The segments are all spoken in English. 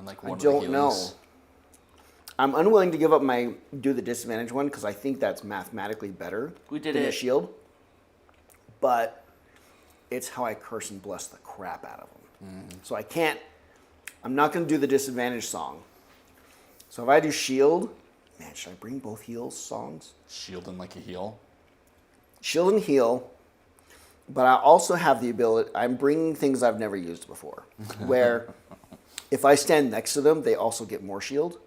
And like one I of the don't know. healings. I'm unwilling to give up do the disadvantage one because I think that's mathematically better than a shield. But it's how I curse and bless the crap out of them. So I'm not going to do the disadvantage song. So if I do shield, man, should I bring both heals songs? Shield and like a heal. Shield and heal. But I also have the ability, I'm bringing things I've never used before. Where if I stand next to them, they also get more shield.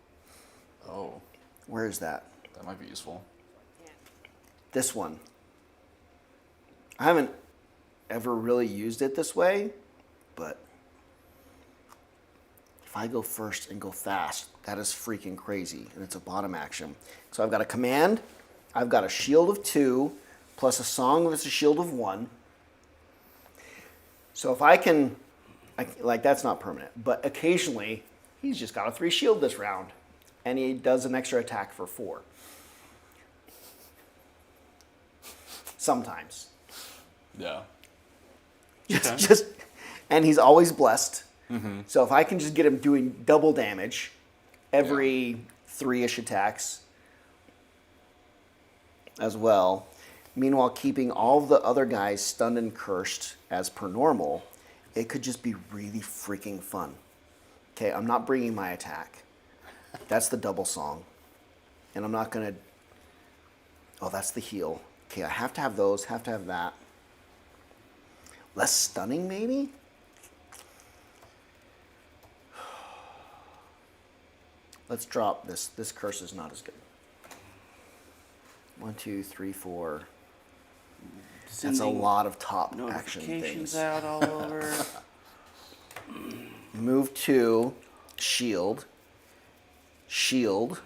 Oh. Where is that? That might be useful. This one. I haven't ever really used it this way, but if I go first and go fast, that is freaking crazy, and it's a bottom action. So I've got a command, I've got a shield of 2, plus a song that's a shield of 1. So if I can, like that's not permanent, but occasionally he's just got a 3 shield this round, and he does an extra attack for 4. Sometimes. Yeah. Just, and he's always blessed. So if I can just get him doing double damage every 3-ish attacks as well, meanwhile keeping all the other guys stunned and cursed as per normal, it could just be really freaking fun. Okay, I'm not bringing my attack. That's the double song. And I'm not going to... Oh, that's the heal. Okay, I have to have those, have to have that. Less stunning, maybe? Let's drop this. This curse is not as good. 1, 2, 3, 4. That's a lot of top action things. Out all over. Move to shield. Shield.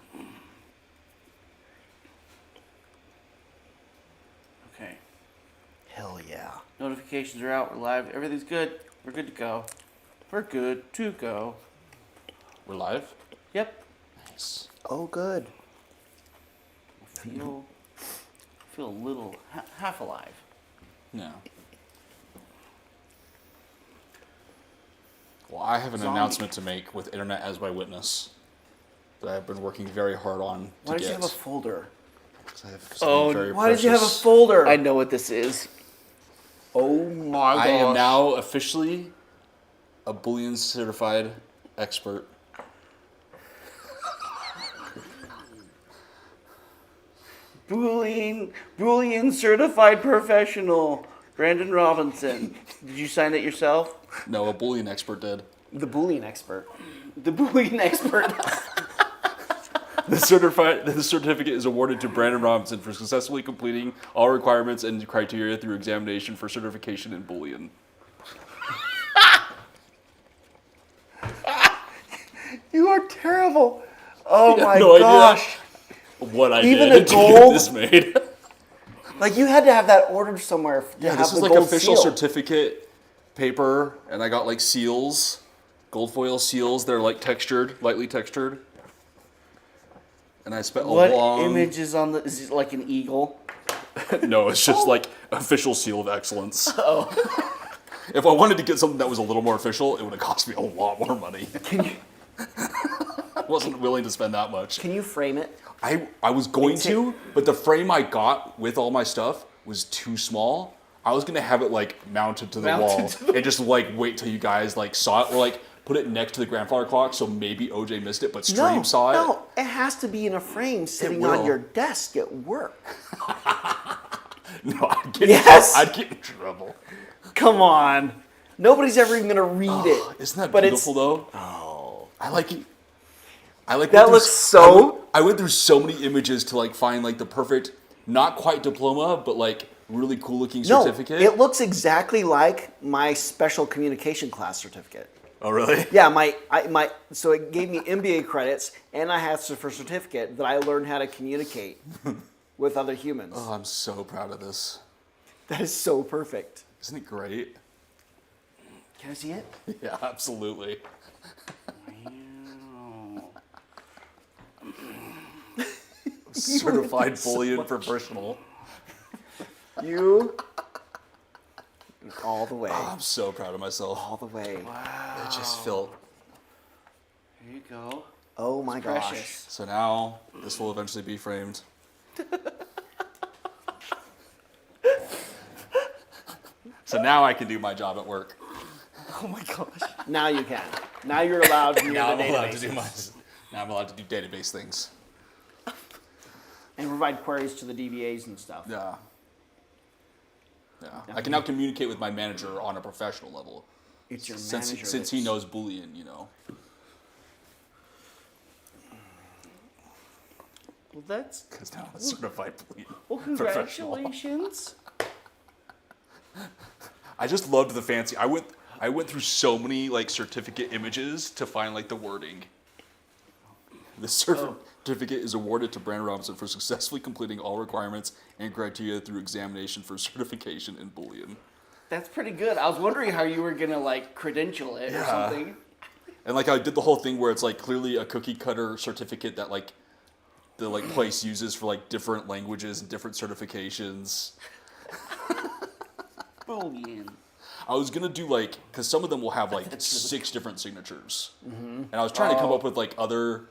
Okay. Hell yeah. Notifications are out. We're live. Everything's good. We're good to go. We're good to go. We're live? Yep. Nice. Oh, good. Feel a little half alive. Yeah. Well, I have an Zombie. announcement to make with Internet as my witness that I've been working very hard on Why to does get. you have a folder? 'Cause I have something very Why did you have a precious. folder? I know what this is. Oh my gosh. I am now officially a Boolean certified expert. Boolean certified professional. Brandon Robinson. Did you sign it yourself? No, a Boolean expert did. The Boolean expert. The Boolean expert. The certificate is awarded to Brandon Robinson for successfully completing all requirements and criteria through examination for certification in Boolean. You are terrible. Oh Yeah, my no idea. gosh. What I Even did a to get gold? this made. Like you had to have that ordered somewhere to Yeah, have this the is like gold official seal. certificate paper, and I got like seals, gold foil seals. They're like textured, lightly textured. And I spent What a long... image is on the? Is it like an eagle? No, it's just like official seal of excellence. Oh. If I wanted to get something that was a little more official, it would have cost me a lot more money. I wasn't willing to spend that much. Can you frame it? I was going to, but the frame I got with all my stuff was too small. I was gonna have it like mounted to the wall and just like wait till you guys like saw it, or like put it next to the grandfather clock so maybe OJ missed it, but Stream saw it. No, it has to be in a frame sitting on will. your desk at work. No, Yes! I'd get in trouble. Come on. Nobody's ever even gonna read it. Isn't that But beautiful though? Oh. I like it. I like That looks so... I went through so many images to like find like the perfect, not quite diploma, but like really cool looking certificate. No, it looks exactly like my special communication class certificate. Oh really? Yeah, so it gave me MBA credits, and I had for certificate that I learned how to communicate with other humans. Oh, I'm so proud of this. That is so perfect. Isn't it great? Can I see it? Yeah, absolutely. Certified Boolean professional. You all the way. Oh, I'm so proud of myself. All the way. It just felt. you go. Oh my gosh. Precious. So now this will eventually be framed. So now I can do my job at work. Oh my gosh. Now you can. Now you're allowed to use Now the I'm allowed to database. do now I'm allowed to do database things. And provide queries to the DBAs and stuff. Yeah. Yeah. I can now communicate with my manager on a professional level. It's your Since manager. since he knows Boolean, you know. Well, that's. Because now I'm a certified Boolean Well, professional. congratulations. I just loved the fancy. I went through so many like certificate images to find like the wording. The certificate is awarded to Brandon Robinson for successfully completing all requirements and criteria through examination for certification in Boolean. That's pretty good. I was wondering how you were gonna like credential it or something. And like I did the whole thing where it's like clearly a cookie cutter certificate that like the like place uses for like different languages and different certifications. Boolean. I was gonna do like, because some of them will have like 6 different signatures, and I was trying to come up with like other,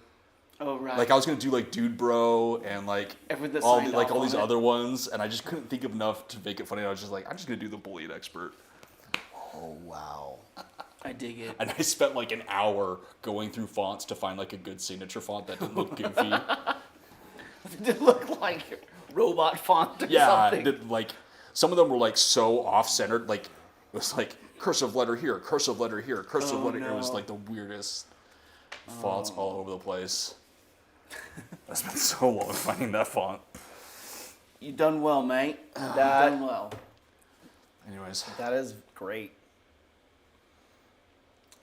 Oh right. like I was gonna do like Dude Bro and like Everyone that all signed like off all on these it. other ones, and I just couldn't think of enough to make it funny. I was just like, I'm just gonna do the Boolean expert, Oh, wow. I dig it. and I spent like an hour going through fonts to find like a good signature font that didn't look goofy. Did it look like robot font or Yeah, something? like some of them were like so off-centered, like it was like cursive letter here, cursive letter here, cursive letter here. It was no. like the weirdest fonts all over the place. I spent so long finding that font. You done well, mate. You done well. Anyways, That is great.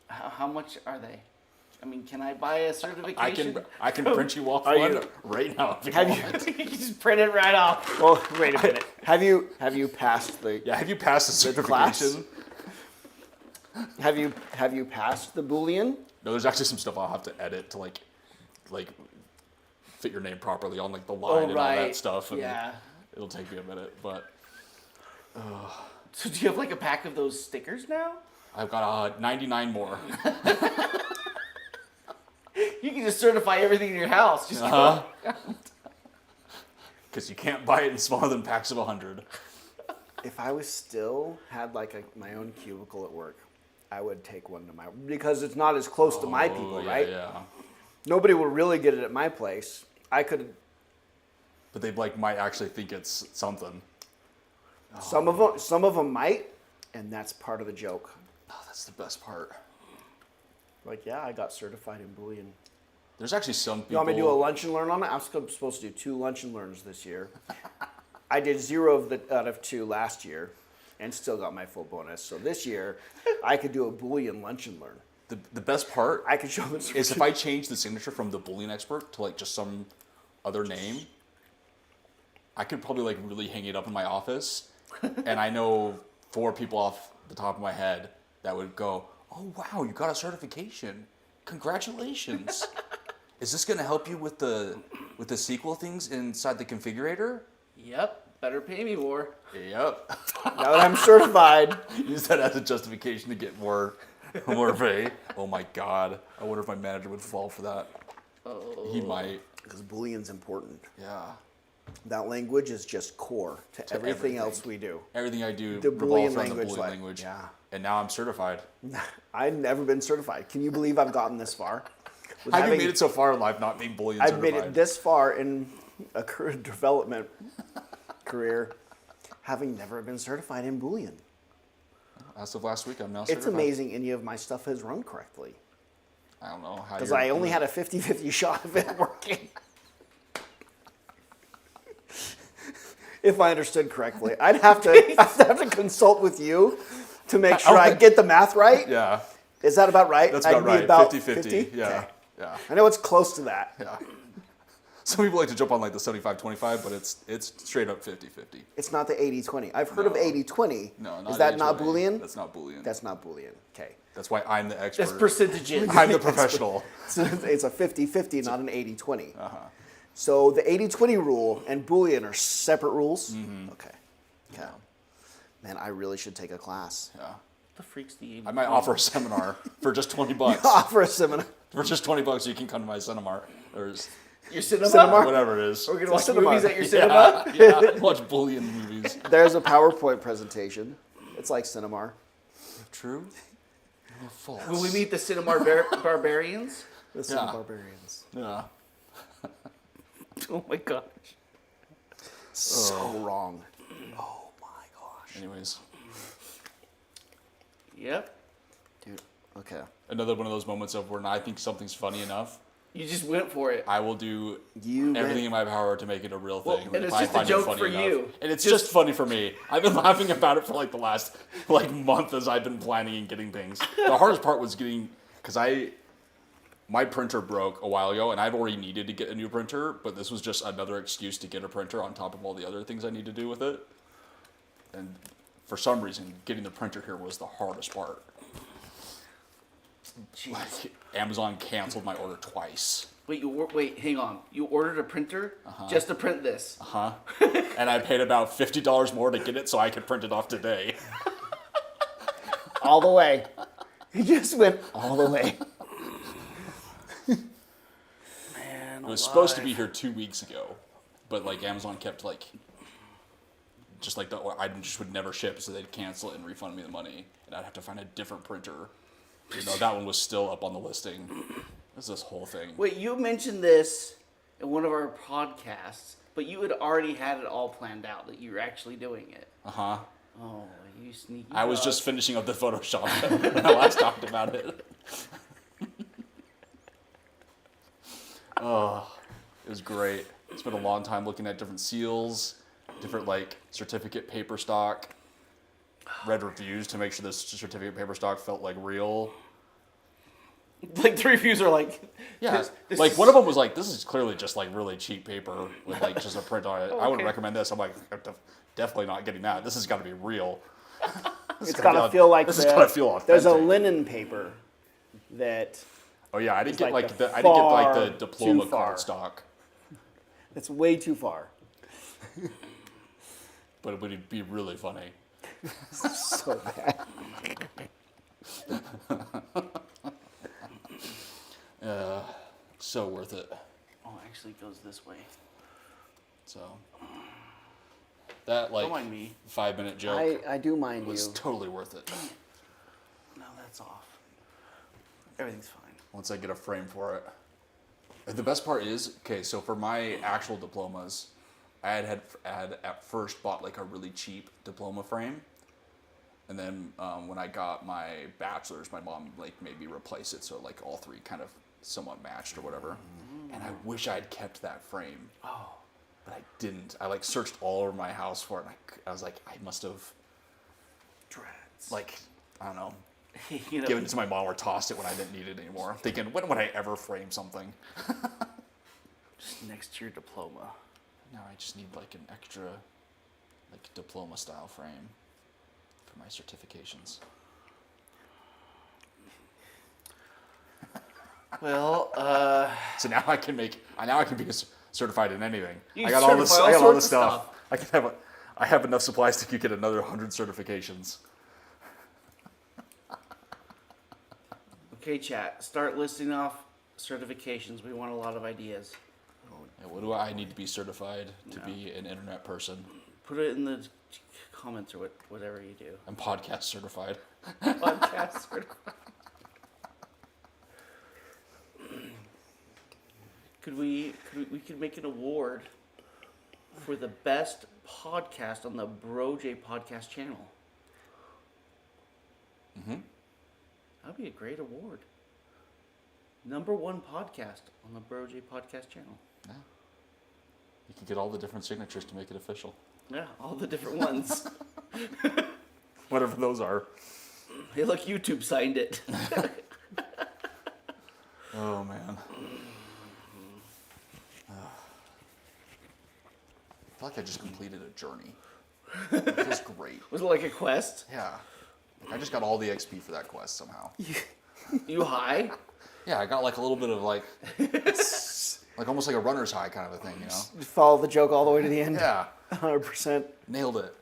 How much are they? I mean, can I buy a certification? I can print you off Are one you- right now. If you Have want. you, You just print it right off. well, wait a minute. Have you passed the Yeah, have you passed the The class? certification? have you passed the Boolean? No, there's actually some stuff I'll have to edit to like fit your name properly on like the line and all right. that stuff. And Yeah. it'll take me a minute, but So do you have like a pack of those stickers now? I've got 99 more. You can just certify everything in your house. Just Because you can't buy it in smaller than packs of 100. If I was still had like my own cubicle at work, I would take one to my, because it's not as close to my people, yeah, right? Yeah. Nobody will really get it at my place. I could. But they like might actually think it's something. Some of them might, and that's part of the joke. Oh, that's the best part. Like, yeah, I got certified in Boolean. There's actually some people. You want me to do a lunch and learn on it? I'm supposed to do 2 lunch and learns this year. I did 0 out of 2 last year, and still got my full bonus. So this year, I could do a Boolean lunch and learn. The best part I could show them. is if I change the signature from the Boolean expert to like just some other name, I could probably like really hang it up in my office, and I know 4 people off the top of my head that would go, "Oh wow, you got a certification! Congratulations! Is this going to help you with the SQL things inside the configurator?" Yep. Better pay me more. Yep. Now that I'm certified, Use that as a justification to get more pay. Oh my god! I wonder if my manager would fall for that. Oh. He might. because Boolean's important. Yeah. That language is just core to everything everything. else we do. Everything I do The revolves Boolean around the language, Boolean like- language. yeah. And now I'm certified. I've never been certified. Can you believe I've gotten this far? With How have you having- made it so far in life not being Boolean I've certified? made it this far in a career development career, having never been certified in Boolean. As of last week, I'm now certified. It's amazing any of my stuff has run correctly. I don't know how. Because I only had a 50-50 shot of it working. If I understood correctly. I'd have to consult with you to make sure I get the math right. Yeah, Is that about right? that's I'd about be right. 50-50. 50? Yeah, Okay. yeah, I know it's close to that. yeah. Some people like to jump on like the 75-25, but it's straight up 50-50. It's not the 80-20. I've heard of No. 80-20. No, not Is that not 80-20. Boolean? That's not Boolean. That's not Boolean. Okay. That's why I'm the expert. That's percentages. I'm the professional. So it's a 50-50, not an 80-20. So the 80-20 rule and Boolean are separate rules? Okay. Okay. Man, I really should take a class. Yeah. The freaks the I might offer a seminar for just $20. Offer a seminar. For just $20, you can come to my Cinemark. Your cinema? Cinemark? Whatever it is. We're going to watch Cinemark. movies at your cinema? Yeah, watch bullion movies. There's a PowerPoint presentation. It's like Cinemar. True? Or false? Will we meet the Cinemar barbarians? The Yeah. Barbarians. Yeah. Oh my gosh. So wrong. Oh my gosh. Anyways, Yep. Dude, okay. another one of those moments of when I think something's funny enough, You just went for it. I will do You everything went- in my power to make it a real Well, thing. and if it's I just a find it joke funny for enough. you. And it's just funny for me. I've been laughing about it for like the last month as I've been planning and getting things. The hardest part was getting, because my printer broke a while ago and I've already needed to get a new printer, but this was just another excuse to get a printer on top of all the other things I need to do with it. And for some reason, getting the printer here was the hardest part. Like, Amazon canceled my order twice. Wait, hang on. You ordered a printer just to print this? And I paid about $50 more to get it so I could print it off today. All the way. He just went all the way. Man, It was supposed to be here 2 weeks ago, but like Amazon kept like, just like the item just would never ship, so they'd cancel it and refund me the money, and I'd have to find a different printer. You know, that one was still up on the listing. It's this whole thing. Wait, you mentioned this in one of our podcasts, but you had already had it all planned out that you were actually doing it. Uh-huh. Oh, you sneaky. I was dog. just finishing up the Photoshop when I last talked about it. Oh, it was great. Spent a long time looking at different seals, different like certificate paper stock, read reviews to make sure this certificate paper stock felt like real. Like the reviews are like, Yeah, this like is- one of them was like, "This is clearly just like really cheap paper with like just a print on it. I would Okay. recommend this." I'm like, definitely not getting that. This has got to be real. It's gotta feel like this has got to feel authentic. There's a linen paper that Oh yeah, I didn't get like like the I didn't get like far the diploma too far. card stock, that's way too far. but it would be really funny. So bad. So worth it. oh, actually it goes this way. So that like Don't mind me. 5-minute joke I do mind was you. totally worth it. No, that's off. Everything's fine. Once I get a frame for it. And the best part is, okay, so for my actual diplomas, I had at first bought like a really cheap diploma frame. And then when I got my bachelor's, my mom like made me replace it so like all three kind of somewhat matched or whatever. And I wish I'd kept that frame. Oh. But I didn't. I like searched all over my house for it. And I was like, I must have Dreads. like, I don't know, you know, given it to my mom or tossed it when I didn't need it anymore. Thinking, when would I ever frame something? just next to your diploma. No, I just need like an extra, like diploma style frame for my certifications. Well, So now I can be certified in anything. You I got all this. certify all I got all sorts this of stuff. I have enough supplies to get another 100 certifications. okay, chat. Start listing off certifications. We want a lot of ideas. Yeah, what do I need to be certified to be an internet person? Put it in the comments or whatever you do. I'm podcast certified. Podcast certified. We could make an award for the best podcast on the Bro J podcast channel. Mm-hmm. That'd be a great award. #1 podcast on the Bro J podcast channel. Yeah. You can get all the different signatures to make it official. Yeah, all the different ones. Whatever those are. Hey, look, YouTube signed it. Oh man. I feel like I just completed a journey. It feels great. Was it like a quest? Yeah. I just got all the XP for that quest somehow. You high? Yeah, I got like a little bit of like almost like a runner's high kind of a thing, you know? Follow the joke all the way to the end. Yeah. 100%. Nailed it.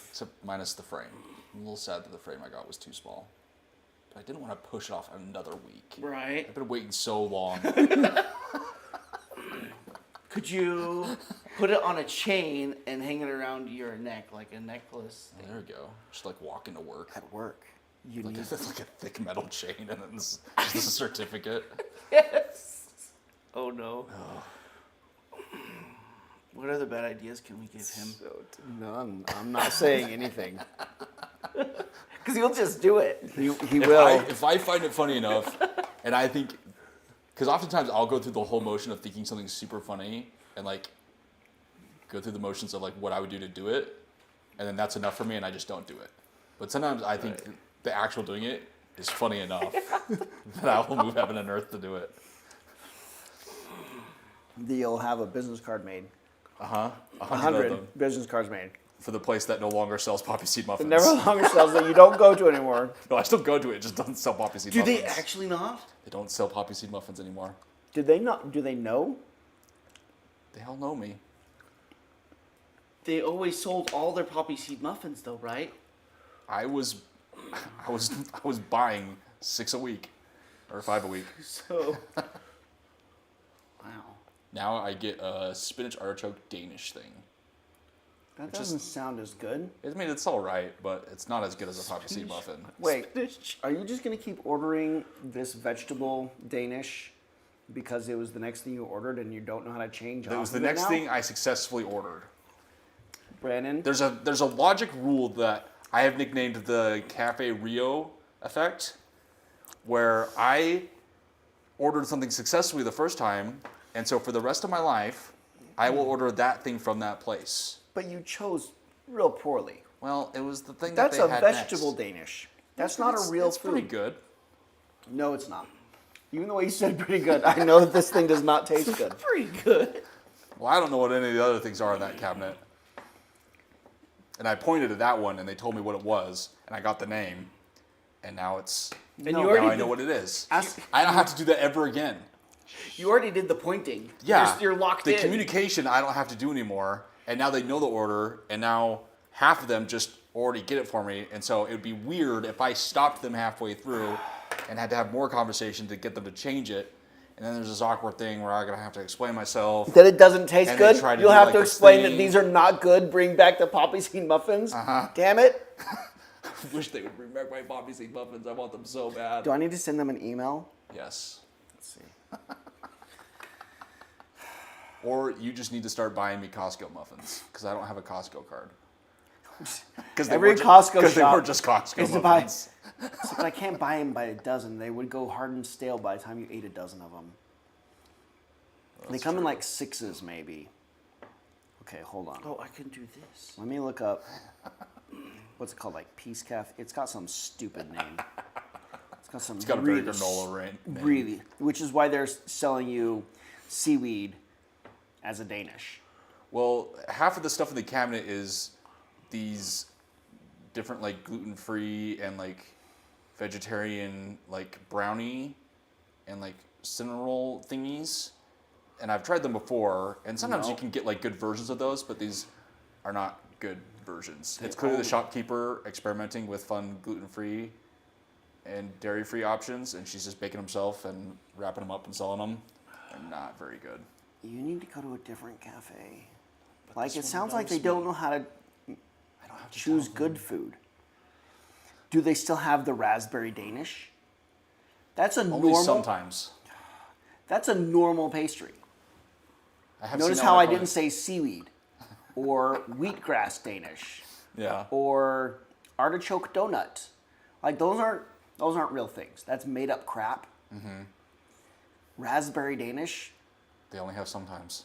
Except minus the frame. I'm a little sad that the frame I got was too small. but I didn't want to push it off another week. Right. I've been waiting so long. Could you put it on a chain and hang it around your neck like a necklace? Oh, there we go. Just like walking to work. At work, you Like need. it's like a thick metal chain and then just a certificate. Yes. Oh no. What other bad ideas can we give him? None. I'm not saying anything. Because he'll just do it. He If will. if I find it funny enough, and I think, because oftentimes I'll go through the whole motion of thinking something super funny and like go through the motions of like what I would do to do it, and then that's enough for me, and I just don't do it. But sometimes I think the actual doing it is funny enough that I will move heaven and earth to do it. You'll have a business card made. 100 of 100 them business cards made. for the place that no longer sells poppy seed muffins. It never longer sells that you don't go to anymore. No, I still go to it. It just doesn't sell poppy seed Do muffins. they actually not? They don't sell poppy seed muffins anymore. Did they not? Do they know? They all know me. They always sold all their poppy seed muffins, though, right? I was buying 6 a week or 5 a week. So, wow, Now I get a spinach artichoke Danish thing. That Which is- doesn't sound as good. I mean, it's all right, but it's not as good as a poppy seed muffin. Wait, are you just gonna keep ordering this vegetable Danish because it was the next thing you ordered and you don't know how to change? It was off the of it next now? thing I successfully ordered. Brandon. There's a logic rule that I have nicknamed the Cafe Rio effect, where I ordered something successfully the first time, and so for the rest of my life, I will order that thing from that place. But you chose real poorly. Well, it was the thing That's that a they had vegetable next. Danish. That's not a real it's food. pretty good. No, it's not. Even the way you said pretty good, I know that this thing does not taste good. pretty good. Well, I don't know what any of the other things are in that cabinet. And I pointed at that one, and they told me what it was, and I got the name, and now it's. And No, you Now already I know did, what it is. Ask- I don't have to do that ever again. you already did the pointing. Yeah, You're locked the in. communication I don't have to do anymore, and now they know the order, and now half of them just already get it for me, and so it would be weird if I stopped them halfway through and had to have more conversation to get them to change it, and then there's this awkward thing where I'm gonna have to explain myself. That it doesn't taste And they good? try to You'll do have like to this explain that thing. these are not good. Bring back the poppy seed muffins. Damn it. I wish they would bring back my poppy seed muffins. I want them so bad. Do I need to send them an email? Yes. Let's see. Or you just need to start buying me Costco muffins because I don't have a Costco card. Because Every Costco Because they shop were just Costco is to buy- muffins. So, but I can't buy them by a dozen. They would go hard and stale by the time you ate a dozen of them. They come in like sixes, maybe. Okay, hold on. Oh, I can do this. Let me look up. What's it called? Like Peace Cafe? It's got some stupid name. It's got some. It's got a very granola name. Really, which is why they're selling you seaweed as a Danish. Well, half of the stuff in the cabinet is these different like gluten-free and like vegetarian like brownie and like cinnamon roll thingies. And I've tried them before, and sometimes you No. can get like good versions of those, but these are not good versions. It's clearly the shopkeeper experimenting with fun gluten-free and dairy-free options, and she's just baking them herself and wrapping them up and selling them. They're not very good. You need to go to a different cafe. Like this it one sounds like knows they don't me. know how to I don't have to choose tell them. good food. Do they still have the raspberry Danish? That's a Only normal. sometimes. That's a normal pastry. I have Notice seen how that I on didn't say seaweed, or wheatgrass Danish, Yeah. or artichoke donut. Like those aren't real things. That's made up crap. Mm-hmm. Raspberry Danish. They only have sometimes.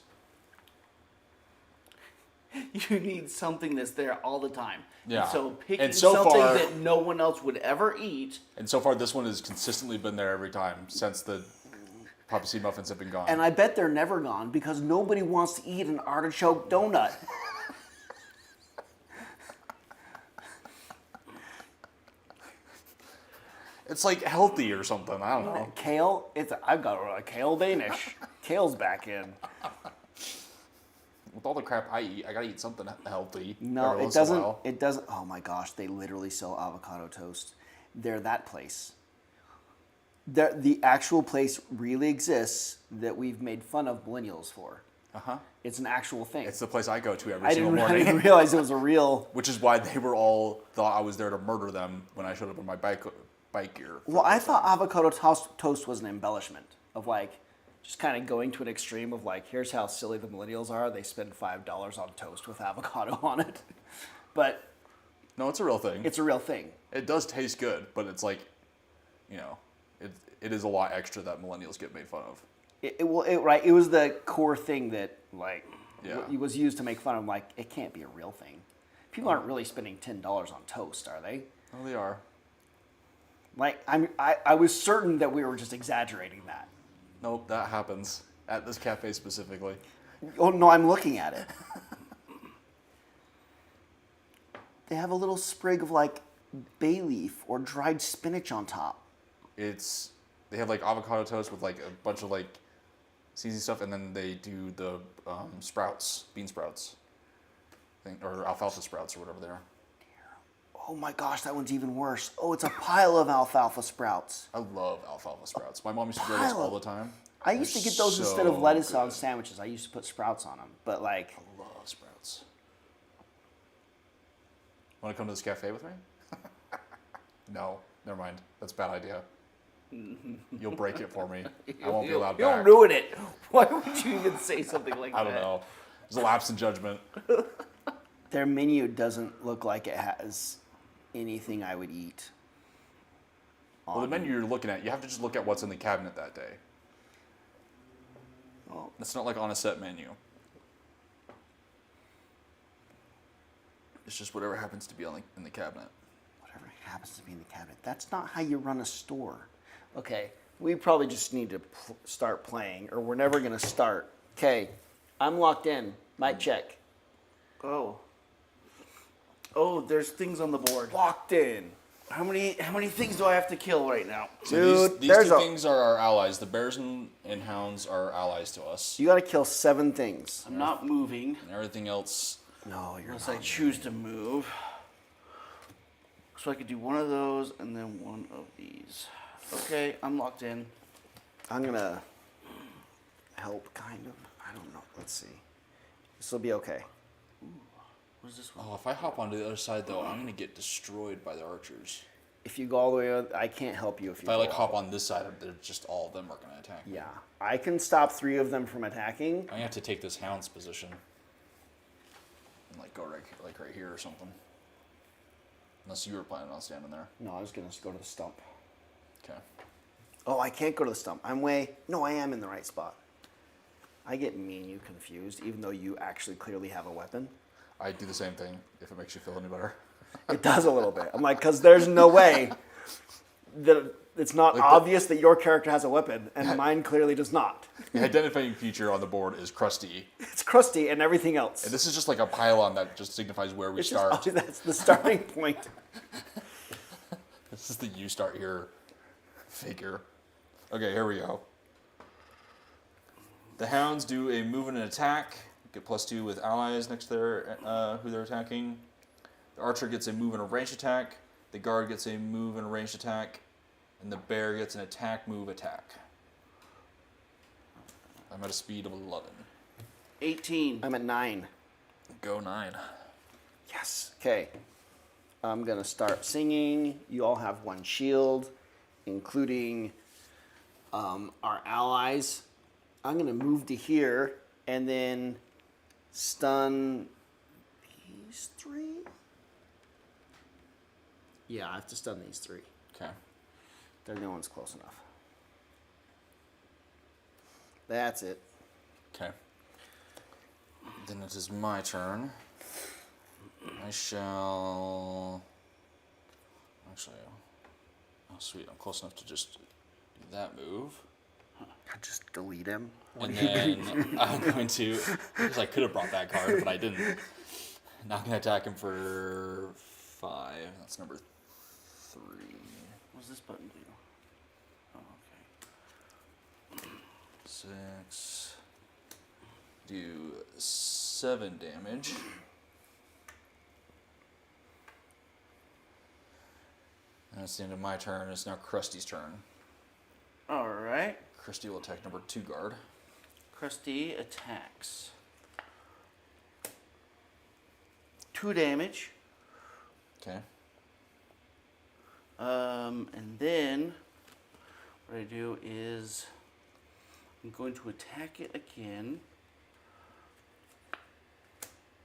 You need something that's there all the time. Yeah. And so picking And so something far- that no one else would ever eat. And so far, this one has consistently been there every time since the poppy seed muffins have been gone. And I bet they're never gone because nobody wants to eat an artichoke donut. It's like healthy or something. I don't know. Kale, I've got a kale Danish. Kale's back in. With all the crap I eat, I gotta eat something healthy. No, every it once in a doesn't. while. It doesn't. Oh my gosh, they literally sell avocado toast. They're that place. The actual place really exists that we've made fun of millennials for. It's an actual thing. It's the place I go to every I single didn't, I morning. didn't realize it was a real. Which is why they were all thought I was there to murder them when I showed up in my bike gear. Well, I thought avocado toast was an embellishment of like just kind of going to an extreme of like, here's how silly the millennials are. They spend $5 on toast with avocado on it. But No, it's a real thing. it's a real thing. It does taste good, but it's like, it is a lot extra that millennials get made fun of. It was the core thing that like Yeah. it was used to make fun of. Like, it can't be a real thing. People aren't really spending $10 on toast, are they? Oh, they are. Like, I was certain that we were just exaggerating that. Nope, that happens at this cafe specifically. Oh no, I'm looking at it. They have a little sprig of like bay leaf or dried spinach on top. They have like avocado toast with like a bunch of like seasoned stuff, and then they do the sprouts, bean sprouts, or alfalfa sprouts or whatever they are. Oh my gosh, that one's even worse. Oh, it's a pile of alfalfa sprouts. I love alfalfa sprouts. My mom used to grow those all the time. I used to get those instead of lettuce on sandwiches. I used to put sprouts on them, but like. I love sprouts. Want to come to this cafe with me? No, never mind. That's a bad idea. You'll break it for me. I won't be allowed back. You'll ruin it. Why would you even say something like that? I don't know. There's a lapse in judgment. Their menu doesn't look like it has anything I would eat. Well, the menu you're looking at, you have to just look at what's in the cabinet that day. Well, It's not like on a set menu. It's just whatever happens to be in the cabinet. whatever happens to be in the cabinet. That's not how you run a store. Okay, we probably just need to start playing, or we're never going to start. Okay, I'm locked in. Mic check. Oh, there's things on the board. Locked in. How many things do I have to kill right now? So Dude, these there's two a- things are our allies. The bears and hounds are allies to us. You got to kill 7 things. I'm not moving And everything else, No, you're unless not. I choose to move. So I could do one of those and then one of these. Okay, I'm locked in. I'm going to help, kind of. I don't know. Let's see. This will be okay. What is this one? oh, if I hop onto the other side though, I'm gonna get destroyed by the archers. If you go all the way, I can't help you if you If I go like all hop the way. on this side, they're just all of them are gonna attack me. Yeah, I can stop 3 of them from attacking. I'm gonna have to take this hound's position and like go right here or something. Unless you were planning on standing there. No, I was going to go to the stump. Okay. Oh, I can't go to the stump. I am in the right spot. I get me and you confused, even though you actually clearly have a weapon. I do the same thing if it makes you feel any better. It does a little bit. I'm like, because there's no way that it's not Like obvious that your character has a weapon, and mine clearly does not. The identifying feature on the board is crusty. It's crusty and everything else. And this is just like a pylon that just signifies where we It's start. just, that's the starting point. This is the you start here figure. Okay, here we go. The hounds do a move and an attack. Get +2 with allies next to their who they're attacking. The archer gets a move and a ranged attack. The guard gets a move and a ranged attack. And the bear gets an attack, move, attack. I'm at a speed of 11. 18. I'm at 9. Go 9. Yes. Okay. I'm going to start singing. You all have 1 shield, including our allies. I'm going to move to here and then stun these 3. Yeah, I have to stun these 3. Okay. There, no one's close enough. That's it. Okay. Then it is my turn. I shall. Actually, oh sweet, I'm close enough to just do that move. Just delete him. And then I'm going to, because I could have brought that card, but I didn't. Now I'm going to attack him for 5. That's number 3. What does this button do? Oh, okay. 6. Do 7 damage. And that's the end of my turn. It's now Krusty's turn. All right. Christy will attack number 2 guard. Krusty attacks. 2 damage. Okay. And then what I do is I'm going to attack it again.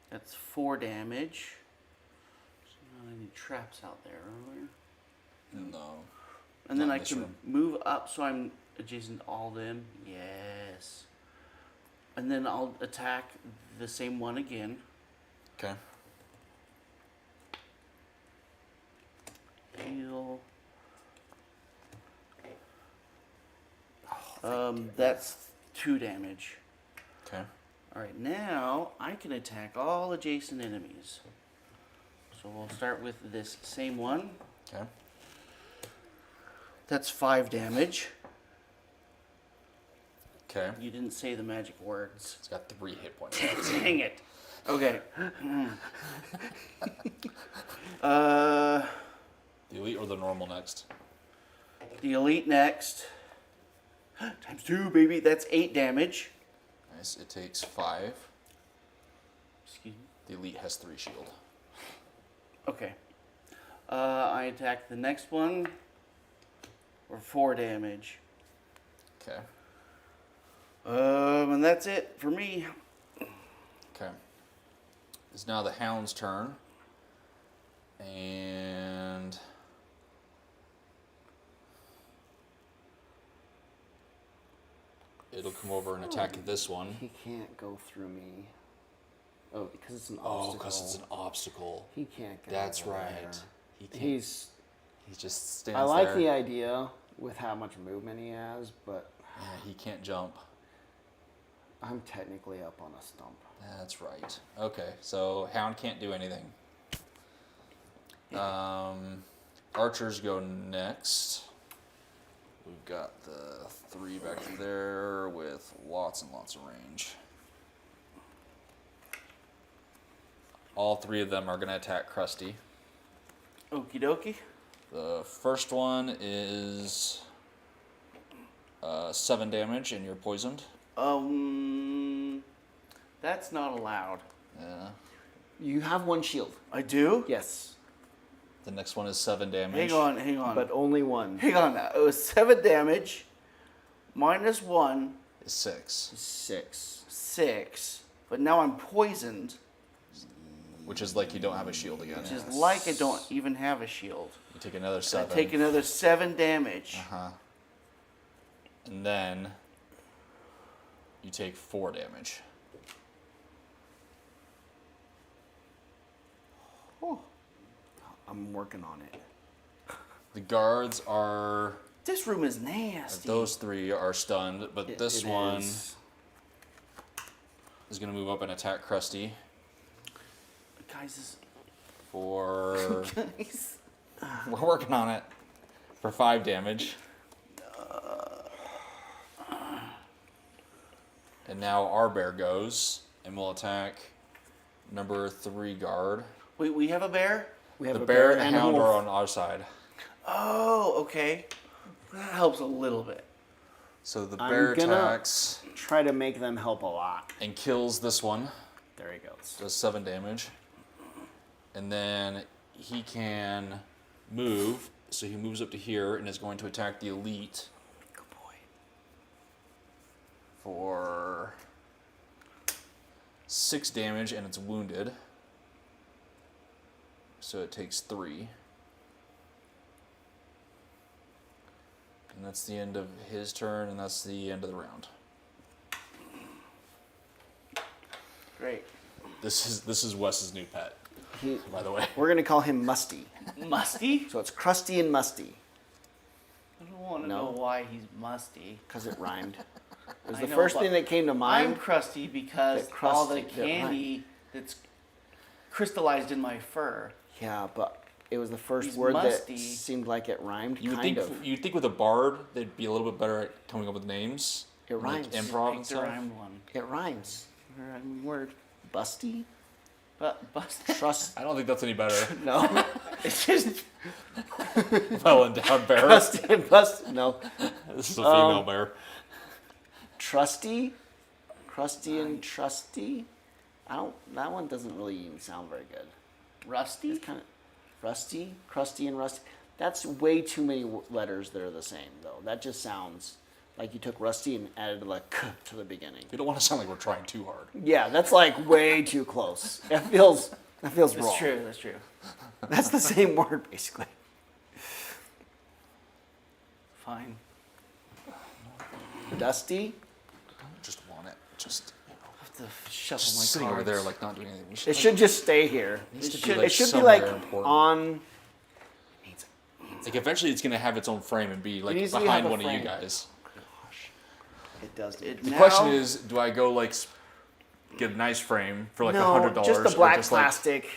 That's 4 damage. There's not any traps out there, are there? No. And then Not I in this can room. move up so I'm adjacent to all them. Yes. And then I'll attack the same one again. Okay. Heal. That's 2 damage. Okay. Alright, now I can attack all adjacent enemies. So we'll start with this same one. Okay. That's 5 damage. Okay. You didn't say the magic words. It's got 3 hit points left. Dang it. Okay. The elite or the normal next? The elite next. Times 2, baby. That's 8 damage. Nice. It takes 5. Excuse me. The elite has 3 shield. Okay. I attack the next one for 4 damage. Okay. And that's it for me. Okay. It's now the hound's turn. And it'll come over and attack this one. He can't go through me. Oh, because it's an Oh, obstacle. because it's an obstacle. He can't get That's over right. there. He can't. He just stands I like there. the idea with how much movement he has, but Yeah, he can't jump. I'm technically up on a stump. That's right. Okay, so hound can't do anything. Archers go next. We've got the 3 back there with lots and lots of range. All 3 of them are going to attack Krusty. Okie dokie. The first one is 7 damage, and you're poisoned. That's not allowed. Yeah. You have 1 shield. I do? Yes, The next one is 7 damage. Hang on. but only 1. Hang on now. It was 7 damage minus 1, Is 6, 6. 6. But now I'm poisoned, which is like you don't have a shield again. which is like I don't even have a shield. You take another I 7. take another 7 damage. And then you take 4 damage. Oh, I'm working on it. The guards are, This room is nasty. those 3 are stunned, but this It one is. is going to move up and attack Krusty Guys, for, this... we're working on it, for 5 damage. And now our bear goes and will attack number 3 guard. Wait, we have a bear? We have The a bear and the and a hound wolf. are on our side. Oh, okay. That helps a little bit. So the I'm bear gonna- attacks Try to make them help a lot. and kills this one. There he goes. Does 7 damage. And then he can move. So he moves up to here and is going to attack the elite Good boy. for 6 damage, and it's wounded. So it takes 3. And that's the end of his turn, and that's the end of the round. Great. This is Wes's new pet, He, by the way. we're gonna call him Musty. Musty? So it's Krusty and Musty, I don't want to No. know why he's musty. because it rhymed. It was I the know, first but thing that came to I'm mind. crusty because That all the crusty, that candy that's crystallized in my fur. Yeah, but it was the first He's word musty. that seemed like it rhymed. You would kind think of. you'd think with a bard they'd be a little bit better at coming up with names. It rhymes. Like improv and Pick the stuff. rhymed one. It rhymes. Rhymed word. Busty? But bust. Trust? I don't think that's any better. No. It's just Well endowed bear. Krusty and Busty? No. This is a female bear. Trusty? Crusty and trusty? That one doesn't really even sound very good. Rusty? It's kind of rusty, crusty and rusty. That's way too many letters that are the same, though. That just sounds like you took rusty and added like k to the beginning. You don't want to sound like we're trying too hard. Yeah, that's like way too close. That feels wrong. That's true. That's true. That's the same word, basically. Fine. Dusty? Just want it. Just, I have to shuffle just my sitting cards. over there, like not doing anything. It should just stay here. needs to It be, should, like, it should be somewhere like important. on. Like eventually, it's gonna have its own frame and be like needs to behind have a one of you frame. guys. It does. It- The Now- question is, do I go like get a nice frame for like no, $100? just the or black just, like- plastic.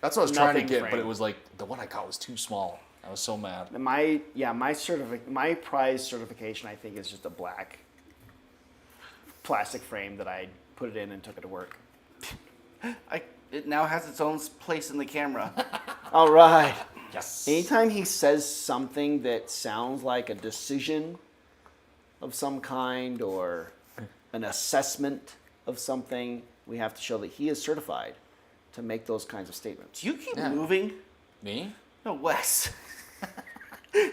that's what I was trying to nothing get, but frame. it was like the one I got was too small. I was so mad. My prize certification, I think, is just a black plastic frame that I put it in and took it to work. It now has its own place in the camera. All right. Yes. Anytime he says something that sounds like a decision of some kind or an assessment of something, we have to show that he is certified to make those kinds of statements. Do you keep Yeah. moving? Me? No, Wes. I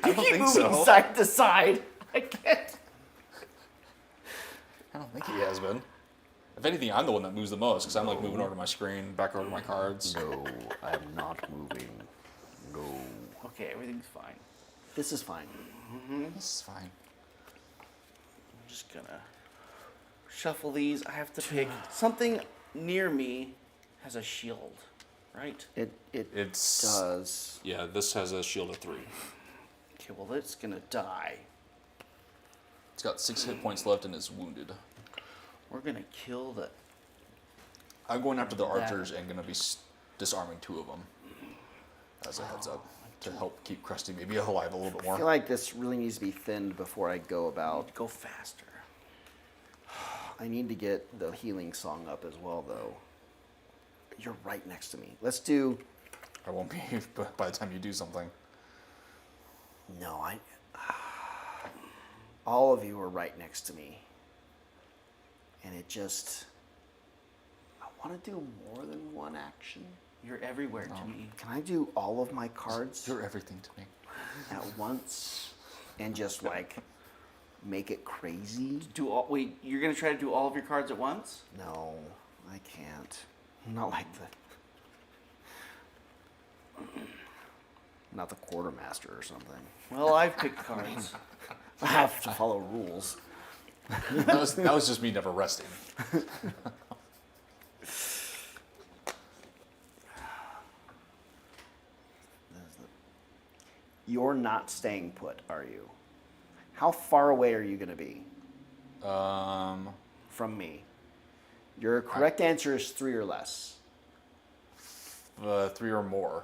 don't Keep think moving so. side to side. I can't. I don't think he has been. If anything, I'm the one that moves the most because I'm like moving over to my screen, back over to my cards. No, I'm not moving. No. Okay, everything's fine. This is fine. This is fine. I'm just gonna shuffle these. I have to pick something near me has a shield, right? It It's does. yeah. This has a shield of 3. Okay, well it's gonna die. It's got 6 hit points left and it's wounded. We're gonna kill the. I'm going after the archers and gonna be disarming 2 of them as a heads up to help keep Krusty maybe alive a little bit I feel more. like this really needs to be thinned before I go about. Go faster. I need to get the healing song up as well, though. You're right next to me. Let's do. I won't be by the time you do something. No, all of you are right next to me. And it just. I want to do more than one action. You're everywhere to me. Can I do all of my cards You're everything to me. at once and just like make it crazy? Wait, you're gonna try to do all of your cards at once? No, I can't. I'm not like not the quartermaster or something. Well, I've picked cards. I have to follow rules. That was just me never resting. You're not staying put, are you? How far away are you going to be from me? Your correct answer is 3 or less. 3 or more.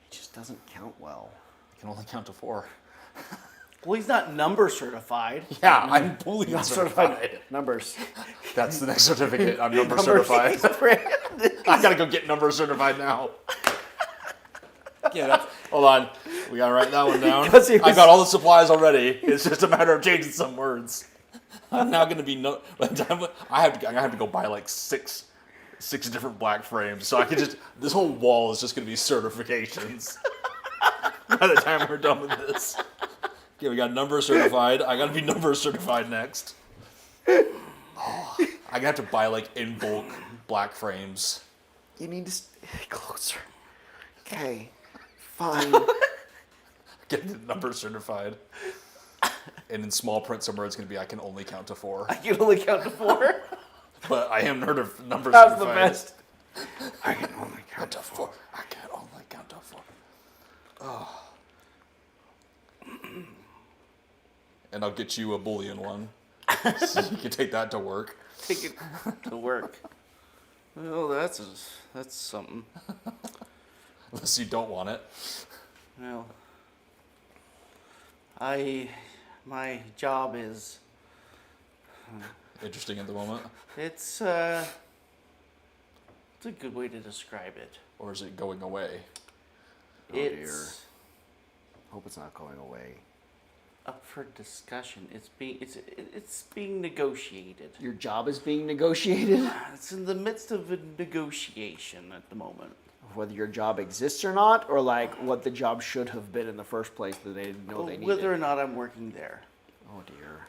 It just doesn't count well. I can only count to 4. Well, he's not number certified. Yeah, I'm fully Not certified. certified numbers. That's the next certificate. I'm number Numbers. certified. I gotta go get number certified now. Yeah, hold on. We gotta write that one down. Because he I was- got all the supplies already. It's just a matter of changing some words. I'm now gonna be I have to go buy like six different black frames, so I can just. This whole wall is just gonna be certifications. By the time we're done with this. Okay, we got number certified. I gotta be number certified next. Oh, I gotta have to buy like in bulk black frames. You need to stay closer. Okay, fine. Get the number certified. And in small print somewhere it's gonna be I can only count to 4. I can only count to 4. But I am number certified. That was the best. I can only count To 4. I can only count to 4. Oh. And I'll get you a Boolean one. So you can take that to work. Take it to work. Well, that's something. Unless you don't want it. Well, my job is Interesting at the moment. it's a good way to describe it. Or is it going away? Oh, dear. It's Hope it's not going away. up for discussion. It's being negotiated. Your job is being negotiated. It's in the midst of a negotiation at the moment. Whether your job exists or not, or like what the job should have been in the first place that they didn't know they needed. Whether or not I'm working there. Oh dear.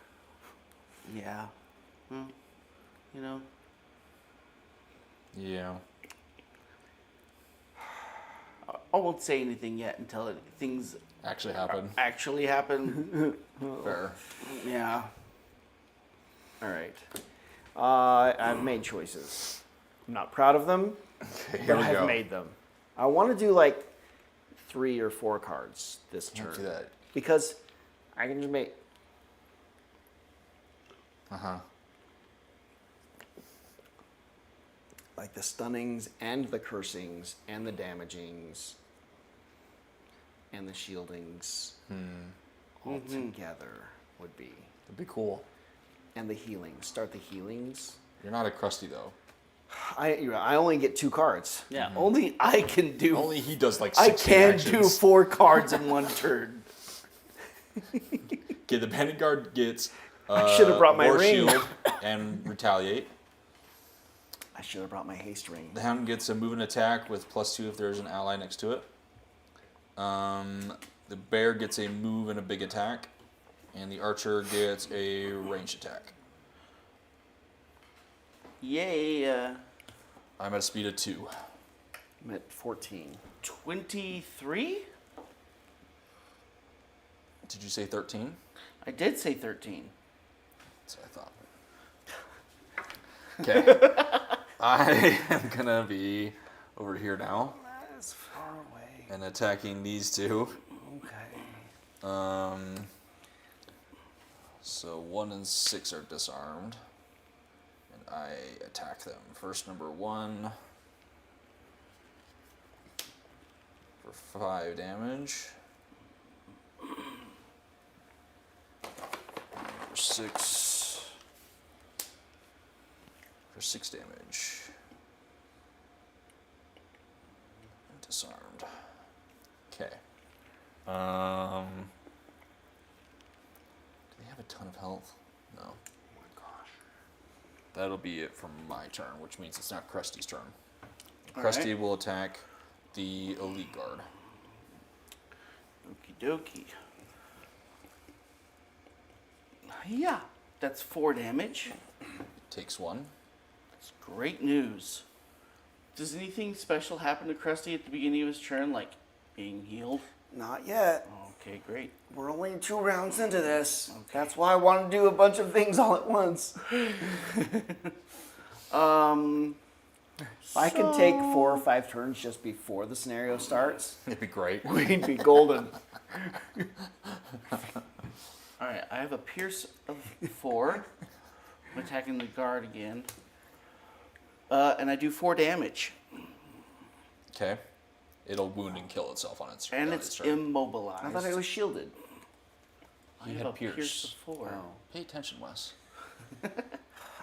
Yeah. Well, you know. Yeah. I won't say anything yet until things Actually happen. actually happen. Fair. Yeah. All right. I've made choices. I'm not proud of them, Okay, here but we I've go. made them. I want to do like 3 or 4 cards this turn. Don't do that. Because I can just make. Like the stunnings and the cursings and the damagings and the shieldings all together would be. That'd be cool. And the healings. Start the healings. You're not a crusty though. I only get 2 cards. Yeah. Only I can do. Only he does like I 16 can actions. do 4 cards in one turn. Okay, the Bandit Guard gets I should have brought my War ring. Shield and Retaliate. I should have brought my haste ring. The Hound gets a move and attack with +2 if there's an ally next to it. The Bear gets a move and a big attack. And the Archer gets a ranged attack. Yay. I'm at a speed of 2. I'm at 14. 23? Did you say 13? I did say 13. That's what I thought. Okay. I am going to be over here now That's far away. and attacking these 2. Okay. So 1 and 6 are disarmed. And I attack them. First, number 1 for 5 damage. Number 6 for 6 damage. Disarmed. Okay. Do they have a ton of health? No. Oh my gosh. That'll be it for my turn, which means it's not Krusty's turn. All Krusty right. will attack the Elite Guard. Okie dokie. Yeah, that's 4 damage. Takes 1. That's great news. Does anything special happen to Krusty at the beginning of his turn, like being healed? Not yet. Okay, great. We're only 2 rounds into this. That's why I want to do a bunch of things all at once. If I could take 4 or 5 turns just before the scenario starts, It'd be great. we'd be golden. All right, I have a pierce of 4. I'm attacking the guard again. And I do 4 damage. Okay. It'll wound and kill itself on its And on it's its turn. immobilized. I thought it was shielded. I You have had a pierce. pierce of 4. Oh, Pay attention, Wes.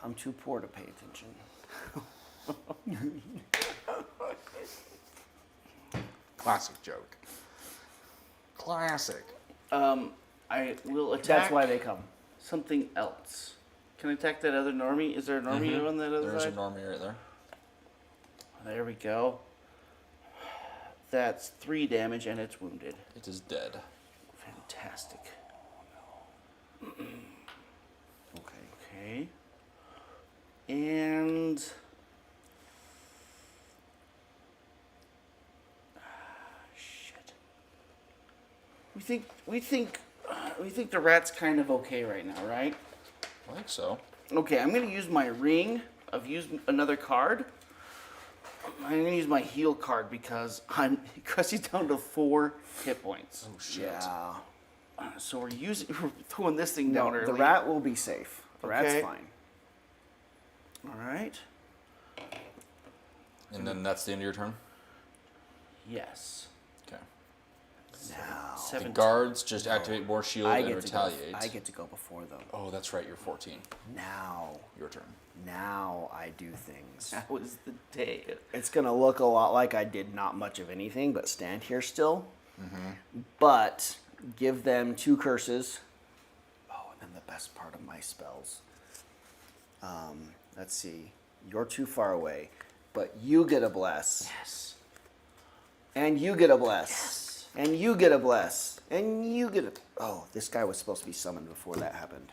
I'm too poor to pay attention. Classic joke. Classic. I will attack That's why they come. something else. Can I attack that other normie? Is there a normie on that other There's a side? normie right there. There we go. That's 3 damage and it's wounded. It is dead. Fantastic. Okay. Okay. And shit. We think the rat's kind of okay right now, right? I think so. Okay, I'm gonna use my ring. I've used another card. I'm gonna use my heal card because Krusty's down to 4 hit points. Oh shit. Yeah. So we're throwing this thing down No, early. the rat will be safe. The rat's Okay. fine. All right. And then that's the end of your turn? Yes. Okay. Now, The 17. guards just activate more shield I and get to go. retaliate. I get to go before them. Oh, that's right, you're 14. Now Your turn. I do things. That was the day. It's gonna look a lot like I did not much of anything, but stand here still. But give them 2 curses best part of my spells. Let's see. You're too far away, but you get a bless. Yes. And you get a bless. Yes. And you get a bless. And you get a... Oh, this guy was supposed to be summoned before that happened.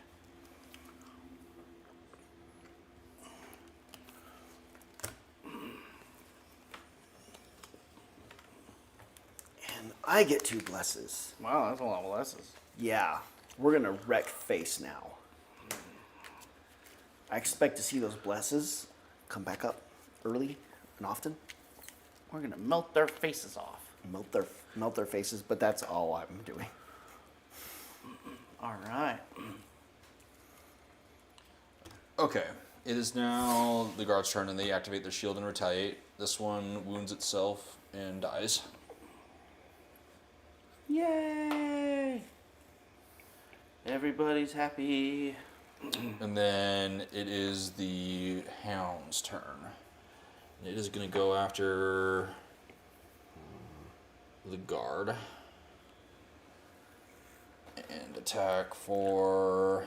And I get 2 blesses. Wow, that's a lot of blesses. Yeah, we're going to wreck face now. I expect to see those blesses come back up early and often. We're going to melt their faces off. Melt their faces, but that's all I'm doing. All right. Okay. It is now the guard's turn, and they activate their shield and retaliate. This one wounds itself and dies. Yay! Everybody's happy. And then it is the hound's turn. And it is going to go after the guard. And attack for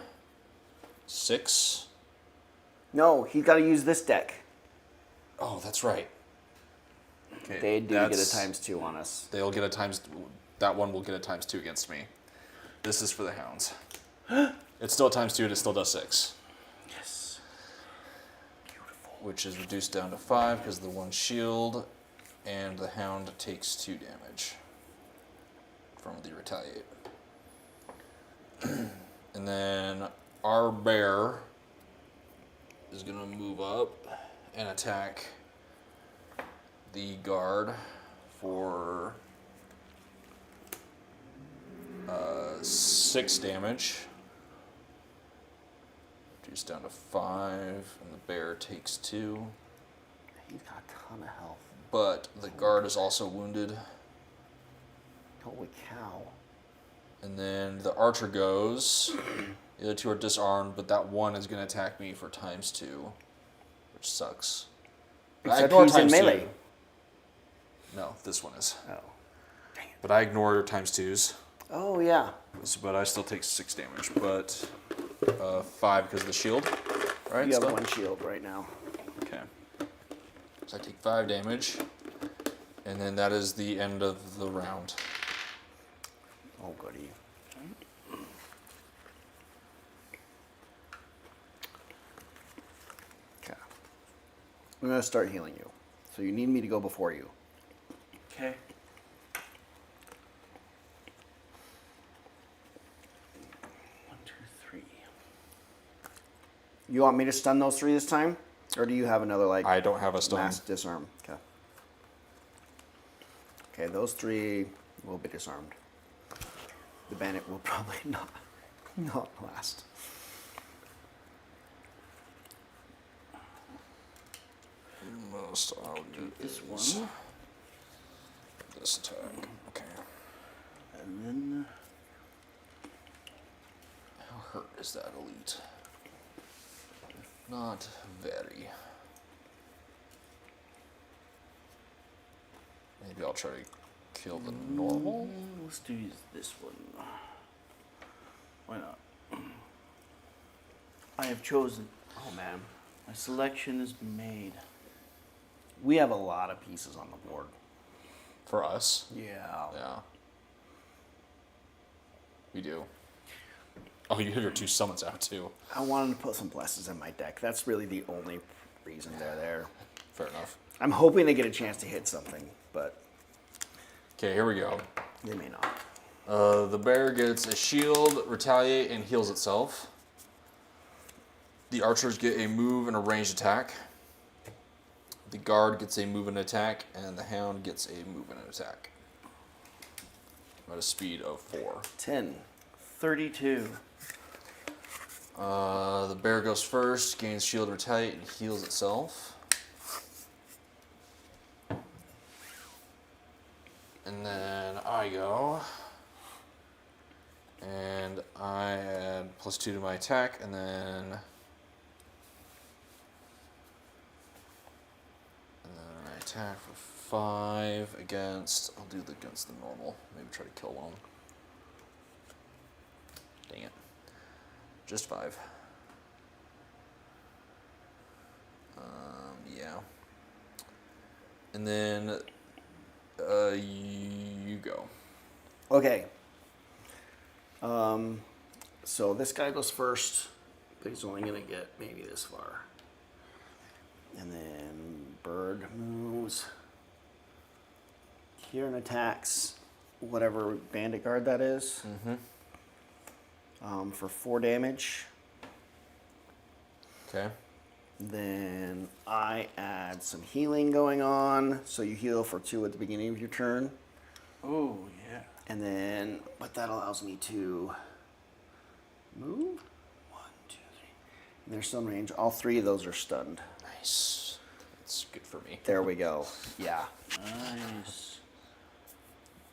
6. No, he's got to use this deck. Oh, that's right. Okay, They do get a ×2 on us. They'll get a times. That one will get a ×2 against me. This is for the hounds. It's still a ×2, and it still does 6. Yes. Beautiful. Which is reduced down to 5 because of the 1 shield, and the hound takes 2 damage from the retaliate. And then our bear is going to move up and attack the guard for 6 damage. Reduced down to 5, and the bear takes 2. He's got a ton of health. But the guard is also wounded. Holy cow. And then the archer goes. The other 2 are disarmed, but that one is going to attack me for ×2, which sucks. I Except ignore he's in ×2. melee. No, this one is. Oh. Dang it. But I ignore ×2s. Oh, yeah. But I still take 6 damage. But 5 because of the shield. Right? You have still? 1 shield right now. Okay. So I take 5 damage. And then that is the end of the round. Oh, goody. Okay. I'm going to start healing you. So you need me to go before you. Okay. One, two, three. You want me to stun those 3 this time? Or do you have another, like, I don't have a stun. mass disarm? Okay. Okay, those 3 will be disarmed. The bandit will probably not last. Most I'll do This is one. this attack. Okay. And then How hurt is that elite? Not very. Maybe I'll try to kill the normal. let's do this one. Why not? I have chosen. Oh, man. My selection has been made. We have a lot of pieces on the board. For us. Yeah. Yeah. We do. Oh, you have your 2 summons out too. I wanted to put some blesses in my deck. That's really the only reason they're there. Fair enough. I'm hoping they get a chance to hit something, but Okay, here we go. they may not. The bear gets a shield, retaliate, and heals itself. The archers get a move and a ranged attack. The guard gets a move and attack, and the hound gets a move and an attack. At a speed of 4. 10. 32. The bear goes first, gains shield, retaliate, and heals itself. And then I go. And I add +2 to my attack, and then I attack for 5 against. I'll do against the normal. Maybe try to kill one. Dang it. Just 5. Yeah. And then you go. Okay. So this guy goes first, but he's only going to get maybe this far. And then bird moves here and attacks whatever bandit guard that is. For 4 damage. Okay. Then I add some healing going on. So you heal for 2 at the beginning of your turn. Oh, yeah. And then, but that allows me to move. 1, 2, 3. And they're still in range. All 3 of those are stunned. Nice. That's good for me. There we go. Yeah. Nice.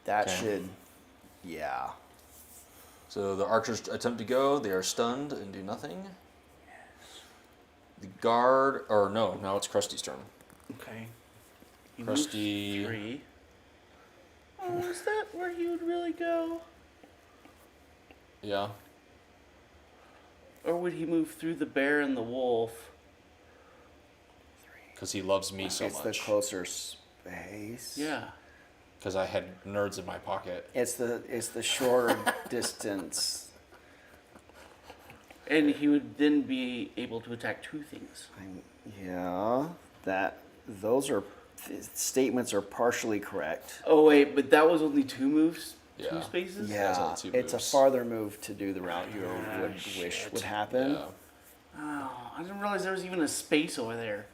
That Okay. should, yeah. So the archers attempt to go. They are stunned and do nothing. The guard, or no, now it's Krusty's turn. Okay. He moves Krusty. 3. Oh, is that where he would really go? Yeah. Or would he move through the bear and the wolf? Because he loves me so It's the much. closer space. Yeah. Because I had nerds in my pocket. It's the shorter distance. And he would then be able to attack 2 things. Yeah. Those statements are partially correct. Oh, wait, but that was only 2 moves? Yeah. 2 spaces? There's Yeah, only 2 it's a moves. farther move to do the route you would wish shit. would happen. Yeah. Oh, I didn't realize there was even a space over there.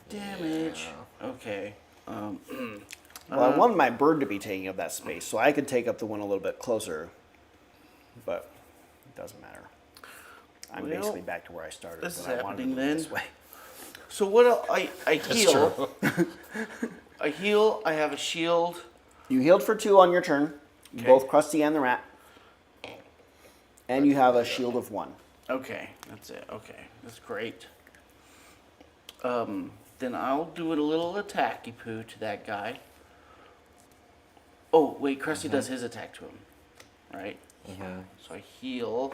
Damage. Okay. Well, I wanted my bird to be taking up that space, so I could take up the one a little bit closer, but it doesn't matter. I'm Well, basically back to where I started. this but is I wanted to happening move this then. way. So what I heal. True. I heal. I have a shield. You healed for 2 on your turn, Okay. both Krusty and the rat, and you have a shield of 1. Okay, that's it. Okay, that's great. Then I'll do a little attacky poo to that guy. Oh wait, Krusty does his attack to him, right? So I heal.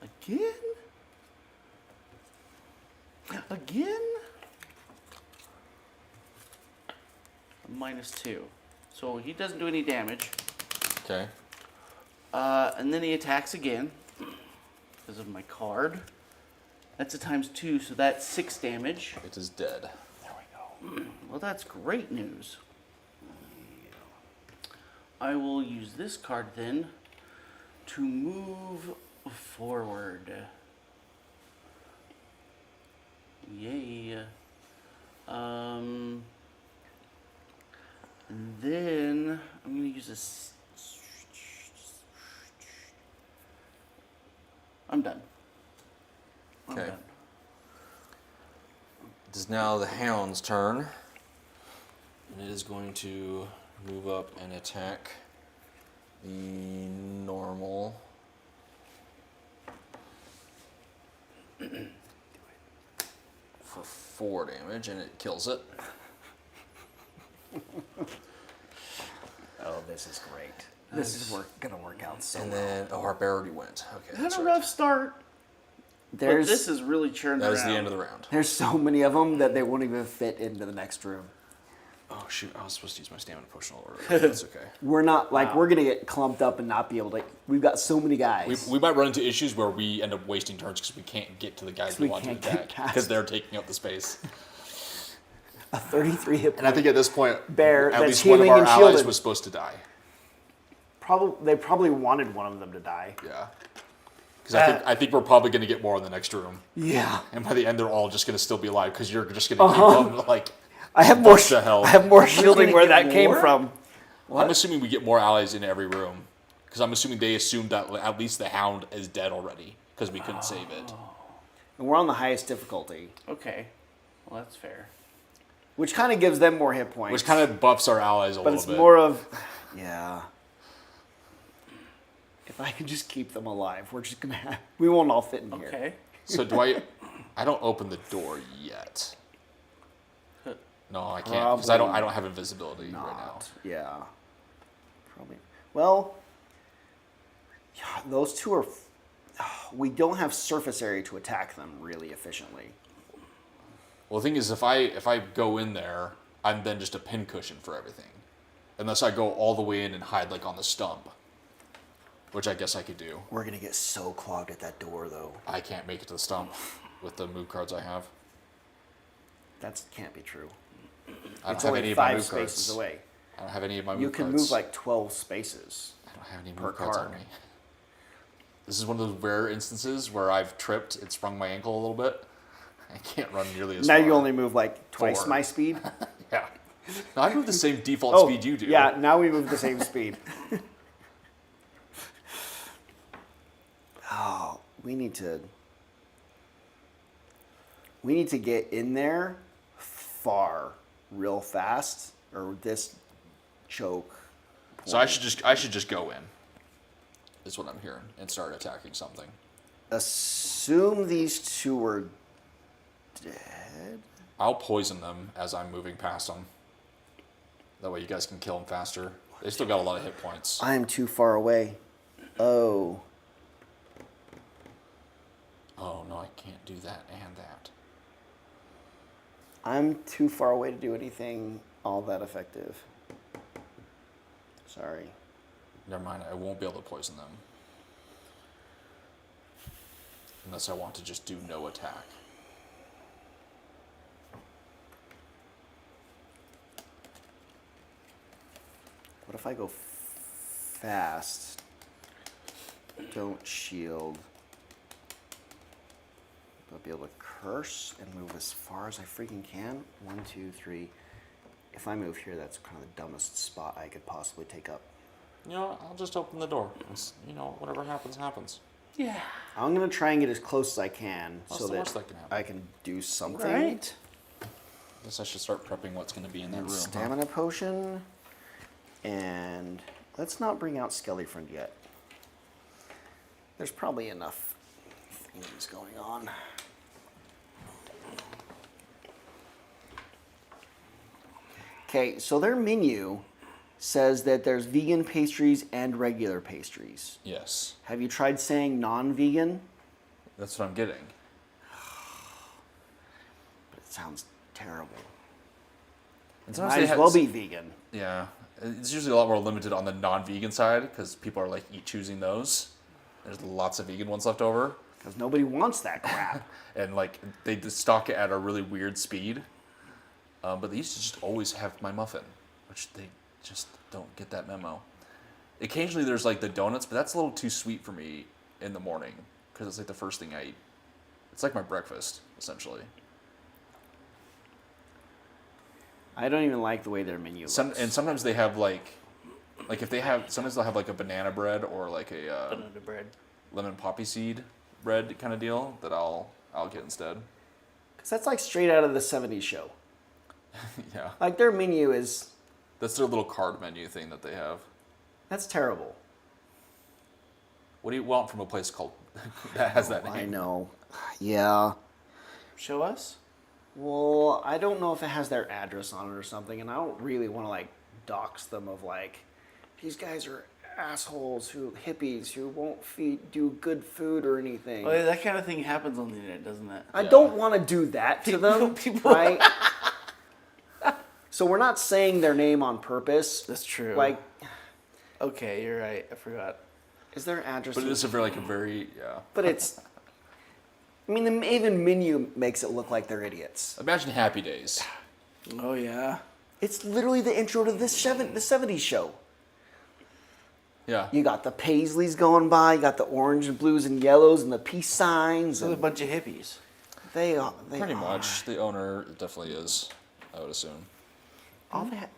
Again. -2. So he doesn't do any damage. Okay. And then he attacks again because of my card. That's a ×2, so that's 6 damage. It is dead. There we go. Well, that's great news. I will use this card then to move forward. Yay. And then I'm going to use this. I'm done. I'm Okay. done. It is now the hound's turn. And it is going to move up and attack the normal. For 4 damage, and it kills it. Oh, this is great. This is gonna work out so And well. then, our bear already went. Okay, Had that's a right. rough start, but There's this is really churned That around. was the end of the round. there's so many of them that they won't even fit into the next room. Oh shoot, I was supposed to use my stamina potion all over. That's okay. We're not we're gonna get clumped up and not be able to. We've got so many guys. We might run into issues where we end up wasting turns because we can't get to the guys we we want to can't get attack past. because they're taking up the space. A 33 hit And I think at this point, Bear at that's least one of healing our and allies shielded. was supposed to die. They probably wanted one of them to die. Yeah. Because I think we're probably going to get more in the next room. Yeah. And by the end, they're all just going to still be alive because you're just going to keep them like. I have more. What the hell? I have more shielding gonna where get that came more? from. I'm assuming we get more allies in every room because I'm assuming they assumed that at least the hound is dead already because we couldn't save it. And we're on the highest difficulty, Okay, well that's fair. which kind of gives them more hit points. Which kind of buffs our allies a but little it's bit. more of, yeah. If I can just keep them alive, we're just gonna have. We won't all fit in here. Okay. So do I? I don't open the door yet. No, I can't because I don't have invisibility right now. Yeah. Probably. Well, Yeah, those two are. We don't have surface area to attack them really efficiently. Well, the thing is, if I go in there, I'm then just a pincushion for everything, unless I go all the way in and hide like on the stump, which I guess I could do. We're gonna get so clogged at that door, though. I can't make it to the stump with the move cards I have. That can't be true. I don't It's have only any of my 5 move spaces cards. away. I don't have any of my move You cards. can move like 12 spaces. I don't have any per move cards on card. me. This is one of those rare instances where I've tripped and sprung my ankle a little bit. I can't run nearly as Now far. you only move like twice 4. my speed. Yeah. No, I move the same default speed you do. Yeah, now we move the same speed. Oh, we need to get in there far real fast or this choke. So I should just go in. Is what I'm hearing, and start attacking something. Assume these two are dead. I'll poison them as I'm moving past them. That way you guys can kill them faster. They still got a lot of hit points. I am too far away. Oh. Oh no, I can't do that and that. I'm too far away to do anything all that effective. Sorry. Never mind, I won't be able to poison them. Unless I want to just do no attack. What if I go fast? Don't shield. I'll be able to curse and move as far as I freaking can. 1, 2, 3. If I move here, that's kind of the dumbest spot I could possibly take up. You know, I'll just open the door. Whatever happens, happens. Yeah. I'm gonna try and get as close as I can What's so the that worst that can happen? I can do something. Right. I guess I should start prepping what's going to be in that And room. stamina potion. And let's not bring out Skelly Friend yet. There's probably enough things going on. Okay, so their menu says that there's vegan pastries and regular pastries. Yes, Have you tried saying non-vegan? that's what I'm getting. But it sounds terrible. And Might as well be vegan. Yeah, it's usually a lot more limited on the non-vegan side because people are like choosing those. There's lots of vegan ones left over, Because nobody wants that crap. and like they just stock it at a really weird speed. But they used to just always have my muffin, which they just don't get that memo. Occasionally there's like the donuts, but that's a little too sweet for me in the morning because it's like the first thing I eat. It's like my breakfast essentially. I don't even like the way their menu looks. And sometimes they have like if they have sometimes they'll have like a banana bread or like a Banana bread. lemon poppy seed bread kind of deal that I'll get instead. Because that's like straight out of the 70s show. Yeah, Like their menu is, that's their little card menu thing that they have. that's terrible. What do you want from a place called that has that name? I know. Yeah. Show us. Well, I don't know if it has their address on it or something, and I don't really want to like dox them of like, these guys are assholes hippies who won't do good food or anything. Oh, yeah, that kind of thing happens on the internet, doesn't it? I Yeah. don't want to do that to them, people- right? So we're not saying their name on purpose. That's true. Like, Okay, you're right. I forgot. is their address? But it is a very yeah. But it's. I mean, the even menu makes it look like they're idiots. Imagine Happy Days. Oh yeah. It's literally the intro to the 70s show. Yeah. You got the Paisleys going by, you got the orange and blues and yellows and the peace signs. So a And bunch of hippies. they Pretty are. much. The owner definitely is, I would assume. All that.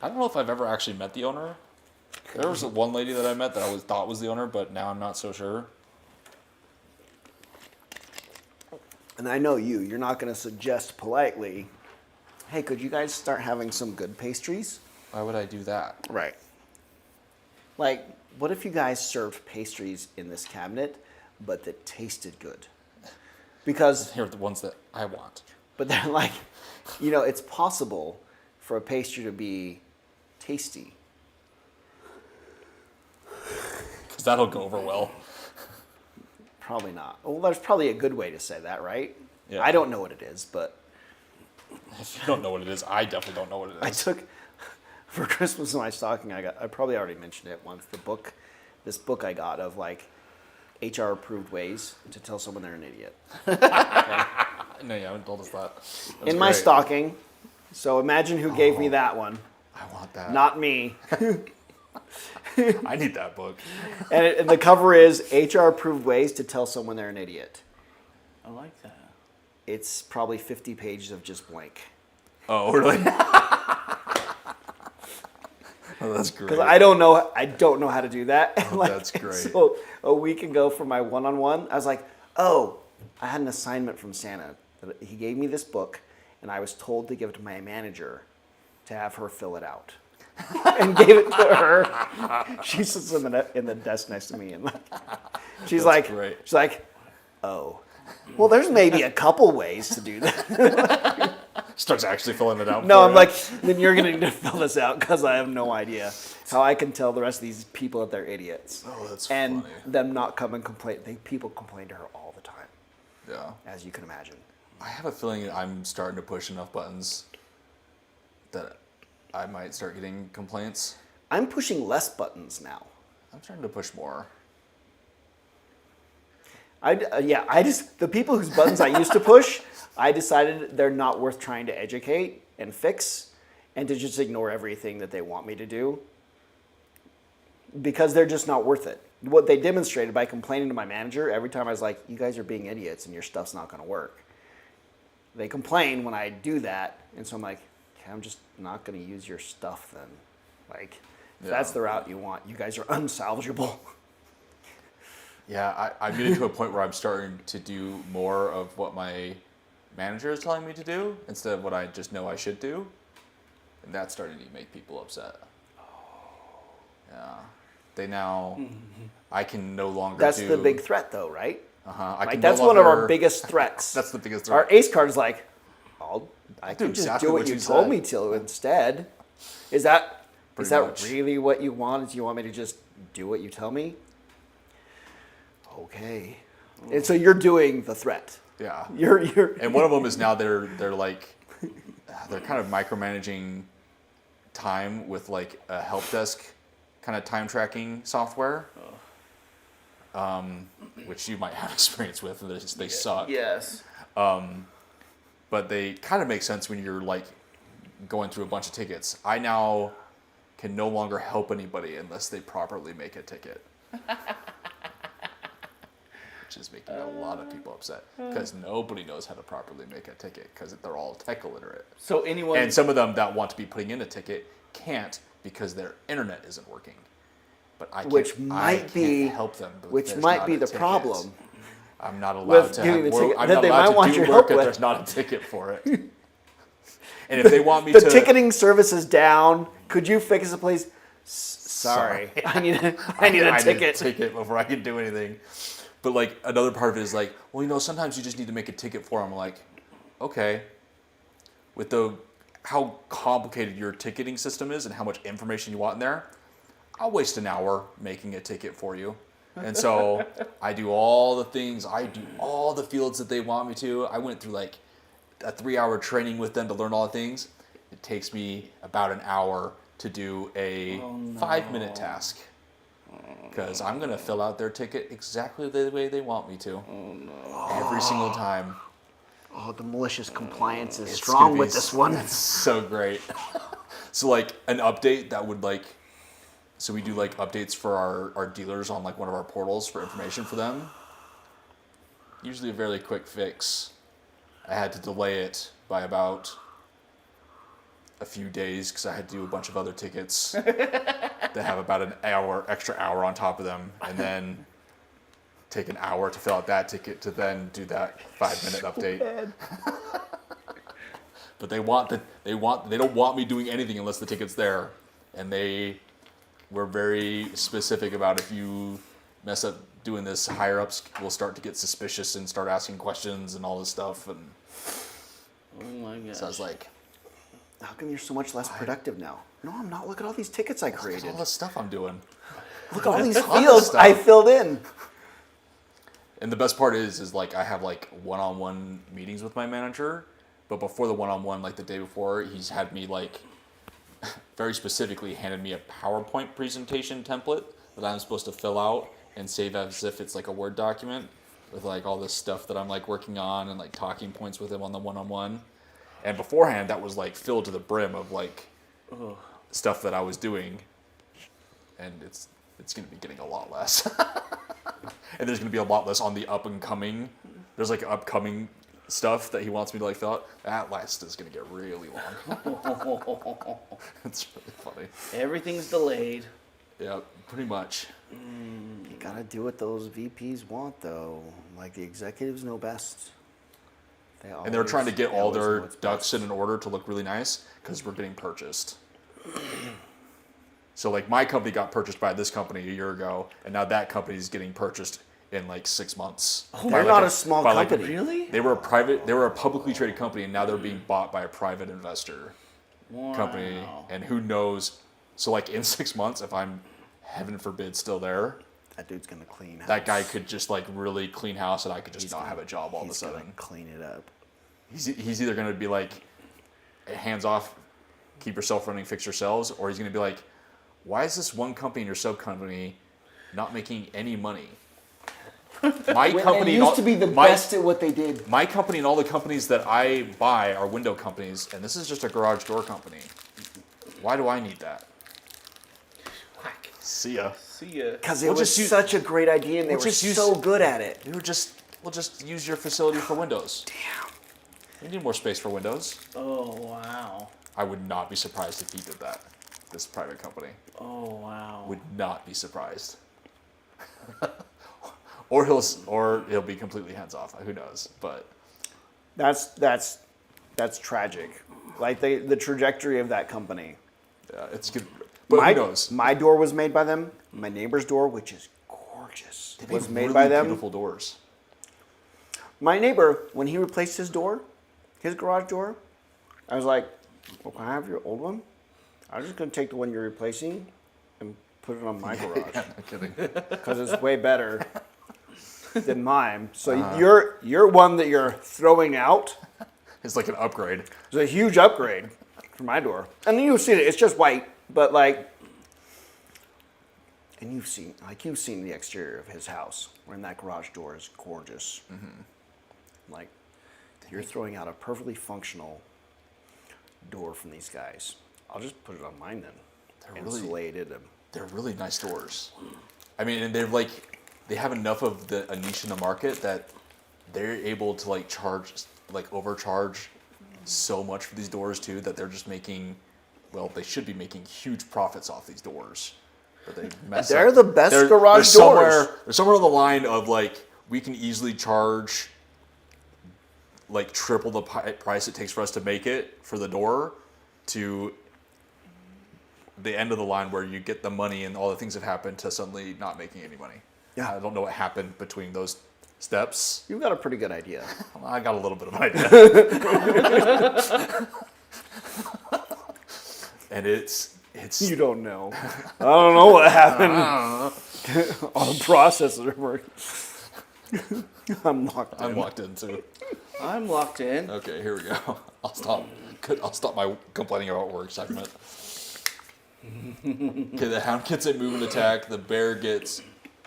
I don't know if I've ever actually met the owner. There was one lady that I met that I always thought was the owner, but now I'm not so sure. And I know you're not going to suggest politely, hey, could you guys start having some good pastries? Why would I do that? Right. Like, what if you guys served pastries in this cabinet, but that tasted good? Because, Here are the ones that I want. but they're like, it's possible for a pastry to be tasty. That'll go over well. Probably not. Well, there's probably a good way to say that, right? Yeah. I don't know what it is, but If you don't know what it is, I definitely don't know what it I is. took for Christmas in my stocking. I probably already mentioned it once. This book I got of like HR approved ways to tell someone they're an idiot. No, you haven't told us that. In my stocking. So imagine who gave me that one. I want that. Not me. I need that book. And the cover is HR approved ways to tell someone they're an idiot. I like that. It's probably 50 pages of just blank. Oh, really? Oh, that's great. Because I don't know how to do that. Oh, that's great. So a week ago for my one-on-one, I was like, oh, I had an assignment from Santa. He gave me this book, and I was told to give it to my manager to have her fill it out. And gave it to her. She sits in the desk next to me, and she's That's like, great. oh, well, there's maybe a couple ways to do that. Starts actually filling it out. No, for I'm you. like, then you're going to need to fill this out because I have no idea how I can tell the rest of these people that they're idiots. Oh, that's and funny. them not come and complain. People complain to her all the time, Yeah. as you can imagine. I have a feeling I'm starting to push enough buttons that I might start getting complaints. I'm pushing less buttons now. I'm starting to push more. The people whose buttons I used to push, I decided they're not worth trying to educate and fix, and to just ignore everything that they want me to do, because they're just not worth it. What they demonstrated by complaining to my manager every time I was like, you guys are being idiots and your stuff's not going to work. They complain when I do that, and so I'm like, okay, I'm just not going to use your stuff then. Like, if that's the route you want, you guys are unsalvageable. Yeah, I'm getting to a point where I'm starting to do more of what my manager is telling me to do instead of what I just know I should do. And that's starting to make people upset. Yeah. They now, I can no longer That's do... the big threat, though, right? I Like, can that's no one of our longer- biggest threats. That's the biggest Our threat. ace card is like, I do can just exactly do what what you you told said. me to instead. Is that Pretty much. really what you want? Is you want me to just do what you tell me? Okay. And so you're doing the threat. Yeah. You're And one of them is now they're like, they're kind of micromanaging time with like a help desk kind of time tracking software. Which you might have experience with, and they suck. Yes. But they kind of make sense when you're like going through a bunch of tickets. I now can no longer help anybody unless they properly make a ticket. Which is making a lot of people upset because nobody knows how to properly make a ticket because they're all tech illiterate. So anyone. And some of them that want to be putting in a ticket can't because their internet isn't working. But I can't help them. But which there's might not be a the ticket. problem. I'm not allowed With to giving have the work. ticket I'm that not they might allowed want to your do help work if with. there's not a ticket for it. And if they want me The to ticketing service is down. Could you fix it, please? Sorry. I need a ticket. I need a ticket before I can do anything. But like another part of it is like, well, you know, sometimes you just need to make a ticket for them. I'm like, okay. With how complicated your ticketing system is and how much information you want in there, I'll waste an hour making a ticket for you. And so I do all the things, I do all the fields that they want me to. I went through like a 3-hour training with them to learn all the things. It takes me about an hour to do a 5-minute task. Because I'm going to fill out their ticket exactly the way they want me to. Every single time. Oh, the malicious compliance is It's strong gonna be with this one. It's so great. So like an update that would like, so we do like updates for our dealers on like one of our portals for information for them. Usually a fairly quick fix. I had to delay it by about a few days because I had to do a bunch of other tickets that have about an extra hour on top of them, and then take an hour to fill out that ticket to then do that 5-minute update. But they don't want me doing anything unless the ticket's there, and they were very specific about if you mess up doing this, higher ups will start to get suspicious and start asking questions and all this stuff. And Oh my gosh. so I was like, How come you're so much less productive now? No, I'm not. Look at all these tickets I look at all created. the stuff I'm doing. Look at all these Tons of fields stuff. I filled in. And the best part is like I have like one-on-one meetings with my manager, but before the one-on-one, like the day before, he's had me like very specifically handed me a PowerPoint presentation template that I'm supposed to fill out and save as if it's like a Word document with like all this stuff that I'm like working on and like talking points with him on the one-on-one. And beforehand, that was like filled to the brim of like stuff that I was doing, and it's going to be getting a lot less. And there's going to be a lot less on the up and coming. There's like upcoming stuff that he wants me to like fill out. That list is going to get really long. It's really funny. Everything's delayed. Yeah, pretty much. You gotta do what those VPs want, though. Like the executives know best. And they're trying to get all always know their what's ducks best. in an order to look really nice because we're getting purchased. So like my company got purchased by this company a year ago, and now that company is getting purchased in like 6 months. They're not a small company. Really? They were a publicly traded company, and now they're being bought by a private investor company. And who knows? So like in 6 months, if I'm heaven forbid still there, That dude's gonna clean house. that guy could just like really clean house, and I could just not gonna- have a job all of a He's gonna sudden. clean it up. He's either going to be like, hands off, keep yourself running, fix yourselves, or he's going to be like, why is this one company in your sub company not making any money? My company They and all- used to be the my- best at what they did. My company and all the companies that I buy are window companies, and this is just a garage door company. Why do I need that? Whack. See ya. See ya. Because it We'll was just use- such a great idea, and they we'll were just use- so good at it. We'll just use your facility for windows. Damn. We need more space for windows. Oh, wow. I would not be surprised if he did that. This private company. Oh, wow. Would not be surprised. or he'll be completely hands off. Who knows? But That's tragic. Like the trajectory of that company. yeah, it's good. But who knows? My door was made by them. My neighbor's door, which is gorgeous, They was make made really by them. Beautiful doors. My neighbor, when he replaced his door, his garage door, I was like, well, can I have your old one? I'm just going to take the one you're replacing and put it on my garage No kidding. because it's way better than mine. So your one that you're throwing out It's like an upgrade. is a huge upgrade for my door. And you've seen it. It's just white, but like, and you've seen the exterior of his house, when that garage door is gorgeous. Like, you're throwing out a perfectly functional door from these guys. I'll just put it on mine then. They're really- Insulated. They're really nice doors. I mean, and they have enough of a niche in the market that they're able to like overcharge so much for these doors too that they're just making, well, they should be making huge profits off these doors. But they mess They're up. the best garage doors. They're somewhere on the line of like, we can easily charge like triple the price it takes for us to make it for the door to the end of the line where you get the money and all the things have happened to suddenly not making any money. Yeah. I don't know what happened between those steps. You've got a pretty good idea. I got a little bit of an idea. And it's You don't know. I don't know what happened. All the processes are working. I'm locked in. I'm locked in too. I'm locked in. Okay, here we go. I'll stop my complaining about work segment. Okay, the hound gets a move and attack, the bear gets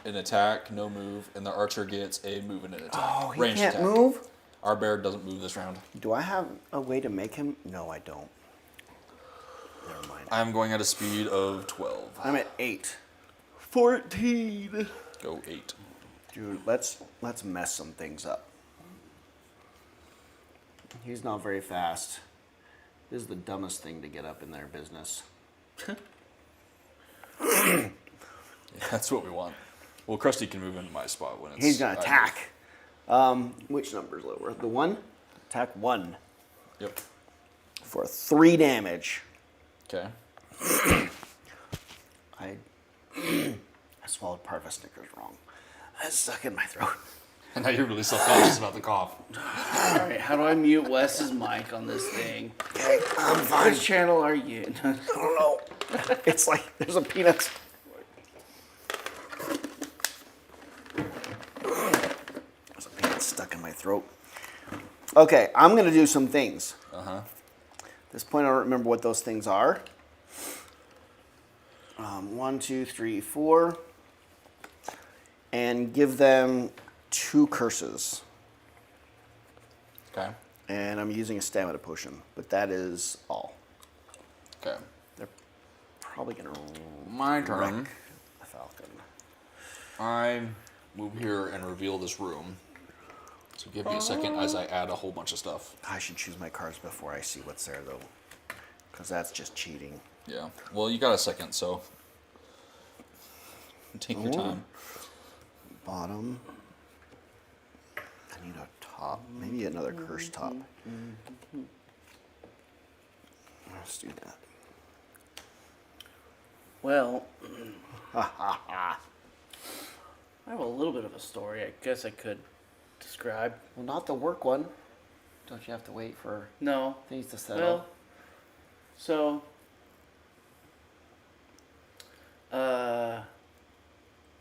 an attack, no move, and the archer gets a move and an attack. Oh, he Ranged can't attack. move? Our bear doesn't move this round. Do I have a way to make him? No, I don't. Never mind. I'm going at a speed of 12. I'm at 8. 14. Go 8. Dude, let's mess some things up. He's not very fast. This is the dumbest thing to get up in their business. Yeah, that's what we want. Well, Krusty can move into my spot when it's... He's gonna attack. Which number's lower? The 1? Attack 1 Yep. for 3 damage. Okay. I swallowed part of a Snickers wrong. It's stuck in my throat. And now you're really self-conscious about the cough. All right, how do I mute Wes's mic on this thing? Okay, I'm fine. Which channel are you? I don't know. It's like there's a peanut. stuck in my throat. Okay, I'm going to do some things. Uh-huh. At this point, I don't remember what those things are. 1, 2, 3, 4. And give them 2 curses. Okay. And I'm using a stamina potion, but that is all. Okay. They're probably going to My turn. wreck the falcon. I move here and reveal this room. So give me a second as I add a whole bunch of stuff. I should choose my cards before I see what's there, though, because that's just cheating. Yeah. Well, you got a second, so take your time. Bottom. I need a top. Maybe another curse top. Let's do that. Well, I have a little bit of a story. I guess I could describe. Well, not the work one. Don't you have to wait for No. things to settle? Well, so,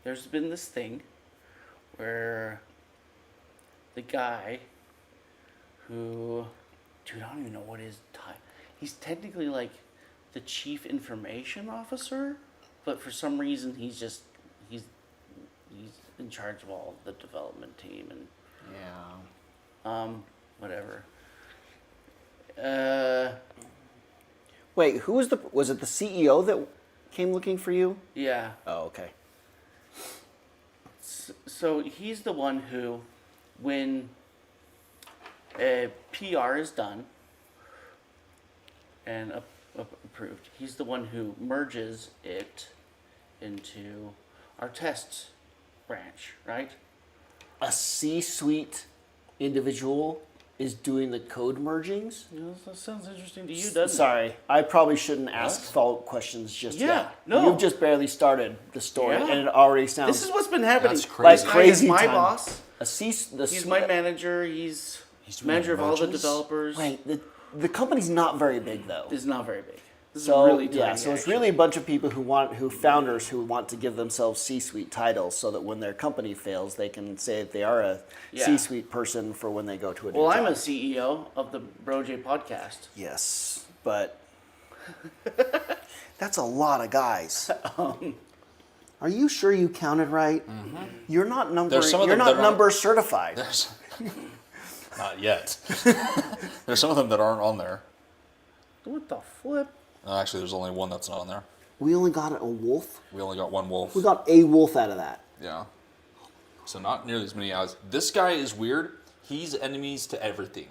there's been this thing where the guy who, dude, I don't even know what his title. He's technically like the chief information officer, but for some reason he's in charge of all the development team and Yeah. whatever. Wait, who was was it the CEO that came looking for you? Yeah. Oh, okay. So he's the one who, when a PR is done and approved, he's the one who merges it into our test branch, right? A C-suite individual is doing the code mergings? That sounds interesting to you, doesn't it? Sorry, I probably shouldn't ask follow-up questions just Yeah, yet. no. You've just barely started the story, Yeah. and it already sounds This is what's been happening. That's crazy. like crazy. He's my time. boss. He's He's my manager. He's doing manager of all the merges? developers. Wait, the company's not very big though. It's not very big. This So is really tiny, yeah, so it's actually. really a bunch of people founders who want to give themselves C-suite titles, so that when their company fails, they can say that they are a Yeah. C-suite person for when they go to a new Well, job. I'm a CEO of the BroJ podcast. Yes, but that's a lot of guys. Are you sure you counted right? You're not number. There's some of You're them not that aren't- number certified. There's not yet. There's some of them that aren't on there. What the flip? Actually, there's only one that's not on there. We only got a wolf. We only got one wolf. We got a wolf out of that. Yeah. So not nearly as many as this guy is weird. He's enemies to everything.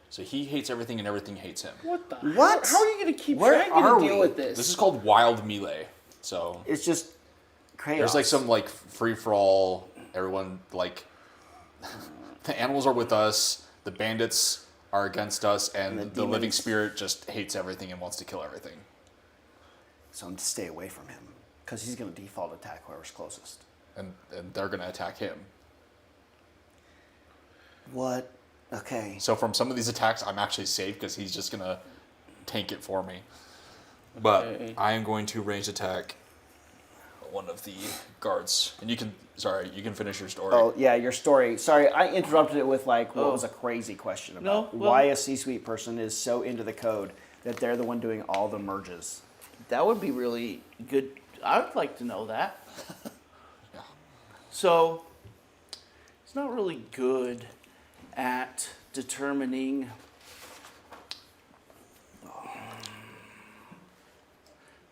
So he hates everything and everything hates him. What the? What? How are you going to keep Where trying are to deal we? with this? This is called wild melee. So It's just chaos. there's like some like free for all. Everyone like the animals are with us. The bandits are against us, and the the living demons. spirit just hates everything and wants to kill everything. So I'm to stay away from him because he's going to default attack whoever's closest. And they're gonna attack him. What? Okay. So from some of these attacks, I'm actually safe because he's just gonna tank it for me. But Okay. I am going to range attack one of the guards, and you can finish your story. Oh yeah, your story. Sorry, I interrupted it with like what Oh. was a crazy question No, about well- why a C-suite person is so into the code that they're the one doing all the merges. That would be really good. I would like to know that. Yeah. So, he's not really good at determining.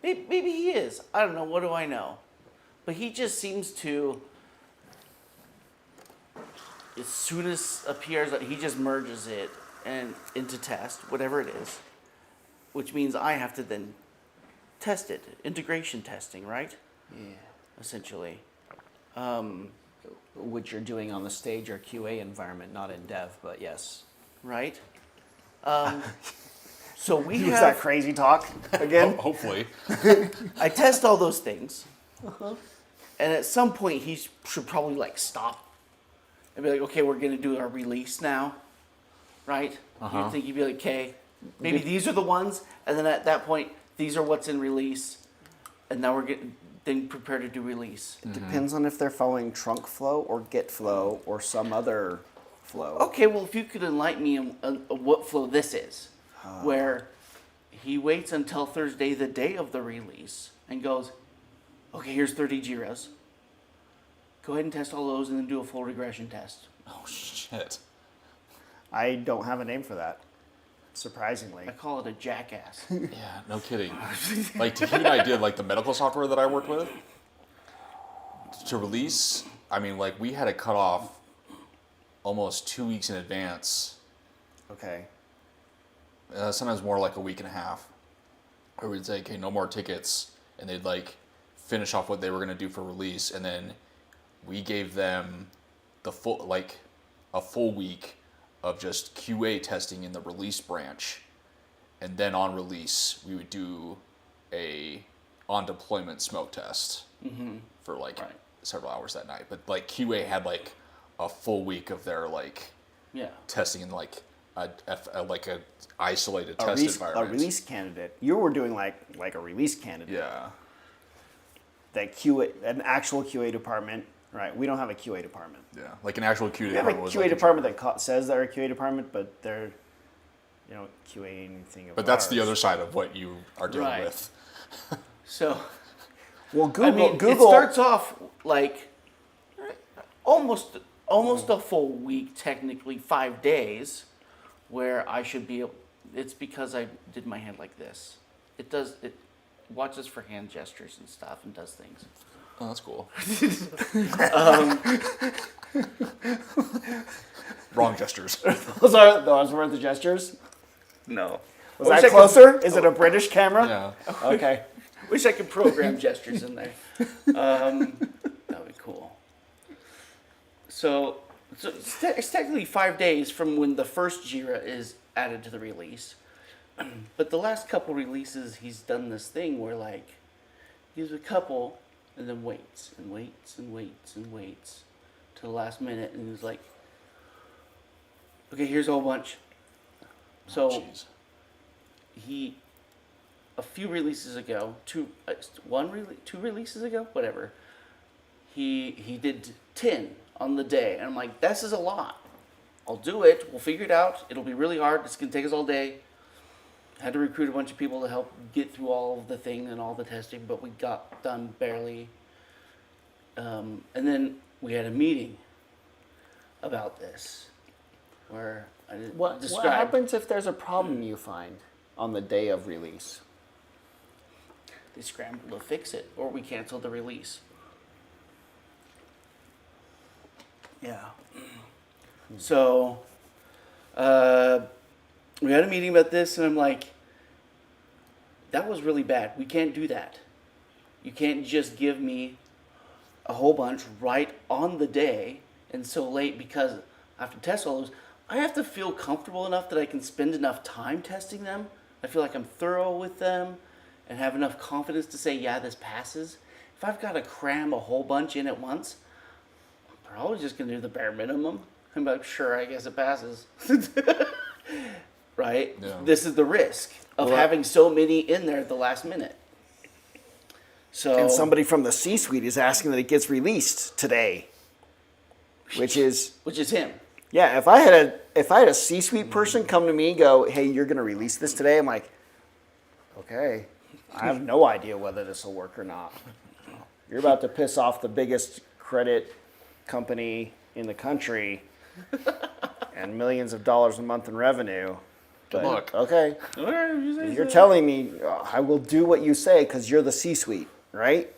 Maybe he is. I don't know. What do I know? But he just seems to. As soon as appears, he just merges it and into test, whatever it is, which means I have to then test it. Integration testing, right? Yeah. Essentially. Which you're doing on the stage or QA environment, not in dev, but yes. Right? So we Was have. that crazy talk again? Hopefully. I test all those things, and at some point he should probably like stop and be like, "Okay, we're gonna do our release now," right? You'd think you'd be like, "Okay, maybe these are the ones," and then at that point, these are what's in release, and now we're getting then prepare to do release. It depends on if they're following trunk flow or git flow or some other flow. Okay, well, if you could enlighten me on what flow this is, where he waits until Thursday, the day of the release, and goes, okay, here's 30 JIRAs. Go ahead and test all those and then do a full regression test. Oh shit. I don't have a name for that, surprisingly. I call it a jackass. Yeah, no kidding. Like, to give you an idea, like the medical software that I worked with, to release, I mean, like, we had it cut off almost 2 weeks in advance. Okay. Sometimes more like a week and a half. Where we'd say, okay, no more tickets. And they'd, like, finish off what they were going to do for release. And then we gave them the full, like, a full week of just QA testing in the release branch. And then on release, we would do a on-deployment smoke test for, like, several hours that night. But, like, QA had, like, a full week of their, like, testing in, like, a isolated test environment. A release candidate. You were doing like a release candidate. Yeah. That QA, an actual QA department, right? We don't have a QA department. Yeah, like an actual QA We have a department. QA department that says they're a QA department, but they're, QA anything of But that's the ours. other side of what you are dealing Right. with. So, Well, Google. it starts off like almost a full week, technically 5 days, where I should be. It's because I did my hand like this. It watches for hand gestures and stuff and does things. Oh, that's cool. Wrong gestures. those were the gesters. No. Was that closer? Is it a British camera? Yeah. Okay. Wish I could program gestures in there. That'd be cool. So it's technically 5 days from when the first JIRA is added to the release. But the last couple releases, he's done this thing where, like, he gives a couple and then waits and waits and waits and waits to the last minute, and he's like, okay, here's a whole bunch. So Jeez. he, a few releases ago, two releases ago, whatever, he did 10 on the day, and I'm like, this is a lot. I'll do it. We'll figure it out. It'll be really hard. It's gonna take us all day. Had to recruit a bunch of people to help get through all of the thing and all the testing, but we got done barely. And then we had a meeting about this, where I What described. happens if there's a problem you find on the day of release? They scrambled to fix it, or we canceled the release. Yeah. So, we had a meeting about this, and I'm like, that was really bad. We can't do that. You can't just give me a whole bunch right on the day and so late, because I have to test all those. I have to feel comfortable enough that I can spend enough time testing them. I feel like I'm thorough with them and have enough confidence to say, yeah, this passes. If I've got to cram a whole bunch in at once, I'm probably just going to do the bare minimum. I'm like, sure, I guess it passes. Right? Yeah. This is the risk of having so many in there at the last minute. So, And somebody from the C-suite is asking that it gets released today, which is him. yeah. If I had a C-suite person come to me and go, "Hey, you're going to release this today," I'm like, okay, I have no idea whether this will work or not. You're about to piss off the biggest credit company in the country and millions of dollars a month in revenue. Good luck. Okay. You're telling me I will do what you say because you're the C-suite, right?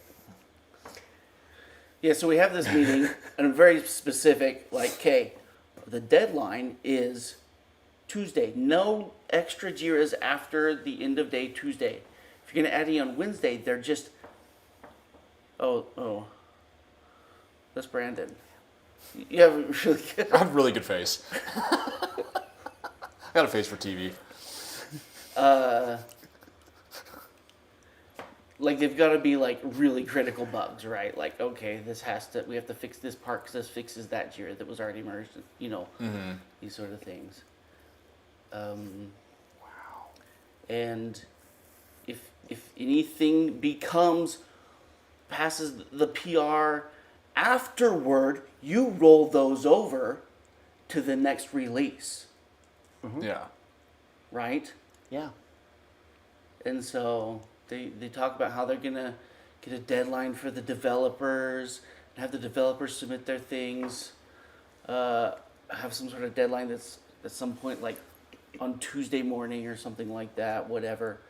Yeah, so we have this meeting, and I'm very specific, like, okay, the deadline is Tuesday. No extra JIRAs after the end of day Tuesday. If you're going to add any on Wednesday, they're just, oh, that's Brandon. You have a really good... I have a really good face. I got a face for TV. Like, they've got to be, like, really critical bugs, right? Like, okay, we have to fix this part because this fixes that JIRA that was already merged, these sort of things. Wow. And if anything passes the PR afterward, you roll those over to the next release, Yeah. right? Yeah. And so they talk about how they're going to get a deadline for the developers, and have the developers submit their things, have some sort of deadline that's at some point like on Tuesday morning or something like that, whatever.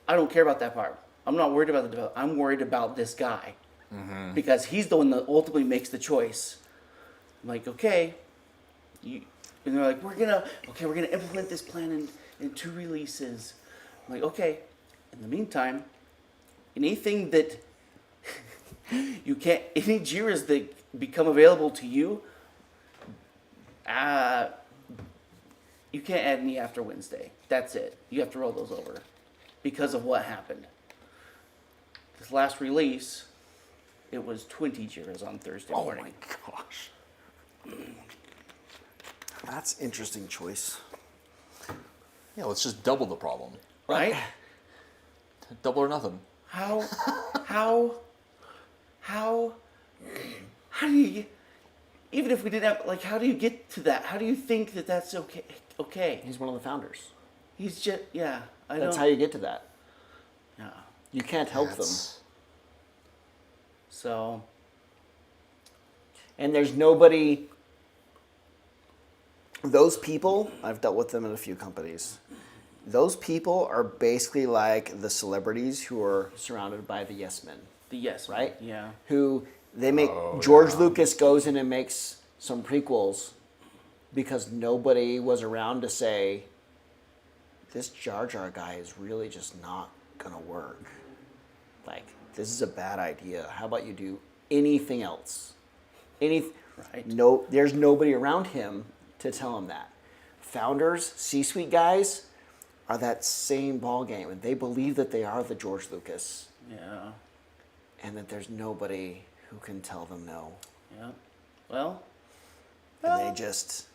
I don't care about that part. I'm not worried about the developer. I'm worried about this guy. Because he's the one that ultimately makes the choice. I'm like, okay. And they're like, we're gonna implement this plan in 2 releases. I'm like, okay. In the meantime, anything that any JIRAs that become available to you, you can't add any after Wednesday. That's it. You have to roll those over because of what happened. This last release, it was 20 JIRAs on Thursday morning. Oh my gosh. That's interesting choice. Yeah, let's just double the problem. Right? Double or nothing. How do you get, even if we didn't have, like, how do you get to that? How do you think that that's okay? He's one of the founders. He's just, yeah. That's how you get to that. Yeah. You can't help them. So. And there's nobody. Those people, I've dealt with them in a few companies. Those people are basically like the celebrities who are surrounded by the yes men. The yes, right? Yeah. Who they make. George Lucas goes in and makes some prequels because nobody was around to say, this Jar Jar guy is really just not gonna work. Like, this is a bad idea. How about you do anything else? Right. No, there's nobody around him to tell him that. Founders, C-suite guys, are that same ball game, and they believe that they are the George Lucas, Yeah. and that there's nobody who can tell them no. Yeah. Well. And they just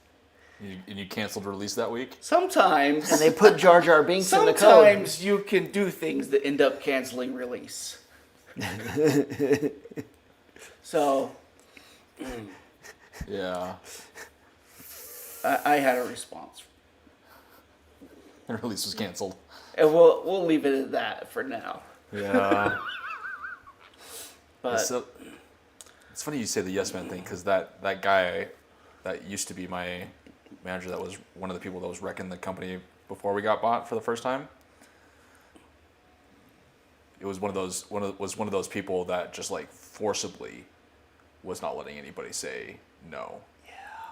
And you canceled release that week? Sometimes. and they put Jar Jar Binks in the code. Sometimes you can do things that end up canceling release. So. Yeah. I had a response. The release was canceled. And we'll leave it at that for now. Yeah. But So, it's funny you say the yes man thing because that guy that used to be my manager, that was one of the people that was wrecking the company before we got bought for the first time. It was one of those people that just like forcibly was not letting anybody say no. Yeah.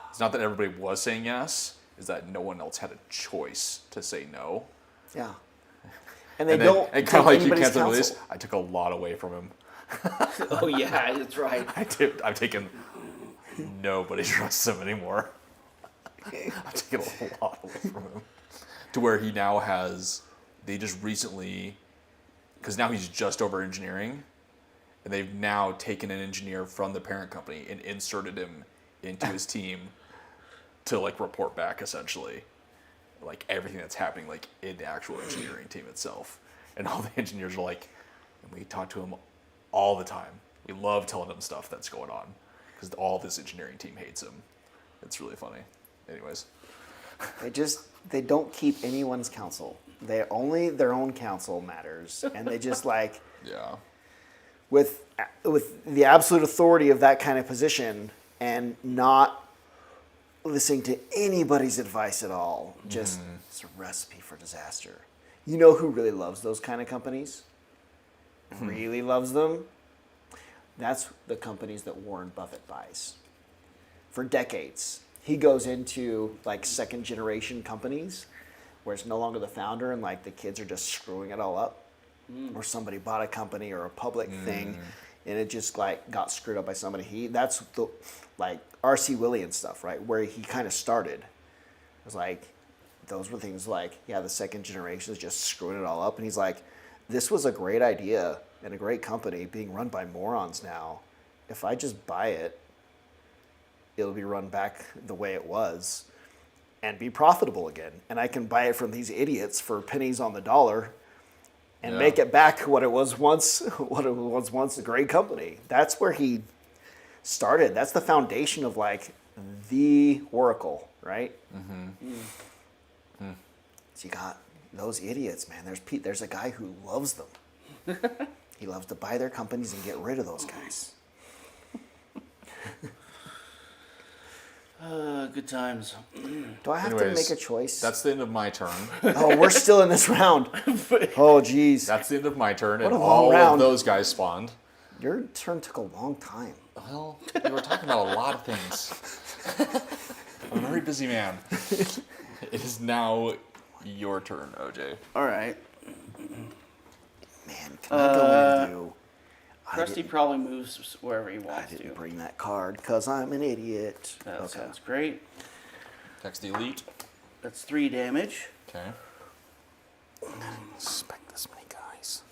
It's not that everybody was saying yes, is that no one else had a choice to say no. Yeah. And they And don't and take kind of like you anybody's cancel counsel. release, I took a lot away from him. oh yeah, that's right. I've taken nobody trusts him anymore. I've taken a lot away from him. To where he now has, they just recently, because now he's just over engineering, and they've now taken an engineer from the parent company and inserted him into his team to like report back essentially, like everything that's happening like in the actual engineering team itself. And all the engineers are like, and we talk to him all the time. We love telling him stuff that's going on because all this engineering team hates him. It's really funny. Anyways. They don't keep anyone's counsel. They only their own counsel matters, and they just like Yeah. with the absolute authority of that kind of position and not listening to anybody's advice at all. Just it's a recipe for disaster. You know who really loves those kind of companies? Really loves them? That's the companies that Warren Buffett buys. For decades. He goes into like second generation companies where it's no longer the founder and like the kids are just screwing it all up. Or somebody bought a company or a public thing and it just like got screwed up by somebody. That's the like R.C. Willey and stuff, right? Where he kind of started. It was like, those were things like, yeah, the second generation is just screwing it all up. And he's like, this was a great idea and a great company being run by morons now. If I just buy it, it'll be run back the way it was and be profitable again. And I can buy it from these idiots for pennies on the dollar and make it back what it was once a great company. That's where he started. That's the foundation of like the Oracle, right? So you got those idiots, man. There's a guy who loves them. He loves to buy their companies and get rid of those guys. Good times. Do I have to make a choice? That's the end of my turn. Oh, we're still in this round. Oh, geez. That's the end of my turn, and a long all round. of those guys spawned. Your turn took a long time. Well, we were talking about a lot of things. I'm a very busy man. It is now your turn, OJ. All right. Man, can I go and do... Krusty probably moves wherever he I wants didn't to. bring that card because I'm an idiot. That sounds great. Text delete. That's 3 damage. Okay. I didn't expect this many guys.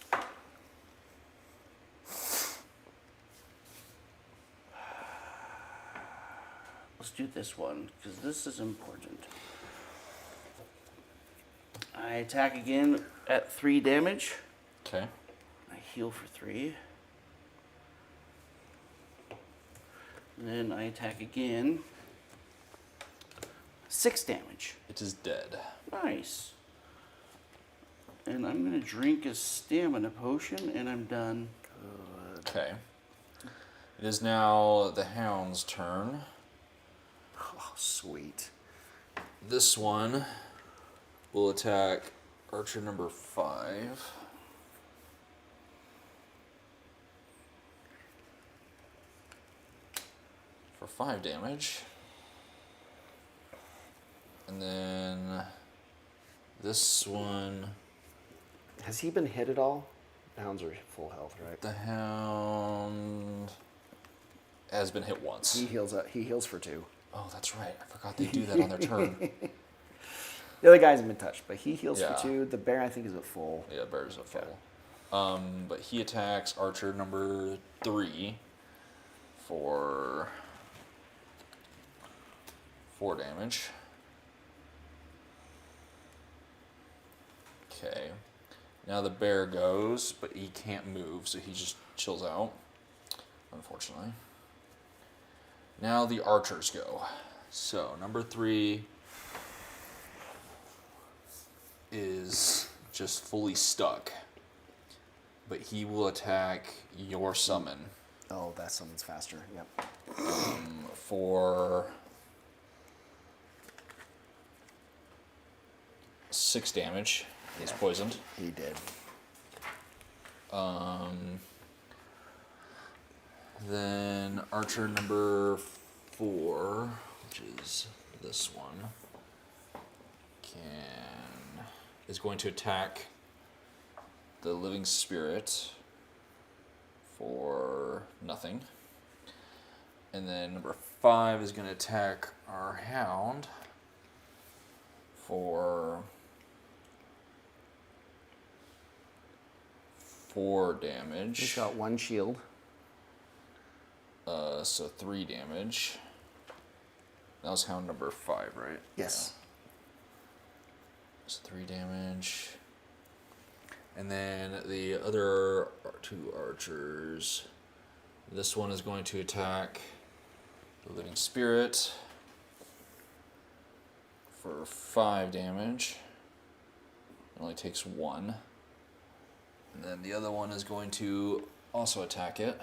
Let's do this one, because this is important. I attack again at 3 damage. Okay. I heal for 3. And then I attack again. 6 damage. It is dead. Nice. And I'm going to drink a stamina potion, and I'm done. Okay. It is now the Hound's turn. Oh, sweet. This one will attack Archer number 5. For 5 damage. And then this one, Has he been hit at all? Hounds are full health, right? the Hound has been hit once. He heals for 2. Oh, that's right. I forgot they do that on their turn. The other guy hasn't been touched, but he heals Yeah. for 2. The bear, I think, is at full. Yeah, bear's a full. But he attacks Archer number 3 for 4 damage. Okay. Now the bear goes, but he can't move, so he just chills out, unfortunately. Now the archers go. So number 3 is just fully stuck, but he will attack your summon Oh, that summons faster. Yep. for 6 damage. He's poisoned. He did. Then archer number 4, which is this one, is going to attack the living spirit for nothing. And then number 5 is going to attack our hound for 4 damage. He's got 1 shield. So 3 damage. That was hound number 5, right? Yes. Yeah. So 3 damage. And then the other 2 archers. This one is going to attack the living spirit for 5 damage. It only takes 1. And then the other one is going to also attack it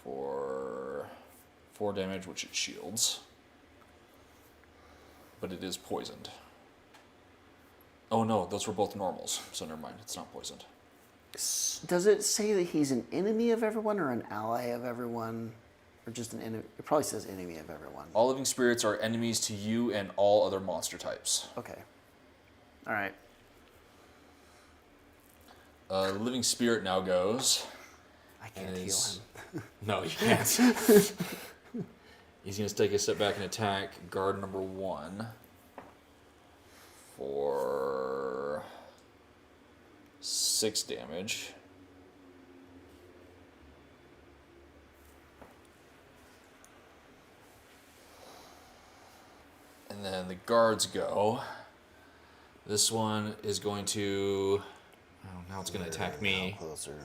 for 4 damage, which it shields. But it is poisoned. Oh no, those were both normals, so never mind, it's not poisoned. Does it say that he's an enemy of everyone or an ally of everyone? Or just an enemy? It probably says enemy of everyone. All living spirits are enemies to you and all other monster types. Okay. All right. Living spirit now goes. I can't and heal is- him. No, you can't. He's going to take a step back and attack guard number 1 for 6 damage. And then the guards go. This one is going to... Oh, now it's going to attack me. How closer?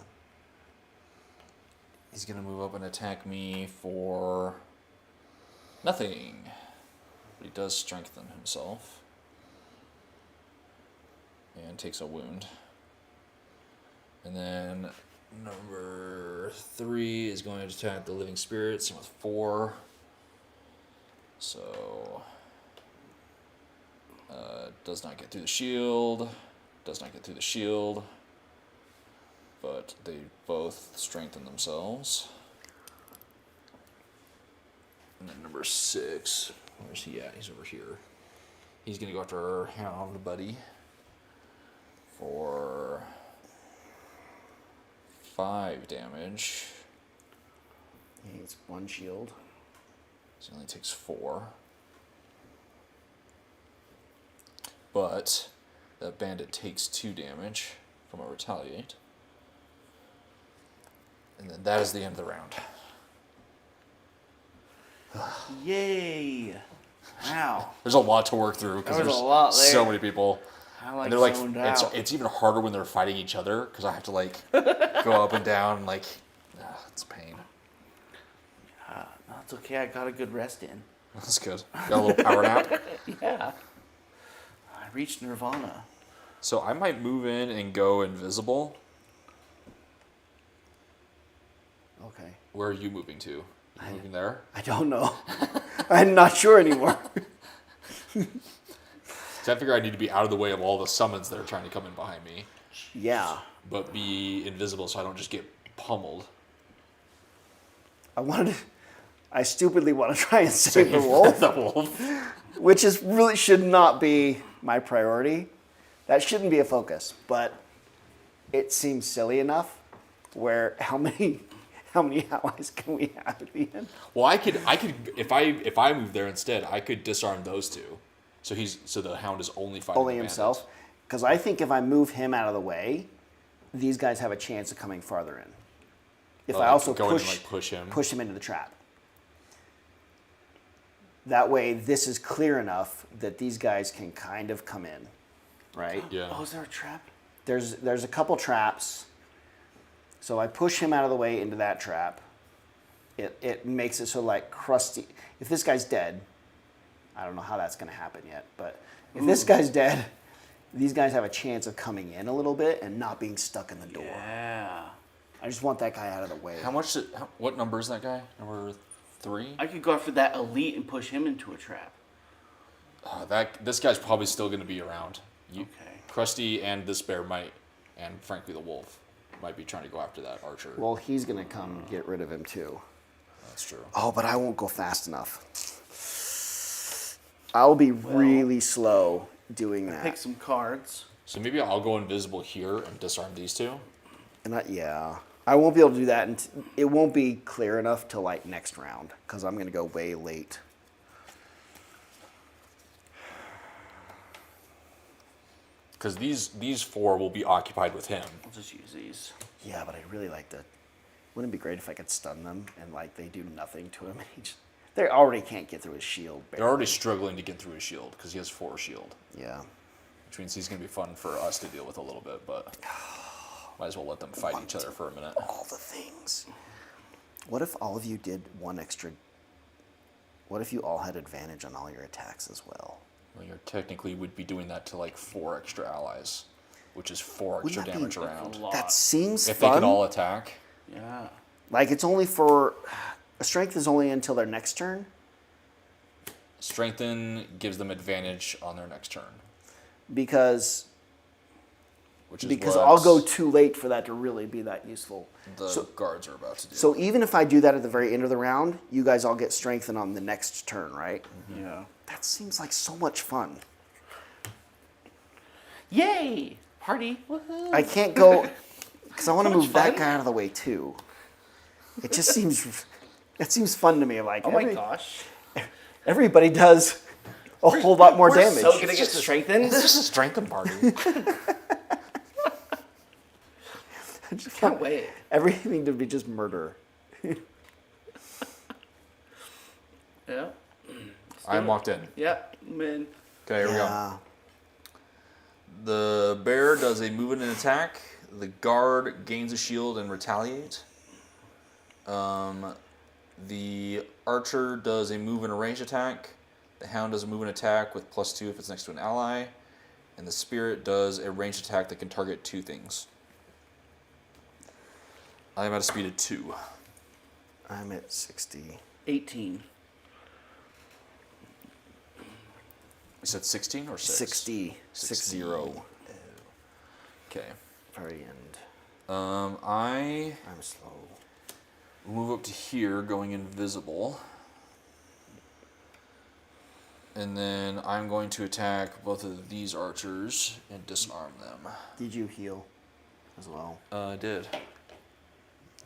He's going to move up and attack me for Nothing. But he does strengthen himself. And takes a wound. And then number 3 is going to attack the living spirits with 4. So does not get through the shield. Does not get through the shield. But they both strengthen themselves. And then number 6, where's he at? He's over here. He's gonna go after our hound buddy for 5 damage. He needs 1 shield. So he only takes 4. But that bandit takes 2 damage from a retaliate. And then that is the end of the round. Yay! Wow. There's a lot to work through because There was there's a lot there. so many people. I And they're like, zoned out. it's even harder when they're fighting each other because I have to like go up and down and like, it's a pain. No, it's okay. I got a good rest in. That's good. Got a little power nap. Yeah. I reached nirvana. So I might move in and go invisible. Okay. Where are you moving to? You moving there? I don't know. I'm not sure anymore. So I figure I need to be out of the way of all the summons that are trying to come in behind me, Yeah. but be invisible so I don't just get pummeled. I stupidly want to try and save the wolf, The wolf. which is really should not be my priority. That shouldn't be a focus, but it seems silly enough where how many allies can we have at the end? Well, I could if I move there instead, I could disarm those 2. So the hound is only fighting Only the bandit. himself. Because I think if I move him out of the way, these guys have a chance of coming farther in. If I also go in and, push like, push him into the trap. That way, this is clear enough that these guys can kind of come in, right? Yeah. Oh, is there a trap? There's a couple traps. So I push him out of the way into that trap. It makes it so like crusty. If this guy's dead, I don't know how that's going to happen yet, but if this guy's dead, these guys have a chance of coming in a little bit and not being stuck in the door. Yeah. I just want that guy out of the way. What number is that guy? Number 3? I could go after that elite and push him into a trap. This guy's probably still going to be around. Okay. Krusty and this bear might, and frankly the wolf, might be trying to go after that archer. Well, he's going to come get rid of him too. That's true. Oh, but I won't go fast enough. I'll be really slow doing that. Pick some cards. So maybe I'll go invisible here and disarm these 2. And I won't be able to do that, and it won't be clear enough till like next round because I'm going to go way late. Because these 4 will be occupied with him. I'll just use these. Yeah, but I really like the. Wouldn't it be great if I could stun them and like they do nothing to him? They already can't get through his shield. They're barely. already struggling to get through his shield because he has 4 shield, Yeah. which means he's going to be fun for us to deal with a little bit, but might as well let them fight each other for a minute. All the things. What if all of you did one extra? What if you all had advantage on all your attacks as well? Well, you technically would be doing that to like 4 extra allies, which is 4 Wouldn't extra that be- damage That's around. a lot. That seems If they fun. could all attack. Yeah. Like it's only for. A strength is only until their next turn. Strengthen gives them advantage on their next turn, Because which is because what I'll go too late for that to really be that useful. the guards are about to do. So even if I do that at the very end of the round, you guys all get strengthened on the next turn, right? Yeah. That seems like so much fun. Yay! Party. Woohoo. I can't go because I want to So much move that fun. guy out of the way too. It just seems it seems fun to me. Like Oh my gosh. everybody does a whole lot more We're damage. so gonna get strengthened. This is a strengthen party. I just Can't want wait. everything to be just murder. Yeah. I'm locked in. Yeah, man. Okay, here we go. Yeah. The bear does a move and an attack. The guard gains a shield and retaliate. The archer does a move and a range attack. The hound does a move and attack with +2 if it's next to an ally. And the spirit does a ranged attack that can target 2 things. I am at a speed of 2. I'm at 60. 18. You said 16 or 6? 60. 60. Okay. Very end. I'm slow. move up to here, going invisible. And then I'm going to attack both of these archers and disarm them. Did you heal as well? I did.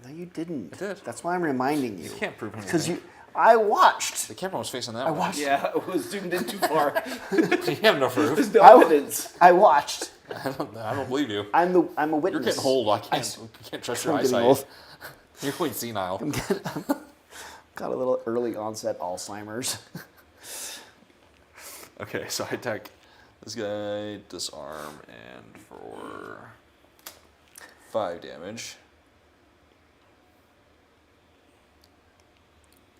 No, you didn't. I did. That's why I'm reminding you. You can't prove anything. Because I watched. The camera was facing that I way. watched. Yeah, it was zoomed in too far. You have no proof. There's no evidence. I watched. I don't believe you. I'm a You're witness. getting old. I can't trust your I'm getting eyesight. old. You're going senile. Got a little early onset Alzheimer's. Okay, so I attack this guy, disarm, and for 5 damage.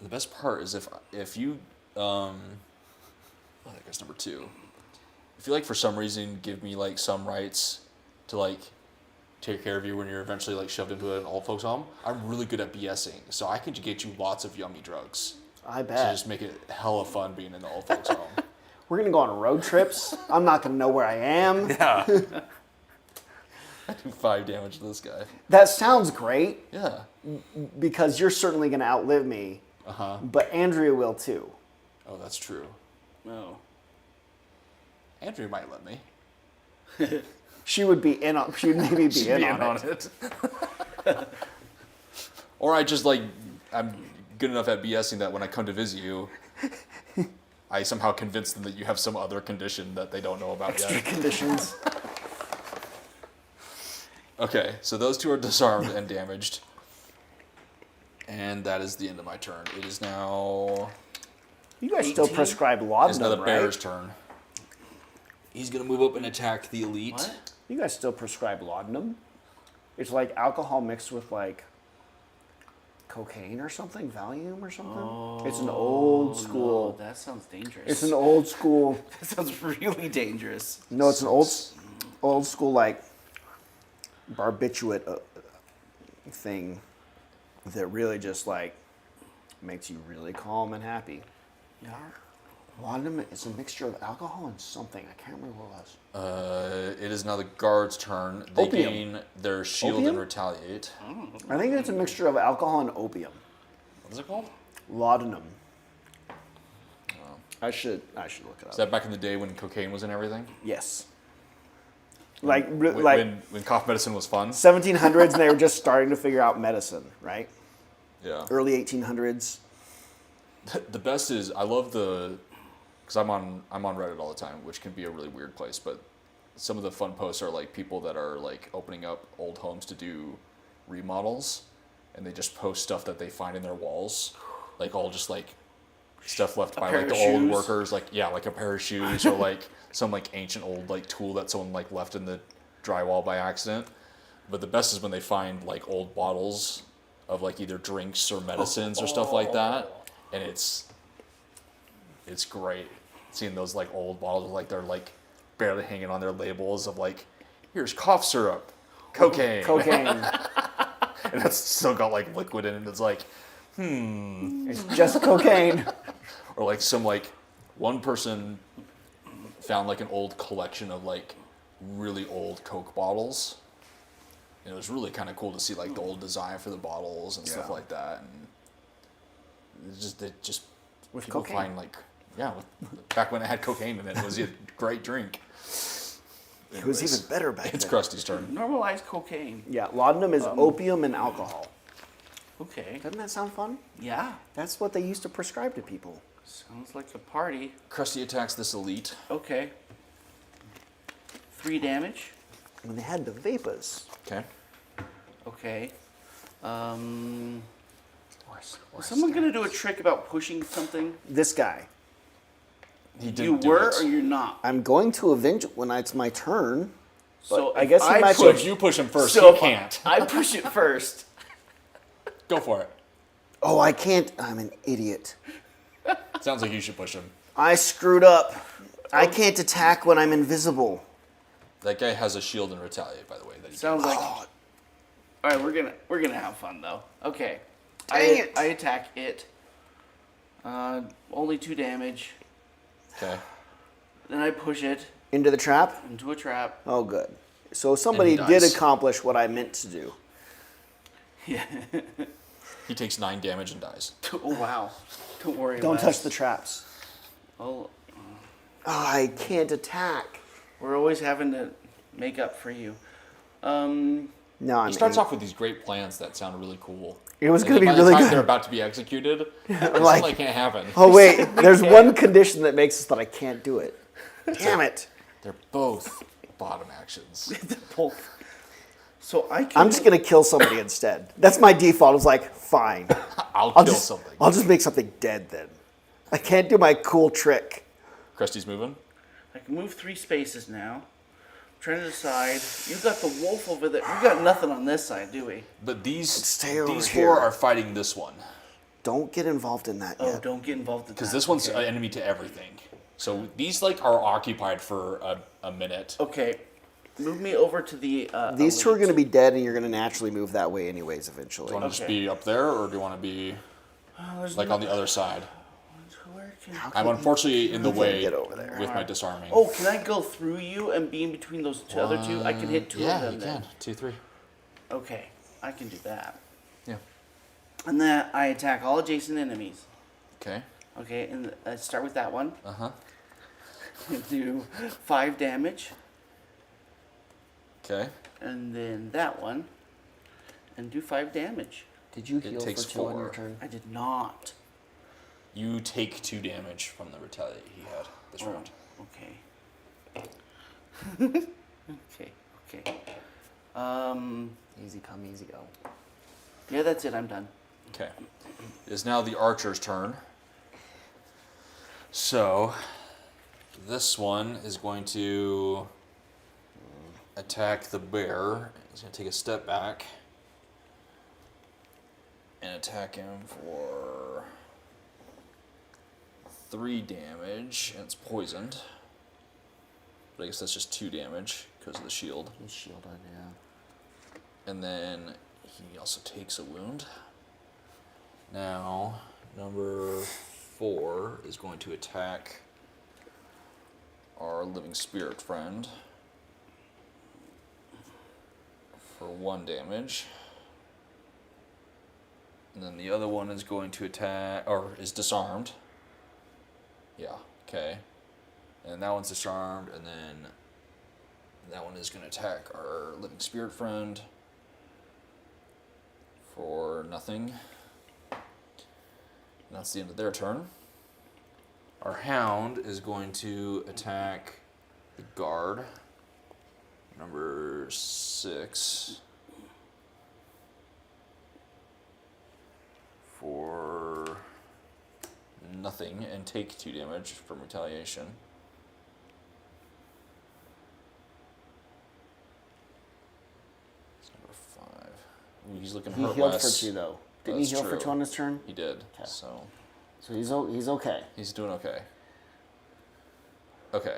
The best part is if you I think that's number 2. If you for some reason give me some rights to take care of you when you're eventually shoved into an old folks home, I'm really good at BSing, so I can get you lots of yummy drugs. I To bet. just make it hella fun being in the old folks home. We're going to go on road trips. I'm not going to know where I am. Yeah. I do 5 damage to this guy. That sounds great Yeah. because you're certainly going to outlive me. Uh-huh. But Andrea will too. Oh, that's true. No. Andrew might let me. She would be in on. She would maybe be She'd in be on in it. on it. Or I just I'm good enough at BSing that when I come to visit you, I somehow convince them that you have some other condition that they don't know about Extra yet. conditions. Okay, so those 2 are disarmed and damaged. And that is the end of my turn. It is now... You guys still 18? prescribe It's laudanum, now the right? bear's turn. He's going to move up and attack the elite. What? You guys still prescribe laudanum? It's like alcohol mixed with cocaine or something, Valium or something. It's an old school. No, that sounds dangerous. It's an old school. That sounds really dangerous. No, it's an old school barbiturate thing that really just makes you really calm and happy. Yeah. Laudanum is a mixture of alcohol and something. I can't remember what it was. It is now the guard's turn. They Opium. gain their shield Opium? and retaliate. I think it's a mixture of alcohol and opium. What is it called? Laudanum. I should look it up. Is that back in the day when cocaine was in everything? Yes. When cough medicine was fun? 1700s, and they were just starting to figure out medicine, right? Yeah. Early 1800s. The best is I love because I'm on Reddit all the time, which can be a really weird place, but some of the fun posts are people that are opening up old homes to do remodels, and they just post stuff that they find in their walls, all just stuff left by pair the of old shoes? workers, like a pair of shoes or some ancient old tool that someone left in the drywall by accident. But the best is when they find old bottles of either drinks or medicines or stuff like that, and it's great seeing those old bottles they're barely hanging on their labels of here's cough syrup, cocaine, Cocaine. and that's still got liquid in it. It's It's just cocaine. or some one person found an old collection of really old Coke bottles. And it was really kind of cool to see the old design for the bottles and stuff Yeah. like that. And it just With people cocaine. find back when it had cocaine in it, it was a great drink. It was Anyways, even better back It's then. Krusty's turn. Normalize cocaine. Yeah, laudanum is opium and alcohol. Okay. Doesn't that sound fun? Yeah. That's what they used to prescribe to people. Sounds like a party. Krusty attacks this elite. Okay. 3 damage. When they had the vapors. Okay. Okay. Is someone gonna do a trick about pushing something? This guy. He You didn't do were it. or you're not? I'm going to eventually, when it's my turn. So I if guess he might So push. if you push him first, So he can't. I push it first. Go for it. Oh, I can't. I'm an idiot. Sounds like you should push him. I screwed up. I can't attack when I'm invisible. That guy has a shield and retaliate, by the way. That he Sounds like. Oh, All right, we're gonna have fun though. Okay. Dang it. I attack it. Only 2 damage. Okay. Then I push it into the trap? into a trap. Oh, good. So somebody And he did dies. accomplish what I meant to do. Yeah. He takes 9 damage and dies. Oh wow. Don't worry. Don't about touch it. the traps. Oh, Oh, I can't attack. we're always having to make up for you. No, I'm He starts off with these great plans that sound really cool. It was And gonna then be by the really time good. they're about to be executed, it like- like can't happen. Oh, wait. There's one condition that makes it so that I can't do it. Damn it. They're both bottom actions. Both. So I can. I'm just going to kill somebody instead. That's my default. It's like, fine. I'll I'll kill just, something. I'll just make something dead then. I can't do my cool trick. Krusty's moving. I can move 3 spaces now. Trying to decide. You got the wolf over there. We got nothing on this side, do we? But these stay over these here. 4 are fighting this one. Don't get involved in that Oh, yet. don't get involved in that. Because this one's okay. an enemy to everything. So these like are occupied for a minute. Okay. Move me over to the. These 2 are elite. going to be dead, and you're going to naturally move that way anyways eventually. Do you want to just Okay. be up there, or do you want to be There's like no- on the other side? Where can... I'm unfortunately in the way get over there. with my disarming. Oh, can I go through you and be in between those other 2? I can hit 2 yeah, of them you then. can. 2, 3. Okay, I can do that. Yeah. And then I attack all adjacent enemies. Okay. Okay, and I start with that one. Uh huh. Do 5 damage. Okay. And then that one. And do 5 damage. Did you heal takes for 2 on your 4. turn? I did not. You take 2 damage from the retaliate he had this round. Okay. okay. Easy come, easy go. Yeah, that's it. I'm done. Okay. It is now the archer's turn. So, this one is going to attack the bear. He's going to take a step back and attack him for 3 damage, and it's poisoned. But I guess that's just 2 damage because of the shield. He's shielded, yeah. And then he also takes a wound. Now, number 4 is going to attack our living spirit friend for 1 damage. And then the other one is going to attack, or is disarmed. Yeah, okay. And that one's disarmed, and then that one is going to attack our living spirit friend for nothing. And that's the end of their turn. Our hound is going to attack the guard, number 6, for nothing and take 2 damage from retaliation. It's number 5. Ooh, he's looking He hurt healed less. for 2, though. Didn't That's he heal for true. 2 on his turn? He did. Okay. So So he's okay. he's doing okay. Okay.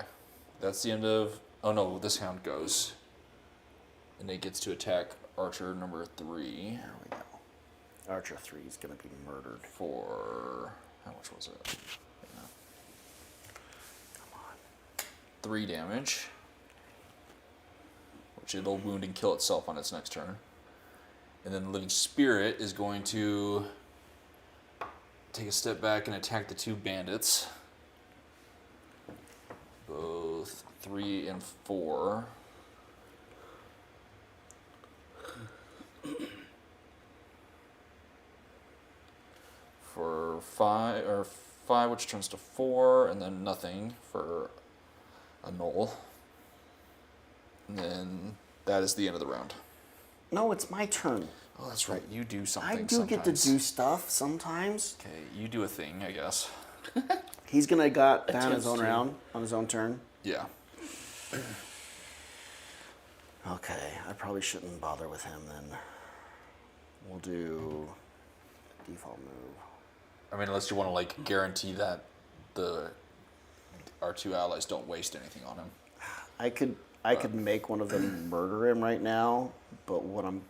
That's the end of... Oh no, this hound goes. And it gets to attack archer number 3 There we go. Archer 3 is going to be murdered. for... How much was it? Yeah. Come on. 3 damage. Which it'll wound and kill itself on its next turn. And then the living spirit is going to take a step back and attack the 2 bandits. Both 3 and 4. For 5, which turns to 4, and then nothing for a null. And then that is the end of the round. No, it's my turn. Oh, that's right. You do something. I do get to sometimes. do stuff sometimes. Okay, you do a thing, I guess. He's going to got down his Attempts own to. round on his own turn. Yeah. Okay, I probably shouldn't bother with him then. We'll do default move. I mean, unless you want to like guarantee that our two allies don't waste anything on him. I could make one of them murder him right now, but what I'm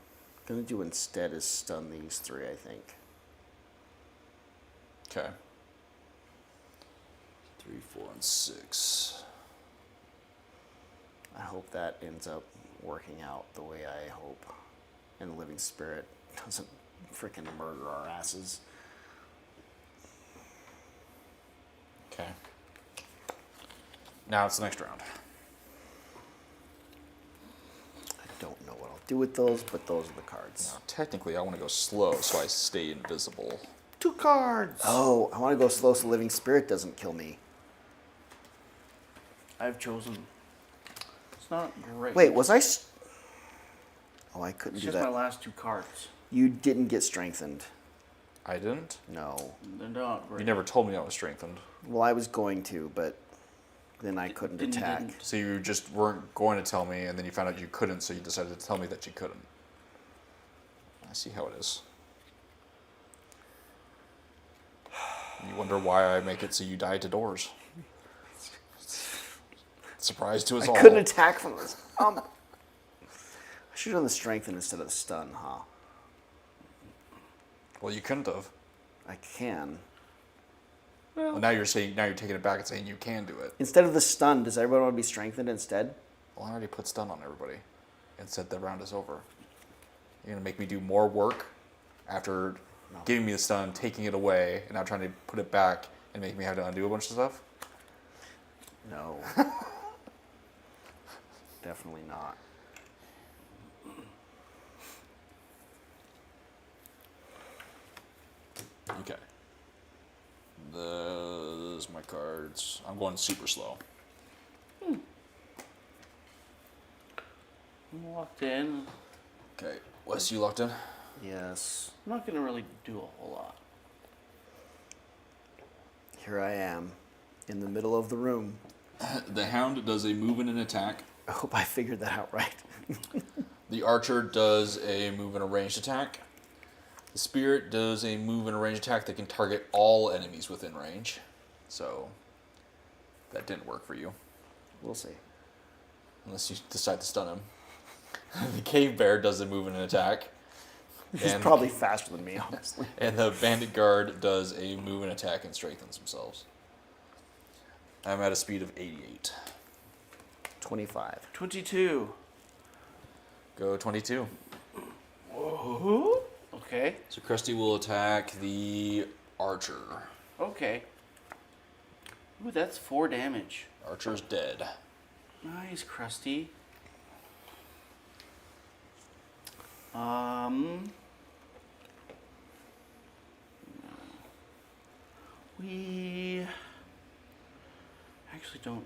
gonna do instead is stun these three, I think. Okay. 3, 4, and 6. I hope that ends up working out the way I hope. And the living spirit doesn't freaking murder our asses. Okay. Now it's the next round. I don't know what I'll do with those, but those are the cards. Now, technically, I want to go slow, so I stay invisible. 2 cards. Oh, I want to go slow so the living spirit doesn't kill me. I've chosen. It's not great. Wait, was I... Oh, I couldn't It's do just my that. last 2 cards. You didn't get strengthened. I didn't? No. They're not great. You never told me I was strengthened. Well, I was going to, but then I couldn't Then you attack. didn't. So you just weren't going to tell me, and then you found out you couldn't, so you decided to tell me that you couldn't. I see how it is. You wonder why I make it so you die to doors. Surprise to us all. I couldn't attack from this. I should have done the strengthen instead of the stun, huh? Well, you couldn't have. I can. Well, now you're taking it back and saying you can do it. Instead of the stun, does everyone want to be strengthened instead? Well, I already put stun on everybody and said the round is over. You're gonna make me do more work after giving me the stun, taking it away, and now trying to put it back and make me have to undo a bunch of stuff? No. Definitely not. Okay. Those are my cards. I'm going super slow. I'm locked in. Okay. Wes, you locked in? Yes. I'm not going to really do a whole lot. Here I am, in the middle of the room. The Hound does a move and an attack. I hope I figured that out right. The Archer does a move and a ranged attack. The Spirit does a move and a ranged attack that can target all enemies within range. So, that didn't work for you. We'll see. Unless you decide to stun him. The Cave Bear does a move and an attack. He's probably faster than me, honestly. And the Bandit Guard does a move and attack and strengthens themselves. I'm at a speed of 88. 25. 22. Go 22. Whoa. Okay. So Krusty will attack the Archer. Okay. Ooh, that's 4 damage. Archer's dead. Nice, Krusty. We actually don't.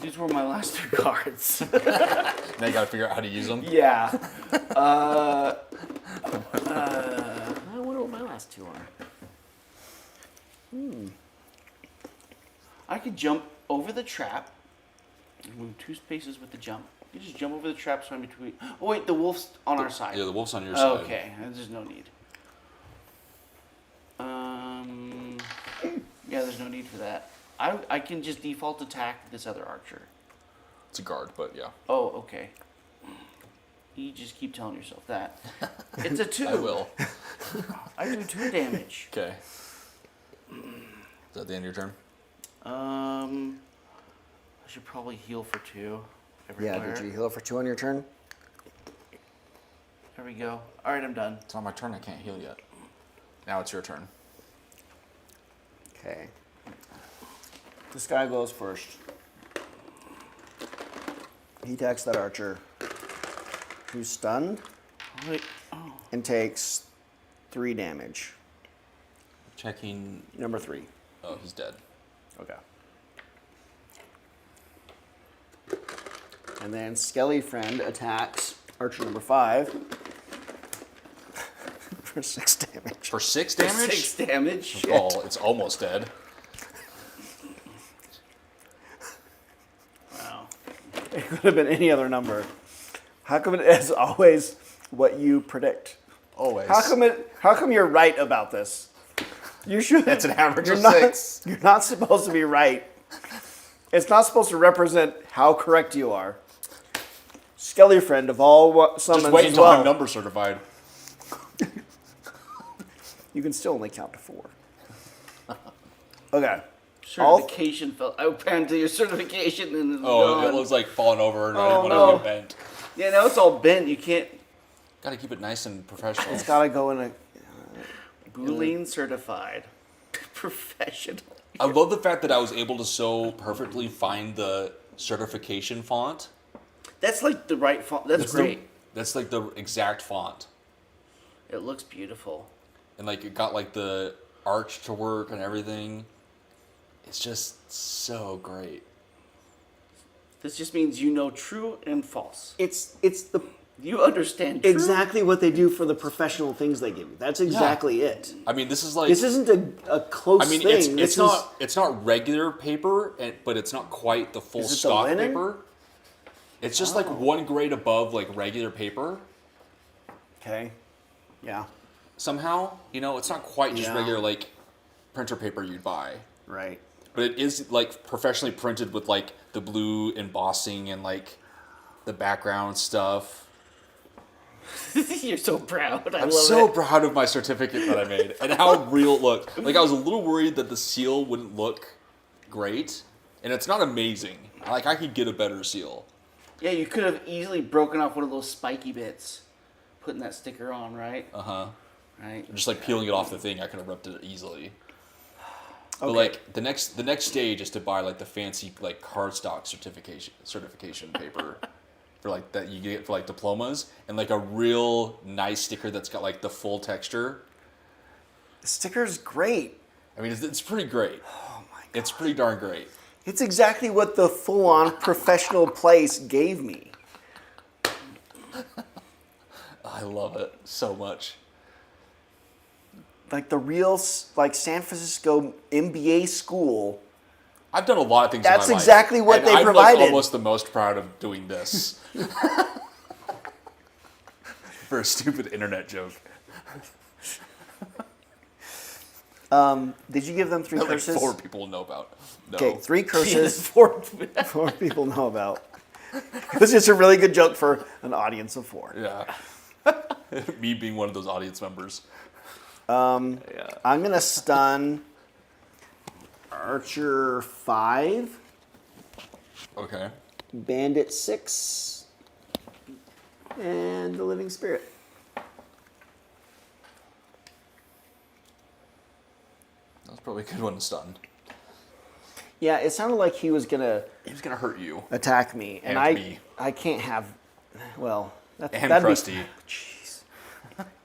These were my last 2 cards. Now you gotta figure out how to use them. Yeah. I wonder what my last 2 are. I could jump over the trap. Move 2 spaces with the jump. You just jump over the trap, so I'm between. Oh wait, the wolf's on our side. Yeah, the wolf's on your side. Okay, there's no need. Yeah, there's no need for that. I can just default attack this other archer. It's a guard, but yeah. Oh, okay. You just keep telling yourself that. It's a 2. I will. I do 2 damage. Okay. Is that the end of your turn? I should probably heal for 2. Everywhere. Yeah, did you heal for 2 on your turn? There we go. All right, I'm done. It's not my turn. I can't heal yet. Now it's your turn. Okay. This guy goes first. He attacks that archer, who's stunned, Wait. Oh. and takes 3 damage. Checking. Number 3. Oh, he's dead. Okay. And then Skelly Friend attacks archer number 5 for 6 damage. For 6 damage? 6 damage. Oh, it's almost dead. could have been any other number. How come it is always what you predict? Always. How come you're right about this? You should. It's an average of not, 6. You're not supposed to be right. It's not supposed to represent how correct you are. Skelly friend of all summons Just wait as until well. I'm number certified. You can still only count to 4. Okay. Certification fell. I ran to your certification and it's Oh, gone. it was like falling over and I Oh, didn't want no. to get bent. Yeah, now it's all bent. You can't. Got to keep it nice and professional. It's got to go in a... Boolean certified. Professional. I love the fact that I was able to so perfectly find the certification font. That's like the right font. That's great. That's like the exact font. It looks beautiful. And like it got like the arch to work and everything. It's just so great. This just means you know true and false. It's the You understand true. exactly what they do for the professional things they give you. That's exactly it. I mean, this is like This isn't a close I mean, thing. it's not regular paper, but it's not quite the full Is it the stock linen? paper. It's just like one grade above like regular paper. Okay. Yeah. Somehow, it's not quite just Yeah. regular like printer paper you'd buy, Right. but it is like professionally printed with like the blue embossing and like the background stuff. You're so proud. I I'm love so it. proud of my certificate that I made and how real it looked. Like I was a little worried that the seal wouldn't look great, and it's not amazing. Like I could get a better seal. Yeah, you could have easily broken off one of those spiky bits, putting that sticker on, right? Right. Just like peeling it off the thing, I could have ripped it easily. But Okay. like the next stage is to buy like the fancy like cardstock certification paper for like that you get for like diplomas, and like a real nice sticker that's got like the full texture. The sticker's great. I mean, it's pretty great. Oh my god. It's pretty darn great. It's exactly what the full-on professional place gave me. I love it so much. Like the real, like San Francisco MBA school. I've done a lot of things. That's in my life, exactly what and they I'm provided. Like almost the most proud of doing this. For a stupid internet joke. Did you give them 3 That like curses? 4 people know about. No. Okay, 3 curses. Yes, four. 4 people know about. It was just a really good joke for an audience of 4. Yeah. Me being one of those audience members. I'm gonna stun Archer 5, Okay. Bandit 6, and the Living Spirit. That's probably a good one to stun. Yeah, it sounded like he was gonna He was gonna hurt you. attack me, and And me. I can't have. Well, And that'd Krusty. Jeez.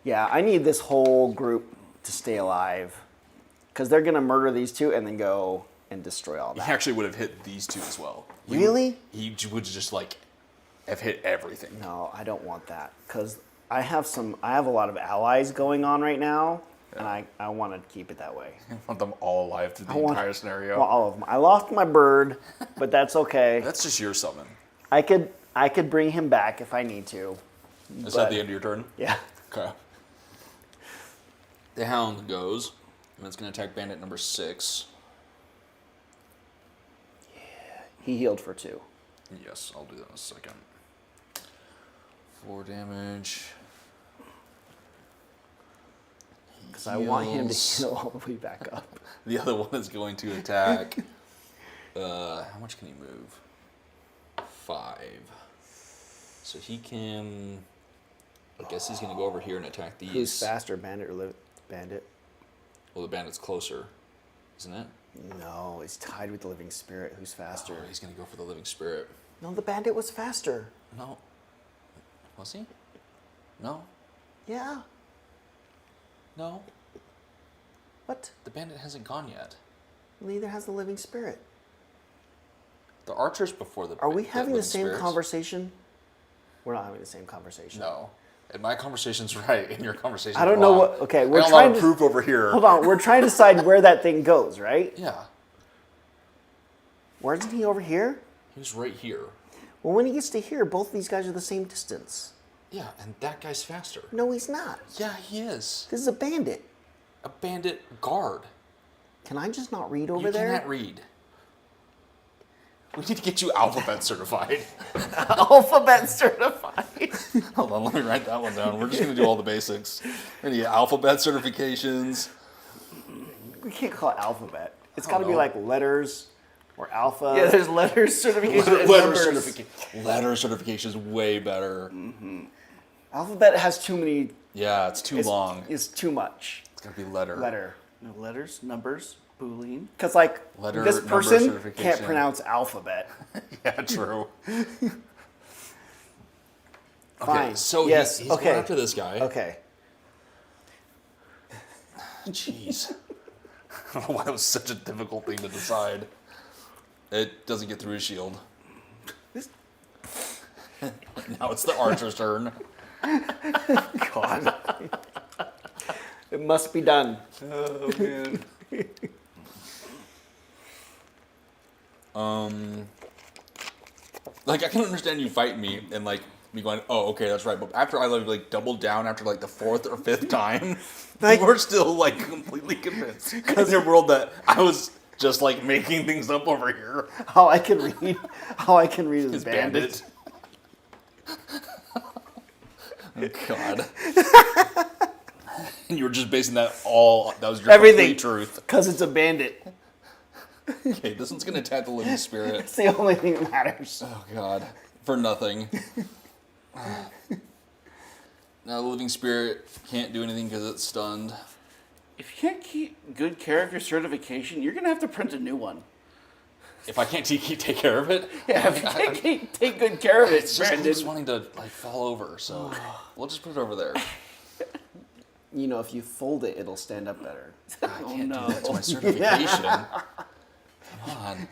Yeah, I need this whole group to stay alive, because they're gonna murder these 2 and then go and destroy all He that. actually would have hit these 2 as well. Really? He would just like have hit everything. No, I don't want that, because I have a lot of allies going on right now, and I want to keep it that way. I want them all alive through the I want- entire scenario. Well, all of them. I lost my bird, but that's okay. That's just your summon. I could bring him back if I need to. Is But- that the end of your turn? Yeah. Okay. The Hound goes, and it's going to attack Bandit number 6. He healed for 2. Yes, I'll do that in a second. 4 damage. Because I want him to Heals. heal all the way back up. The other one is going to attack. How much can he move? 5. So he can. I guess he's going to go over here and attack these. Who's faster, Bandit or Bandit? Well, the bandit's closer, isn't it? No, it's tied with the Living Spirit. Who's faster? Oh, he's going to go for the living spirit. No, the Bandit was faster. No. Was he? No. Yeah. No. What? The bandit hasn't gone yet. Neither has the Living Spirit. The archer's before the. Are we the having the living same spirits. conversation? We're not having the same conversation. No. And my conversation's right, and your conversation's I don't know wrong. what. Okay, we're I got a lot trying of to proof over here. hold on. We're trying to decide where that thing goes, right? Yeah. Where isn't he over here? He was right here. Well, when he gets to here, both of these guys are the same distance. Yeah, and that guy's faster. No, he's not. Yeah, he is. This is a bandit. A bandit guard. Can I just not read over You there? cannot read. We need to get you alphabet certified. Alphabet certified. Hold on, let me write that one down. We're just going to do all the basics. We're going to get alphabet certifications. We can't call it alphabet. It's I got to don't be know. like letters or alpha. Yeah, there's letters certification. and Letter numbers. certification. Letter certification is way better. Alphabet has too many. Yeah, it's too long. It's too much. It's got to be letter. Letter. No letters, numbers, Boolean. Because like Letter, this number person certification. can't pronounce alphabet. Yeah, true. Fine. Okay, so Yes, he's okay. going after this guy. Okay. Jeez. I don't know why it was such a difficult thing to decide. It doesn't get through his shield. Now it's the archer's turn. God. It must be done. Oh, man. Like, I can understand you fighting me and, like, me going, oh, okay, that's right. But after I, like doubled down after, like, the 4th or 5th time, Like- you were still, like, completely convinced in your world that I was just, like, making things up over here. How I can read is His bandit. Oh, God. And you were just basing that was your Everything. complete truth. Because it's a bandit. Okay, this one's going to attack the living spirit. It's the only thing that matters. Oh, God. For nothing. Now, the living spirit can't do anything because it's stunned. If you can't keep good character certification, you're going to have to print a new one. If I can't take care of it, Yeah, if you can't take good care of it, it's just Brandon. keeps wanting to, like, fall over. So we'll just put it over there. You know, if you fold it, it'll stand up better. I can't no. do that to my certification. Come on.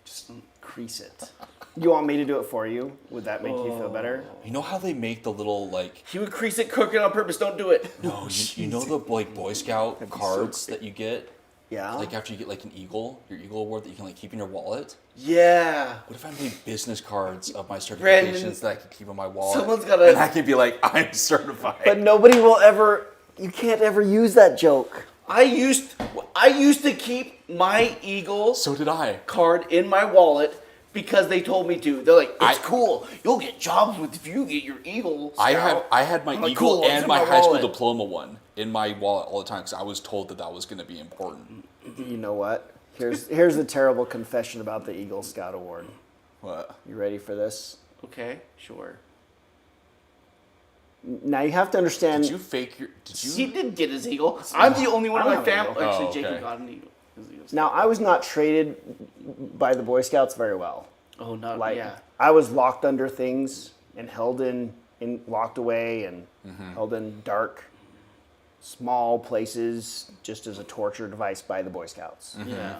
Just crease it. You want me to do it for you? Would that make you feel better? You know how they make the little, like... He would crease it, cook it on purpose. Don't do it. No, you know the, like, Boy Scout cards that you get? Yeah. Like, after you get, like, an eagle, your eagle award that you can, like, keep in your wallet? Yeah. What if I made business cards of my certifications Brandon, that I could keep in my wallet? someone's gotta- And I could be like, I'm certified. But nobody will ever. You can't ever use that joke. I used to keep my Eagle So did I. card in my wallet because they told me to. They're like, it's I- cool. You'll get jobs with if you get your Eagle. I Scout." had my I'm like, Eagle cool, it's and in my my high school wallet. diploma one in my wallet all the time because I was told that was going to be important. You know what? Here's the terrible confession about the Eagle Scout Award. What? You ready for this? Okay, sure. Now you have to understand. Did you fake your... Did He you... did get his Eagle. I'm the only one in I my don't have an family. Eagle. Actually, Oh, Jacob okay. got an Eagle. His Eagle's- Now I was not traded by the Boy Scouts very well. Oh, not Like yeah. I was locked under things and held in locked away and held in dark, small places just as a torture device by the Boy Scouts. Yeah.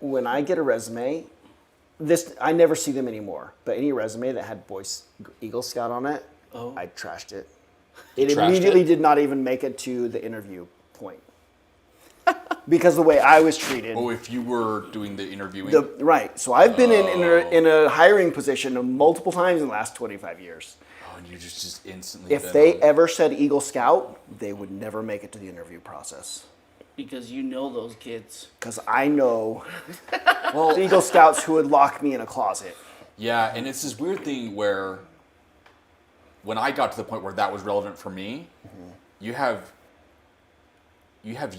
When I get a resume, I never see them anymore. But any resume that had Eagle Scout on it, Oh. I trashed it. It trashed immediately it? did not even make it to the interview point because the way I was treated. Oh, if you were doing the interviewing? Right. So I've been in a hiring position multiple times in the last 25 years. Oh, and you just instantly... If been they on- ever said Eagle Scout, they would never make it to the interview process. Because you know those kids. Because I know Well, the Eagle Scouts who would lock me in a closet. yeah, and it's this weird thing where when I got to the point where that was relevant for me, you have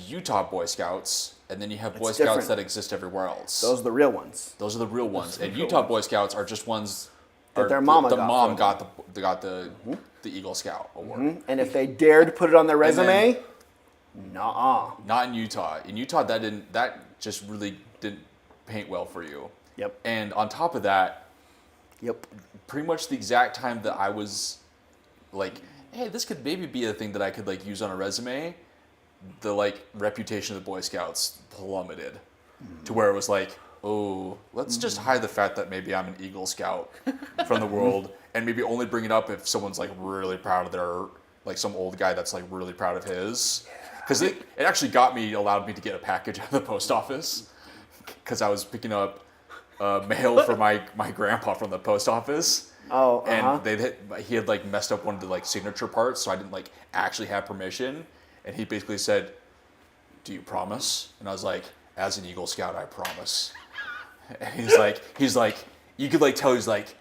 Utah Boy Scouts, and then you have Boy It's Scouts different. that exist everywhere else. Those are the real ones. Those are the real ones. And Utah Boy Scouts are just ones That or their the- mama the got mom for got the Eagle Scout award. And if they dared to put it on their And then- resume, nuh-uh. Not in Utah. In Utah, that just really didn't paint well for you. Yep. And on top of that, Yep. pretty much the exact time that I was like, hey, this could maybe be a thing that I could like use on a resume, the like reputation of the Boy Scouts plummeted to where it was like, oh, let's just hide the fact that maybe I'm an Eagle Scout from the world and maybe only bring it up if someone's like really proud of their, like some old guy that's like really proud of his. Because it actually allowed me to get a package out of the post office because I was picking up mail for my grandpa from the post office. Oh, And he had like messed up one of the like signature parts, so I didn't like actually have permission. And he basically said, "Do you promise?" And I was like, "As an Eagle Scout, I promise." And he's like, you could like tell he's like,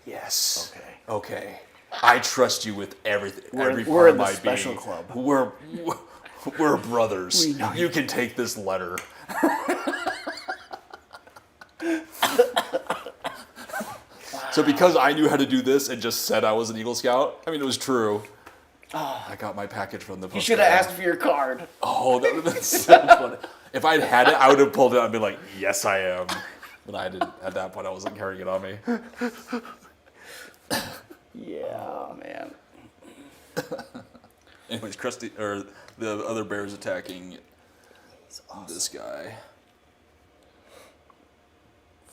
"Yes, okay, I trust you with everything. Every we're part in of the my special being. club. We're brothers. We know You can take this letter." So because I knew how to do this and just said I was an Eagle Scout, I mean, it was true. I got my package from the post. You should have asked for your card. Oh, that would have been so funny. If I'd had it, I would have pulled it out and been like, "Yes, I am." But I didn't. At that point, I wasn't carrying it on me. Yeah. Oh, man. Anyways, Krusty, or the other bear's attacking this guy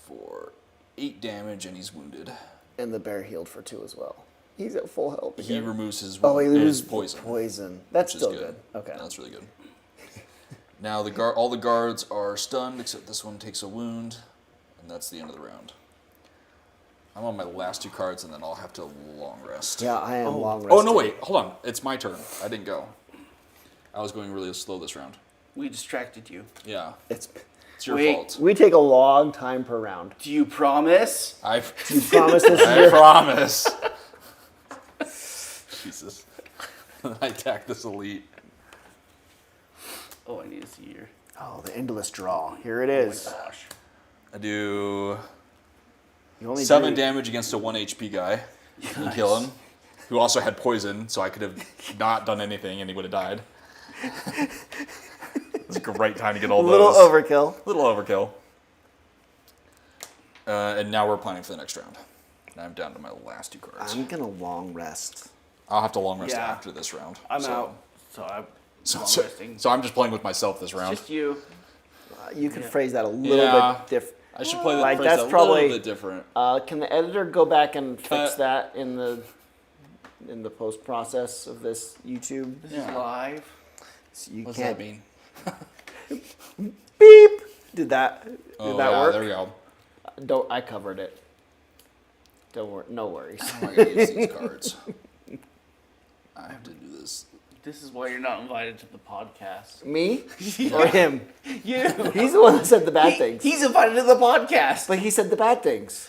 for 8 damage, and he's wounded. And the bear healed for 2 as well. He's at full health. He removes his Oh, he his loses poison. Poison. That's which is still good. Okay. That's really good. Now all the guards are stunned except this one takes a wound, and that's the end of the round. I'm on my last 2 cards, and then I'll have to long rest. Yeah, I am long rested. Oh no! Wait, hold on. It's my turn. I didn't go. I was going really slow this round. We distracted you. Yeah, It's it's your Wait. fault. we take a long time per round. Do you promise? You promise this I year? promise. Jesus. I attack this elite. Oh, I need to see your. Oh, the endless draw. Here it Oh is. my gosh. I do You only 7 drew- damage against a 1 HP guy and kill him, who also had poison, so I could have not done anything and he would have died. It's a great time to get all A little those. overkill. Little overkill. And now we're planning for the next round. And I'm down to my last 2 cards. I'm gonna long rest. I'll have to long rest Yeah. after this round. I'm so. out. So I'm So, long so, resting. so I'm just playing with myself this round. Just you. You can phrase that a little Yeah. bit different. I should play the Like, phrase that's a probably- little bit different. Can the editor go back and fix Cut. that in the post process of this YouTube? This is live. So you What does can't that mean? beep. Did that Yeah, work? there we go. Don't I covered it. Don't worry. No worries. How am I going to use these cards? I have to do this. This is why you're not invited to the podcast. Me or him? You. He's the one that said the bad things. He's invited to the podcast. But he said the bad things.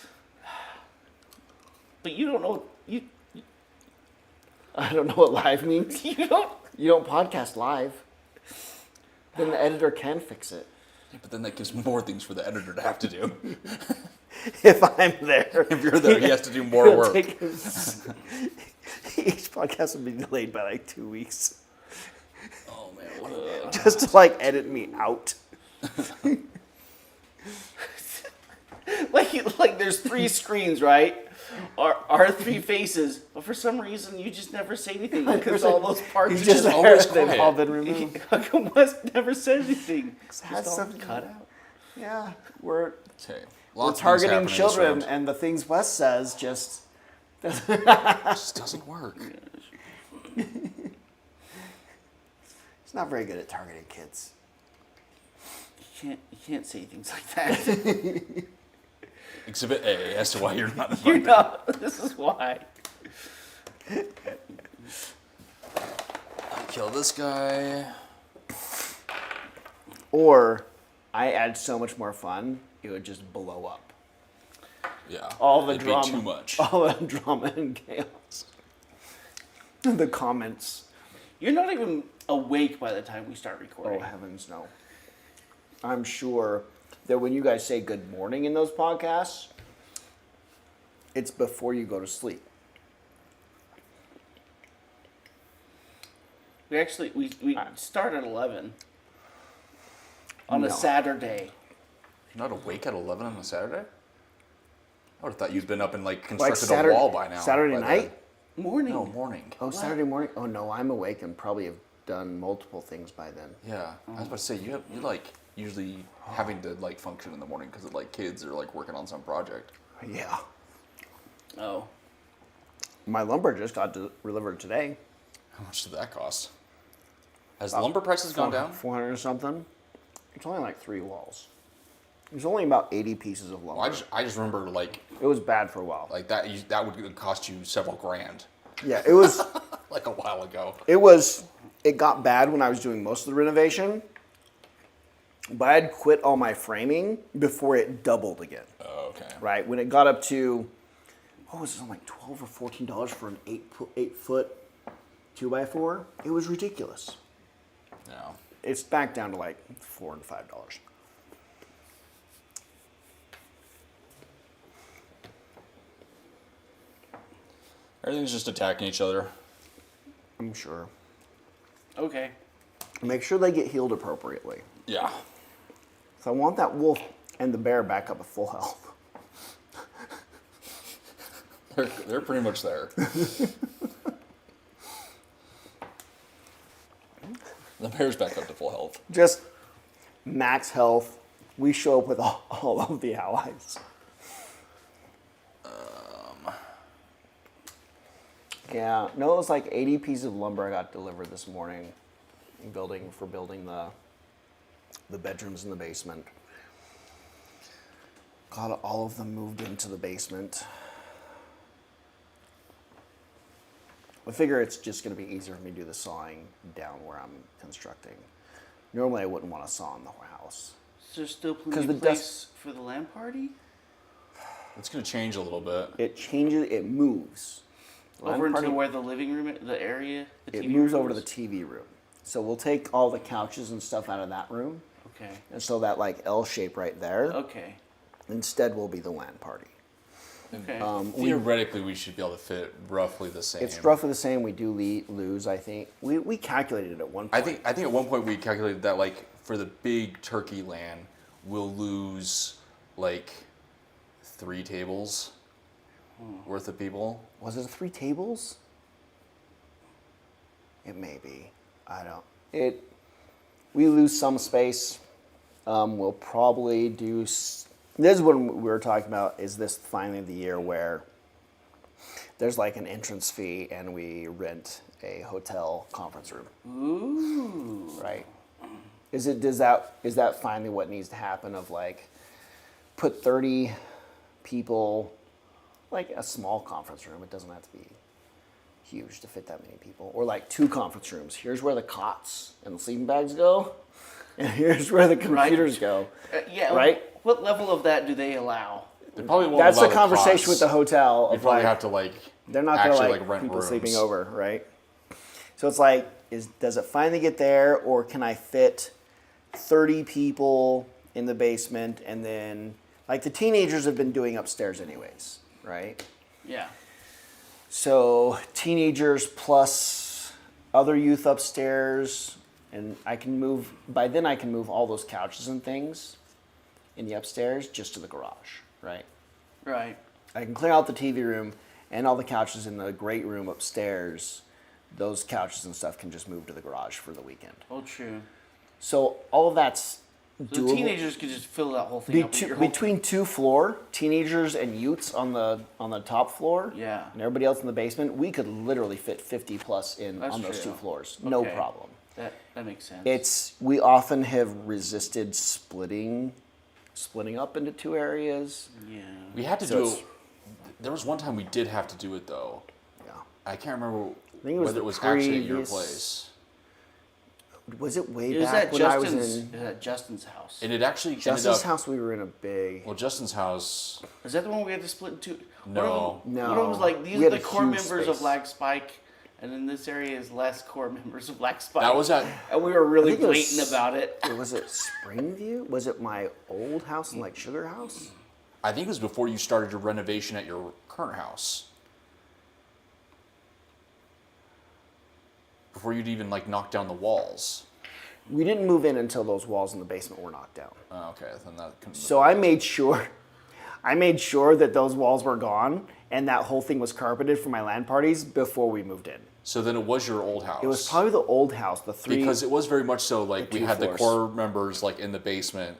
But you don't know. You I don't know what live means. you don't. You don't podcast live. Then the editor can fix it. Yeah, but then that gives more things for the editor to have to do. If I'm there. If you're there, he has to do more He'll work. take each podcast will be delayed by like 2 weeks. Oh man, what a... Just to like edit me out. Like there's 3 screens, right? Our 3 faces, but for some reason you just never say anything because all those parts He's are just just there. always They've quiet. all been removed. How come Wes never said anything? Has Just all something- cut out. Yeah, we're Okay, we're lots of things targeting happening this children, round. and the things Wes says just. It just doesn't work. He's not very good at targeting kids. You can't say things like that. Exhibit A as to why you're not You're invited. not. This is why. Kill this guy. Or I add so much more fun, it would just blow up. Yeah. All the it'd drama. be too much. All the drama and chaos. The comments. You're not even awake by the time we start Oh, recording. heavens no. I'm sure that when you guys say good morning in those podcasts, it's before you go to sleep. We start at 11 on No. a Saturday. You're not awake at 11 on a Saturday? I would have thought you'd been up and like Like constructed Saturday, a wall by now. Saturday by night? Morning. Then. No, morning. Oh, Saturday morning? Oh no, I'm awake and probably have done multiple things by then. Yeah, I was about to say you like usually having to like function in the morning because of like kids are like working on some project. Yeah. Oh. My lumber just got delivered today. How much did that cost? Has lumber prices gone down? 400 or something. It's only like 3 walls. There's only about 80 pieces of lumber. Well, I just remember It was bad for a while. like that that would cost you several grand Yeah, it was. like a while ago. It got bad when I was doing most of the renovation, but I had quit all my framing before it doubled again. Oh, okay. Right when it got up to, what was it, like $12 or $14 for an 8-foot 2x4? It was ridiculous. No. It's back down to like $4 and $5. Everything's just attacking each other. I'm sure. Okay. Make sure they get healed appropriately. Yeah. So I want that wolf and the bear back up at full health. They're pretty much there. The bear's back up to full health. Just max health. We show up with all of the allies. Yeah, no, it was like 80 pieces of lumber I got delivered this morning, building the bedrooms in the basement. Got all of them moved into the basement. I figure it's just going to be easier for me to do the sawing down where I'm constructing. Normally I wouldn't want to saw in the house. Is there still 'Cause plenty the of place for the land party? It's gonna change a little bit. It changes, it moves. Over Land into party- where the living room, the area, the It TV moves room over to the is? TV room. So we'll take all the couches and stuff out of that room. Okay. And so that like L shape right there, Okay. instead will be the LAN party. Okay. Theoretically, we should be able to fit roughly the same. It's roughly the same. We do lose, I think. We calculated it at one point. I think at one point we calculated that like for the big turkey land, we'll lose like 3 tables worth of people. Was it 3 tables? It may be. I don't. We lose some space. We'll probably do. This is what we were talking about. Is this finally the year where there's like an entrance fee and we rent a hotel conference room? Ooh. Right. Is that finally what needs to happen? Of like, put 30 people, like a small conference room. It doesn't have to be huge to fit that many people, or like 2 conference rooms. Here's where the cots and the sleeping bags go, and here's where the computers go. Yeah. Right? What level of that do they allow? They probably won't That's allow the conversation cots. with the hotel. You Of probably like, have to like they're not going to actually like rent people rooms. sleeping over, right? So it's like, does it finally get there, or can I fit 30 people in the basement, and then like the teenagers have been doing upstairs anyways, right? Yeah. So teenagers plus other youth upstairs, and by then I can move all those couches and things in the upstairs just to the garage, right? Right. I can clear out the TV room and all the couches in the great room upstairs. Those couches and stuff can just move to the garage for the weekend. Oh, true. So all of that's So doable. the teenagers could just fill that whole thing up with your whole Between 2 floor, teenagers and youths on the top floor, Yeah. and everybody else in the basement, we could literally fit 50 plus That's on those true. 2 floors, no Okay. problem. That makes sense. We often have resisted splitting up into 2 areas. Yeah. We had to So do it's- it. There was one time we did have to do it though. Yeah. I can't remember think it was whether the it was actually at your previous- place. Was it way It was back at when I was Justin's. in It was at Justin's house. And it actually Justin's ended up. house? We were in a big. Well, Justin's house. Is that the one we had to split into? No. No. One of them was like, these We are had the a core huge members of space. Black Spike, and then this area is less core members of Black Spike. That was at. And we were really I think it was- blatant about it. Was it Springview? Was it my old house in like Sugar House? I think it was before you started your renovation at your current house. Before you'd even like knock down the walls. We didn't move in until those walls in the basement were knocked down. Oh, okay, then that. Couldn't So I made sure that those walls were gone and that whole thing was carpeted for my LAN parties before we moved in. So then it was your old house. It was probably the old house, the 3. because it was very much so like The we 2 had floors. the core members like in the basement,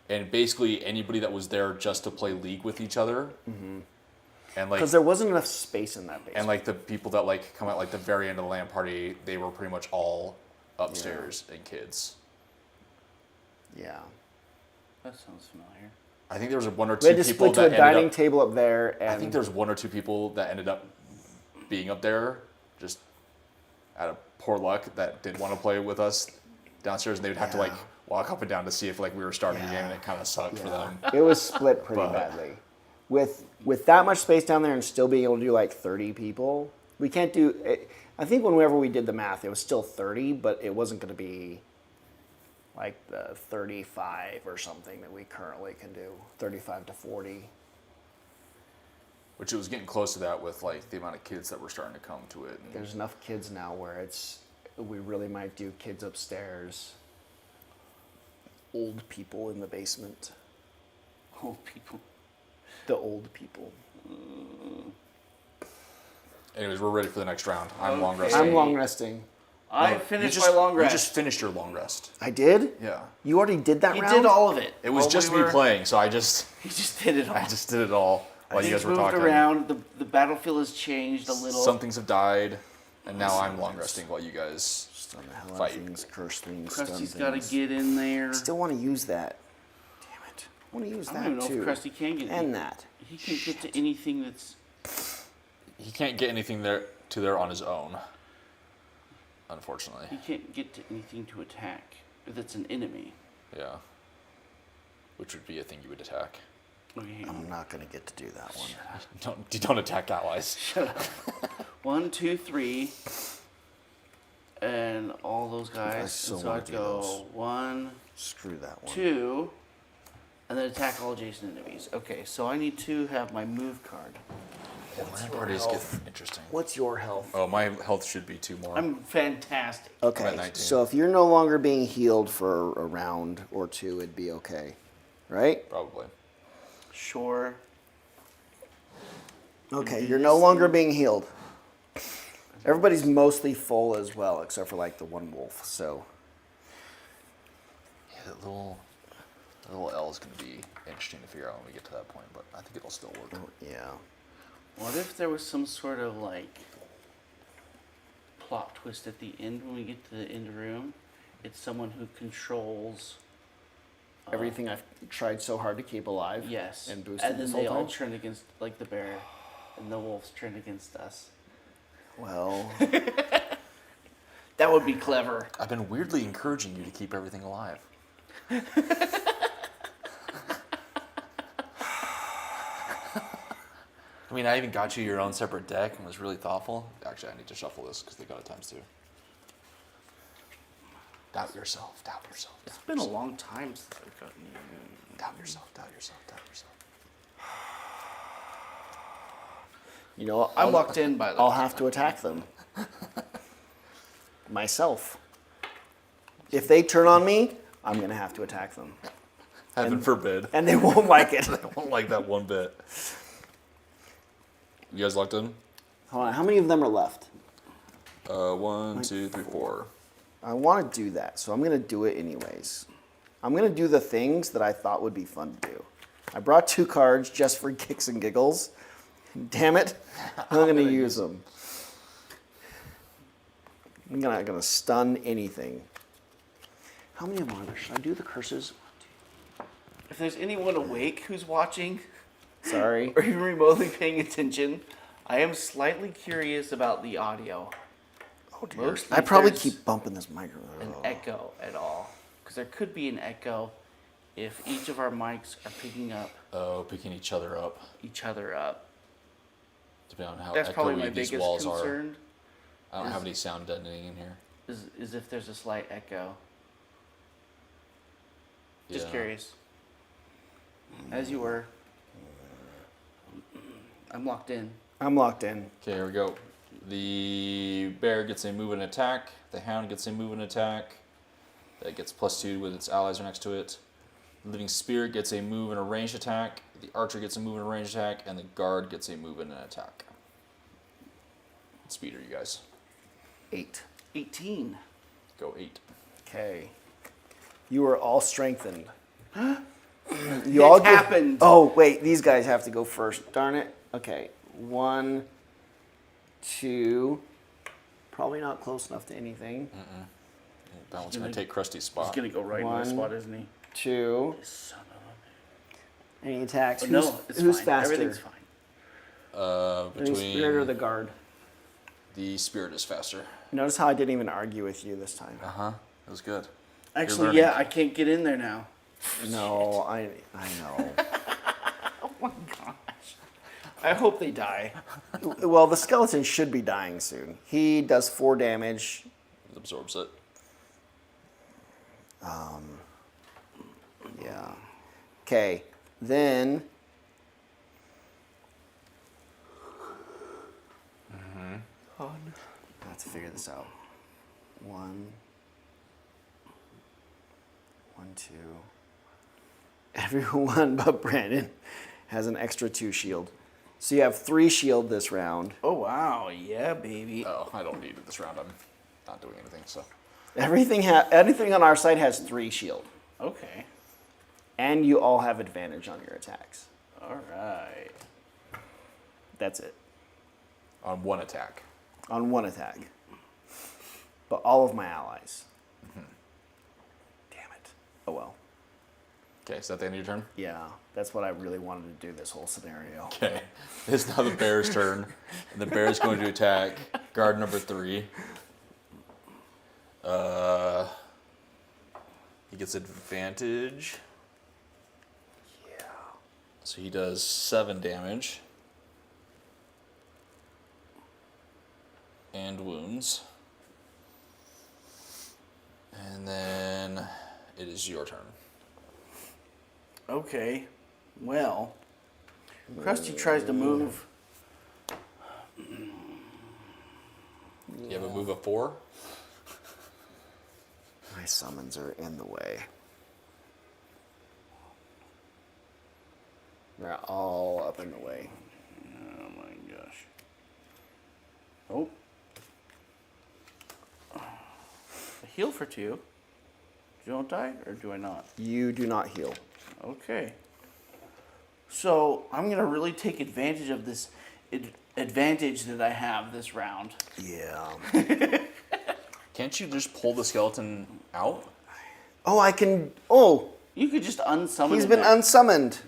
and basically anybody that was there just to play League with each other, and like because there wasn't enough space in that basement. and like the people that like come at like the very end of the LAN party, they were pretty much all upstairs and kids. Yeah. That sounds familiar. I think there was one or We two had to people split to that a ended dining up. table up there, and I think there's one or two people that ended up being up there just out of poor luck that did want to play with us downstairs, and they would have to like walk up and down to see if like we were starting the game, and it kind of sucked for them. it was split pretty But- badly. With that much space down there and still being able to do like 30 people, we can't do it. I think whenever we did the math, it was still 30, but it wasn't going to be like the 35 or something that we currently can do, 35 to 40. Which it was getting close to that with like the amount of kids that were starting to come to it. And There's enough kids now where we really might do kids upstairs, old people in the basement, Old people. the old people. anyways, we're ready for the next round. I'm long Okay. resting. I'm long resting. I No, finished you my long rest. You just finished your long rest. I did? Yeah. You already did that He round? did all of it. It was While just we me were- playing, so I just He just did it all. did it all while you Things guys were moved talking. around. The battlefield has changed a little. Some things have died, and now I'm long resting while you guys. Stun the hell out Fight. of things, curse things, stun Krusty's got to things. get in there. Still want to use that. Damn it. I want to use I that don't even know too. if Krusty can get And that. He can't get to anything that's. He can't get anything there on his own. Unfortunately. He can't get to anything to attack that's an enemy. Yeah. Which would be a thing you would attack. Okay, hang on. I'm not going to get to do that one. Don't attack allies. 1, 2, 3, and all those guys. I so And so wanna I'd do go those. 1, Screw that one. 2, and then attack all adjacent enemies. Okay, so I need to have my move card. My parties get interesting. What's your health? Oh, my health should be 2 more. I'm fantastic. I'm Okay, at 19. so if you're no longer being healed for a round or two, it'd be okay. Right? Probably. Sure. Okay, you're no longer being healed. Everybody's mostly full as well, except for like the one wolf, so. Yeah, that little L is going to be interesting to figure out when we get to that point, but I think it'll still work. Yeah. What if there was some sort of like plot twist at the end when we get to the end room? It's someone who controls. Everything I've tried so hard to keep alive. Yes. And boosted And then this they whole all time. turn against, like the bear, and the wolves turn against us. Well, That would be clever. I've been weirdly encouraging you to keep everything alive. I mean, I even got you your own separate deck and was really thoughtful. Actually, I need to shuffle this because they got it times 2. Doubt yourself, doubt yourself, doubt It's been a long time since I've gotten you. Doubt yourself, doubt yourself, doubt yourself. you know, I'm locked in by the I'll way. have to attack them. Myself. If they turn on me, I'm going to have to attack them. Heaven forbid. And they won't like it. I don't like that one bit. You guys locked in? Hold on, how many of them are left? 1, 2, 3, 4. I want to do that, so I'm going to do it anyways. I'm going to do the things that I thought would be fun to do. I brought 2 cards just for kicks and giggles. Damn it, I'm going to use them. I'm gonna stun anything. How many of them are there? Should I do the curses? If there's anyone awake who's watching Sorry. or even remotely paying attention, I am slightly curious about the audio. Oh dear. Mostly I probably there's keep bumping this microphone. An echo at all. Because there could be an echo if each of our mics are picking up Oh, picking each other up. each other up. Depending on how That's probably my echoey these biggest walls are. concern. I don't is- have any sound deadening in here. Is if there's a slight echo. Just Yeah. curious. As you were. I'm locked in. I'm locked in. Okay, here we go. The bear gets a move and attack. The hound gets a move and attack. That gets +2 when its allies are next to it. The living spirit gets a move and a ranged attack. The archer gets a move and a ranged attack. And the guard gets a move and an attack. What speed are you guys? 8. 18. Go 8. Okay. You are all strengthened. It get- happened. Oh, wait, these guys have to go first. Darn it. Okay. 1, 2. Probably not close enough to anything. That one's gonna- going to take Krusty's He's spot. gonna go right in my One. spot, isn't he? 2. Son of Any attacks? Oh, no, it's who's fine. faster? Everything's fine. Any spirit or the guard? The spirit is faster. Notice how I didn't even argue with you this time. That was good. Actually, learning. yeah, I can't get in there now. No, I know. Oh my gosh. I hope they die. Well, the skeleton should be dying soon. He does 4 damage. It absorbs it. Yeah. Okay. Then. I have to figure this out. 1, 2. Everyone but Brandon has an extra 2 shield. So you have 3 shield this round. Oh, wow. Yeah, baby. Oh, I don't need it this round. I'm not doing anything, so. Anything on our side has 3 shield. Okay. And you all have advantage on your attacks. All right. That's it. On one attack. On 1 attack. But all of my allies. Damn it. Oh well. Okay, is that the end of your turn? Yeah, that's what I really wanted to do this whole scenario. Okay. It's now the bear's turn. And the bear is going to attack guard number 3. He gets advantage. Yeah. So he does 7 damage. And wounds. And then it is your turn. Okay. Well, Krusty tries to move. You have a move of 4? My summons are in the way. They're all up in the way. Oh my gosh. Oh. I heal for 2. Don't I, or do I not? You do not heal. Okay. So I'm gonna really take advantage of this advantage that I have this round. Yeah. Can't you just pull the skeleton out? Oh, I can. Oh, You could just unsummon. he's it been now. unsummoned.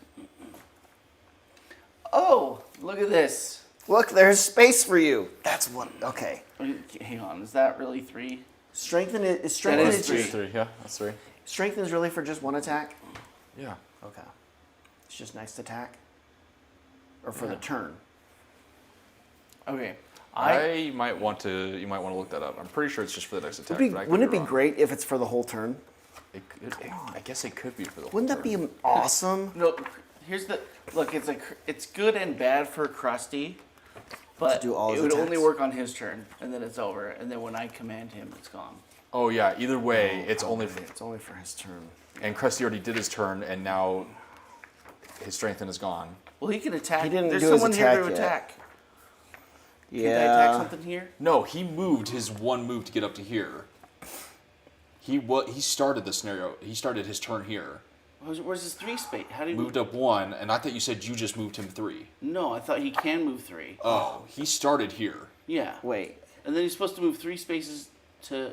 Oh, look at this. Look, there's space for you. That's one. Okay. Hang on, is that really 3? Strengthen is That strengthen. is Is three. 3, yeah, that's 3. Strengthen is really for just 1 attack. Yeah. Okay. It's just next attack. Or for the turn. Okay. You might want to look that up. I'm pretty sure it's just for the next attack. but I could Wouldn't it be wrong. great if it's for the whole turn? I guess it could be for the whole Wouldn't that turn. be awesome? No, here's the look. It's good and bad for Krusty, but do all it his would attacks. only work on his turn, and then it's over. And then when I command him, it's gone. Oh yeah, either way, it's only for, It's only for his turn. and Krusty already did his turn and now his strengthen is gone. Well, he can attack. He didn't There's do his someone here attack to yet. attack. Can I attack something here? No, he moved his 1 move to get up to here. He started the scenario. He started his turn here. Where's his 3 space? How do you Moved up 1, and I thought you said you just moved him 3. No, I thought he can move 3. Oh, he started here. Yeah. Wait. And then he's supposed to move 3 spaces to.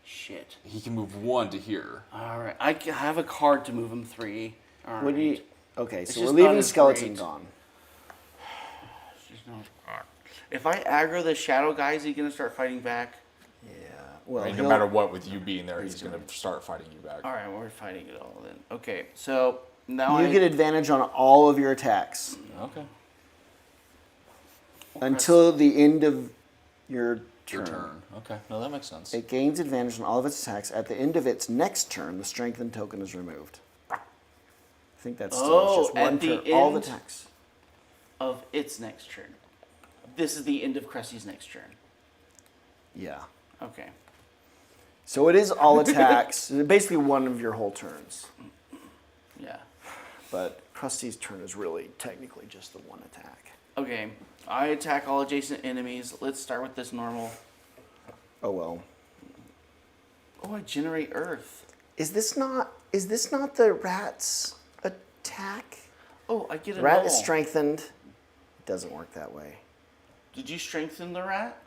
Shit. He can move 1 to here. All right. I have a card to move him 3. All right. What do you? Okay, so It's we're just leaving not the as skeleton great. gone. There's no- If I aggro the shadow guy, is he gonna start fighting back? Yeah. Well, I mean, no he'll- matter what, with you being there, he's going to start fighting you back. All right, we're fighting it all then. Okay, so now you get advantage on all of your attacks Okay. until the end of your Your turn. turn. Okay. No, that makes sense. It gains advantage on all of its attacks. At the end of its next turn, the strengthened token is removed. I think that's still just at one the turn. All the end? attacks. of its next turn. This is the end of Krusty's next turn. Yeah. Okay. So it is all attacks. Basically one of your whole turns. Yeah. But Krusty's turn is really technically just the 1 attack. Okay. I attack all adjacent enemies. Let's start with this normal. Oh well. Oh, I generate earth. Is this not the rat's attack? Oh, I get a Rat null. is strengthened. It doesn't work that way. Did you strengthen the rat?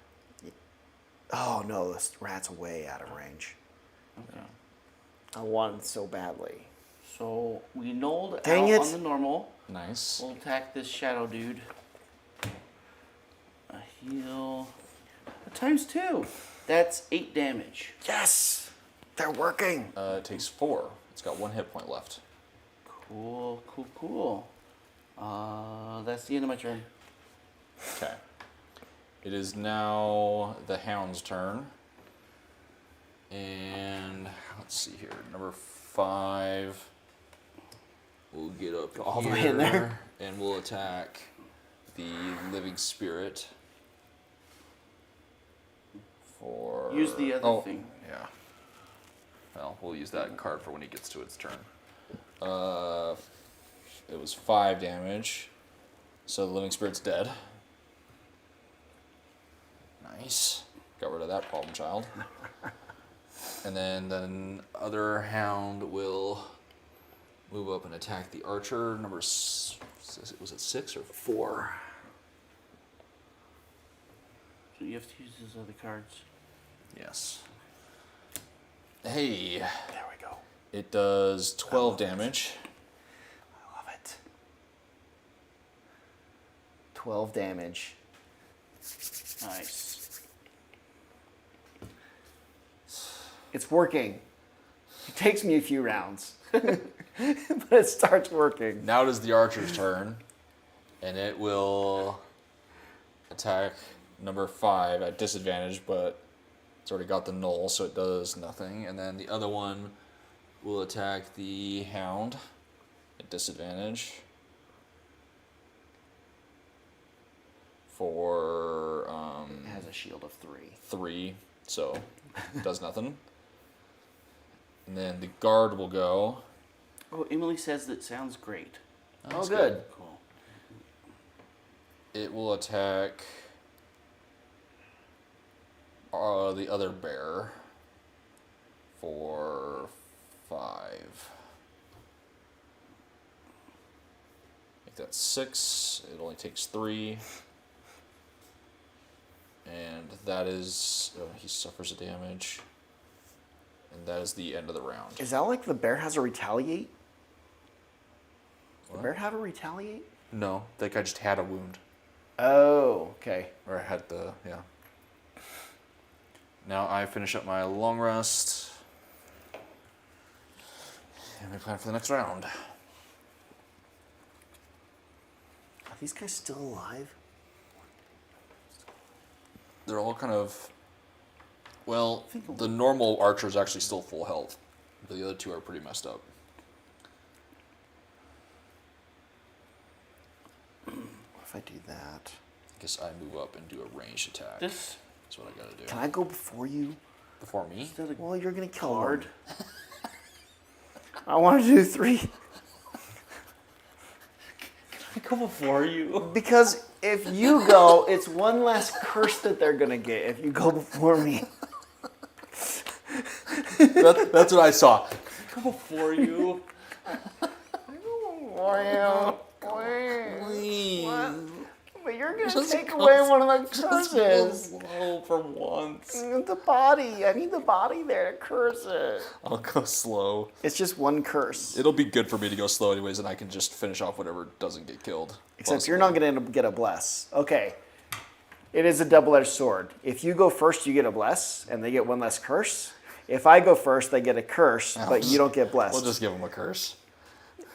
Oh no, this rat's way out of range. Okay. I want it so badly. So we nulled Dang out it. on the normal. Nice. We'll attack this shadow dude. A heal. Times 2. That's 8 damage. Yes! They're working. It takes 4. It's got 1 hit point left. Cool, cool, cool. That's the end of my turn. Okay. It is now the Hound's turn. And let's see here. Number 5. We'll get up all the here way in there. and we'll attack the living spirit. For Use the other thing. Yeah. Well, we'll use that card for when he gets to its turn. It was 5 damage. So the living spirit's dead. Nice. Got rid of that problem child. And then the other hound will move up and attack the archer. Was it 6 or 4? So you have to use those other cards. Yes. Hey. There we go. It does 12 damage. I love it. 12 damage. Nice. It's working. It takes me a few rounds, but it starts working. Now it is the archer's turn, and it will attack number 5 at disadvantage, but it's already got the null, so it does nothing. And then the other one will attack the hound at disadvantage for It has a shield of 3. 3, so it does nothing. And then the guard will go. Oh, Emily says that sounds great. Oh, good. Cool. It will attack the other bear for 5. Make that 6. It only takes 3. And that is, he suffers a damage. And that is the end of the round. Is that like the bear has a retaliate? What? The bear have a retaliate? No, that guy just had a wound. Oh, okay. Or had the, yeah. Now I finish up my long rest. And we plan for the next round. Are these guys still alive? They're all kind of, well, the normal archer is actually still full health. But the other two are pretty messed up. What if I do that? I guess I move up and do a ranged attack. This That's what I gotta do. Can I go before you? Before me? instead of Well, you're gonna kill card. one. I want to do 3 I go before you. because if you go, it's one less curse that they're gonna get if you go before me. That's what I saw. I go before you. But you're gonna Just take go- away one of the Just curses. go slow for once. The body. I need the body there to curse it. I'll go slow. It's just one curse. It'll be good for me to go slow anyways, and I can just finish off whatever doesn't get killed. Except you're not going to get a bless. Okay. It is a double-edged sword. If you go first, you get a bless, and they get one less curse. If I go first, they get a curse, but you don't get blessed. We'll just give him a curse.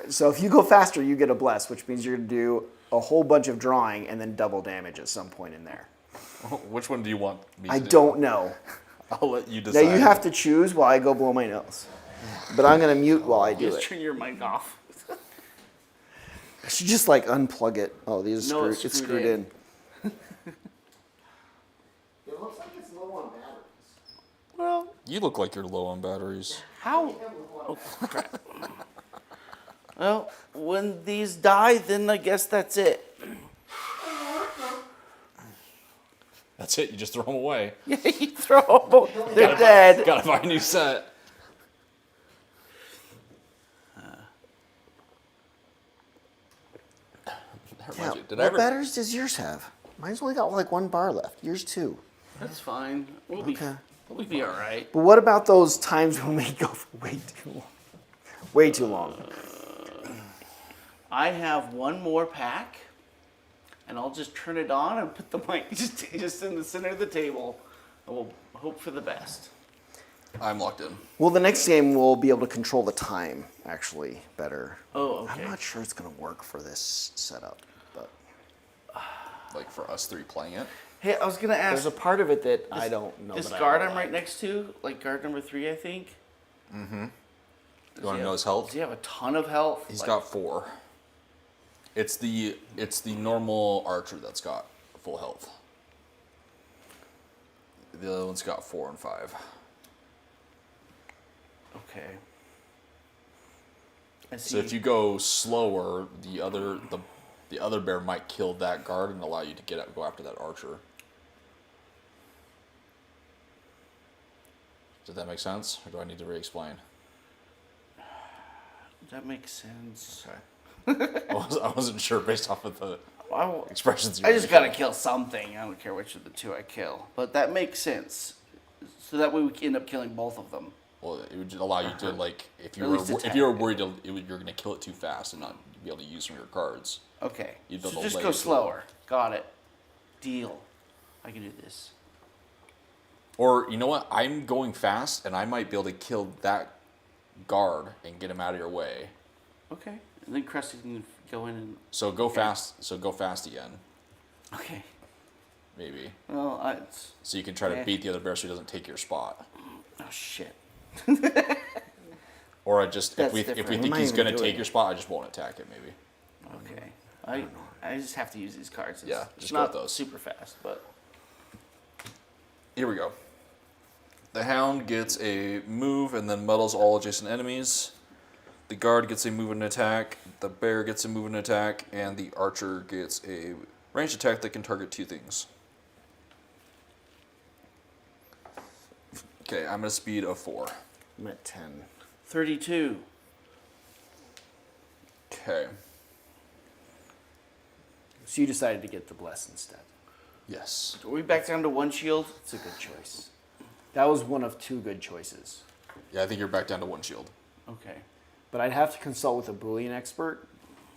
So if you go faster, you get a bless, which means you're going to do a whole bunch of drawing and then double damage at some point in there. Which one do you want me to I do? don't know. I'll let you decide. Now you have to choose while I go blow my nose. But I'm going to mute while I do Just it. turn your mic off. I should just like unplug it. Oh, these are No, screwed. it's It's screwed screwed in. in. It looks like it's low on batteries. Well, You look like you're low on batteries. how? Oh, crap. Well, when these die, then I guess that's it. That's it. You just throw them away. Yeah, you throw them. They're dead. Gotta buy a new set. That reminds me, did I What ever? batteries does yours have? Mine's only got like 1 bar left. Yours too. That's fine. We'll Okay. be all right. But what about those times when we go for way too long? Way too long. I have one more pack, and I'll just turn it on and put the mic just in the center of the table, and we'll hope for the best. I'm locked in. Well, the next game we'll be able to control the time actually better. Oh, okay. I'm not sure it's going to work for this setup, but Like for us three playing it. Hey, I was gonna ask. there's a part of it that I don't know. Is that I guard don't I'm like. right next to, like guard number 3, I think. Mm-hmm. You Does want he to know have- his health? Does he have a ton of health? He's Like- got 4. It's the normal archer that's got full health. The other one's got 4 and 5. Okay. I see. So if you go slower, the other bear might kill that guard and allow you to go after that archer. Does that make sense, or do I need to re-explain? That makes sense. Okay. I wasn't sure based off of the I expressions. just gotta kill something. I don't care which of the 2 I kill, but that makes sense. So that way we can end up killing both of them. Well, it would allow you to like if At least attack you were it. worried you're going to kill it too fast and not be able to use some of your cards. Okay. You So build a just layer go to it. slower. Got it. Deal. I can do this. Or you know what? I'm going fast, and I might be able to kill that guard and get him out of your way. Okay. And then Krusty can go in and. So go fast. So go fast again, Okay. maybe. Well, it's. So you can try to Yeah. beat the other bear so he doesn't take your spot. Oh shit. Or I just That's if we different. think What am I he's even going to doing? take your spot, I just won't attack it. Maybe. Okay. I just have to use these cards. It's, Yeah, it's just go not with those. super fast, but. Here we go. The hound gets a move and then muddles all adjacent enemies. The guard gets a move and attack. The bear gets a move and attack, and the archer gets a ranged attack that can target 2 things. Okay, I'm at a speed of 4. I'm at 10. 32. Okay. So you decided to get the bless instead. Yes. Are we back down to 1 shield? It's a good choice. That was one of 2 good choices. Yeah, I think you're back down to 1 shield. Okay. But I'd have to consult with a Boolean expert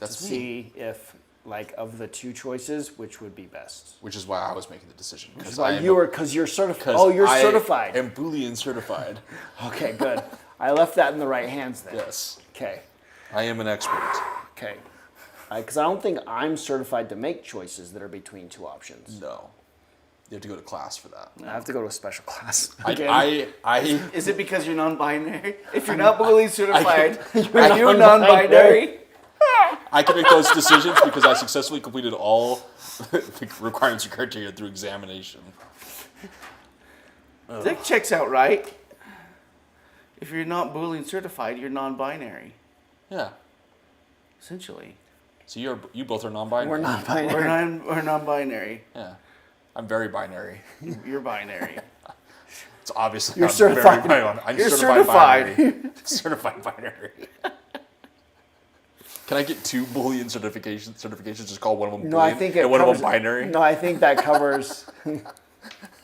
That's to me. see if, like, of the 2 choices, which would be best. Which is why I was making the decision. Because you're certified. 'cause Oh, you're I certified. am Boolean certified. Okay, good. I left that in the right hands then. Yes. Okay. I am an expert. Okay. Because I don't think I'm certified to make choices that are between 2 options. No. You have to go to class for that. I have to go to a special class. I Is it because you're non-binary? If you're not Boolean certified, You're are you non-binary. non-binary? I can make those decisions because I successfully completed all the requirements and criteria through examination. That checks out, right? If you're not Boolean certified, you're non-binary, Yeah. essentially. So you both are non-binary. We're not binary. We're non-binary. Yeah. I'm very binary. You're binary. It's obviously You're I'm certified. Very binary. I'm You're certified. certified. Binary. Certified binary. Can I get 2 Boolean certifications? Just call one of them No, Boolean I think it and one covers, of them binary. No, I think that covers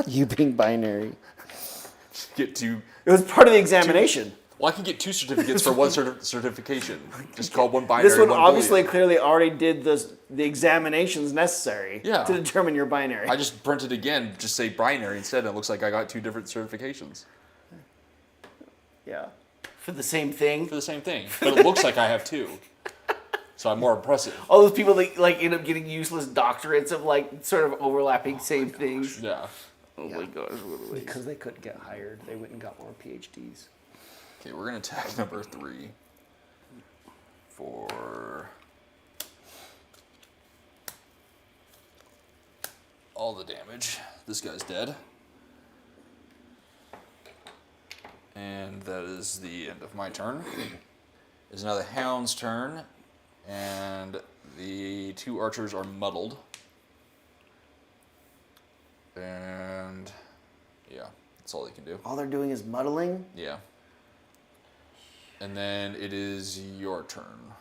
you being binary. Get 2. It was part of the examination. Well, I can get 2 certificates for one certification. Just call one binary. This one one obviously Boolean. clearly already did the examinations necessary Yeah. to determine your binary. I just printed again, just say binary instead, and it looks like I got 2 different certifications yeah. For the same thing. for the same thing. But it looks like I have 2. So I'm more impressive. All those people that like end up getting useless doctorates of like sort of overlapping same things. Yeah. Oh my gosh, what a waste. Because they couldn't get hired. They went and got more PhDs. Okay, we're gonna attack number 3 for all the damage. This guy's dead. And that is the end of my turn. It's now the hound's turn, and the 2 archers are muddled. And yeah, that's all they can do. All they're doing is muddling. Yeah. And then it is your turn.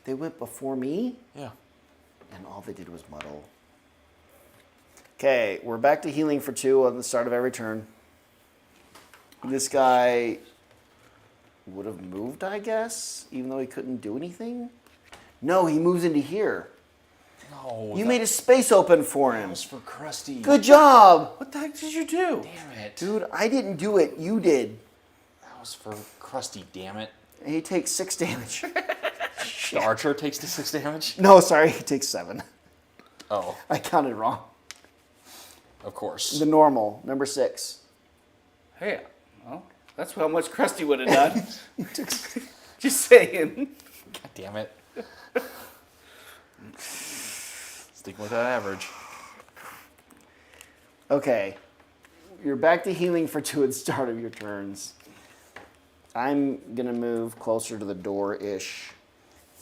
They went before me, Yeah. and all they did was muddle. Okay, we're back to healing for 2 on the start of every turn. This guy would have moved, I guess, even though he couldn't do anything. No, he moves into here. No. You made a space open for him. That was for Krusty. Good job. What the heck did you do? Damn it. Dude, I didn't do it. You did. That was for Krusty, damn it. And he takes 6 damage. The archer takes the 6 damage? No, sorry, he takes 7. Oh, I counted wrong. of course. The normal, number 6. Hey, well, that's how much Krusty would have done. Just saying. God damn it. Sticking with that average. Okay, you're back to healing for 2 at the start of your turns. I'm going to move closer to the door-ish.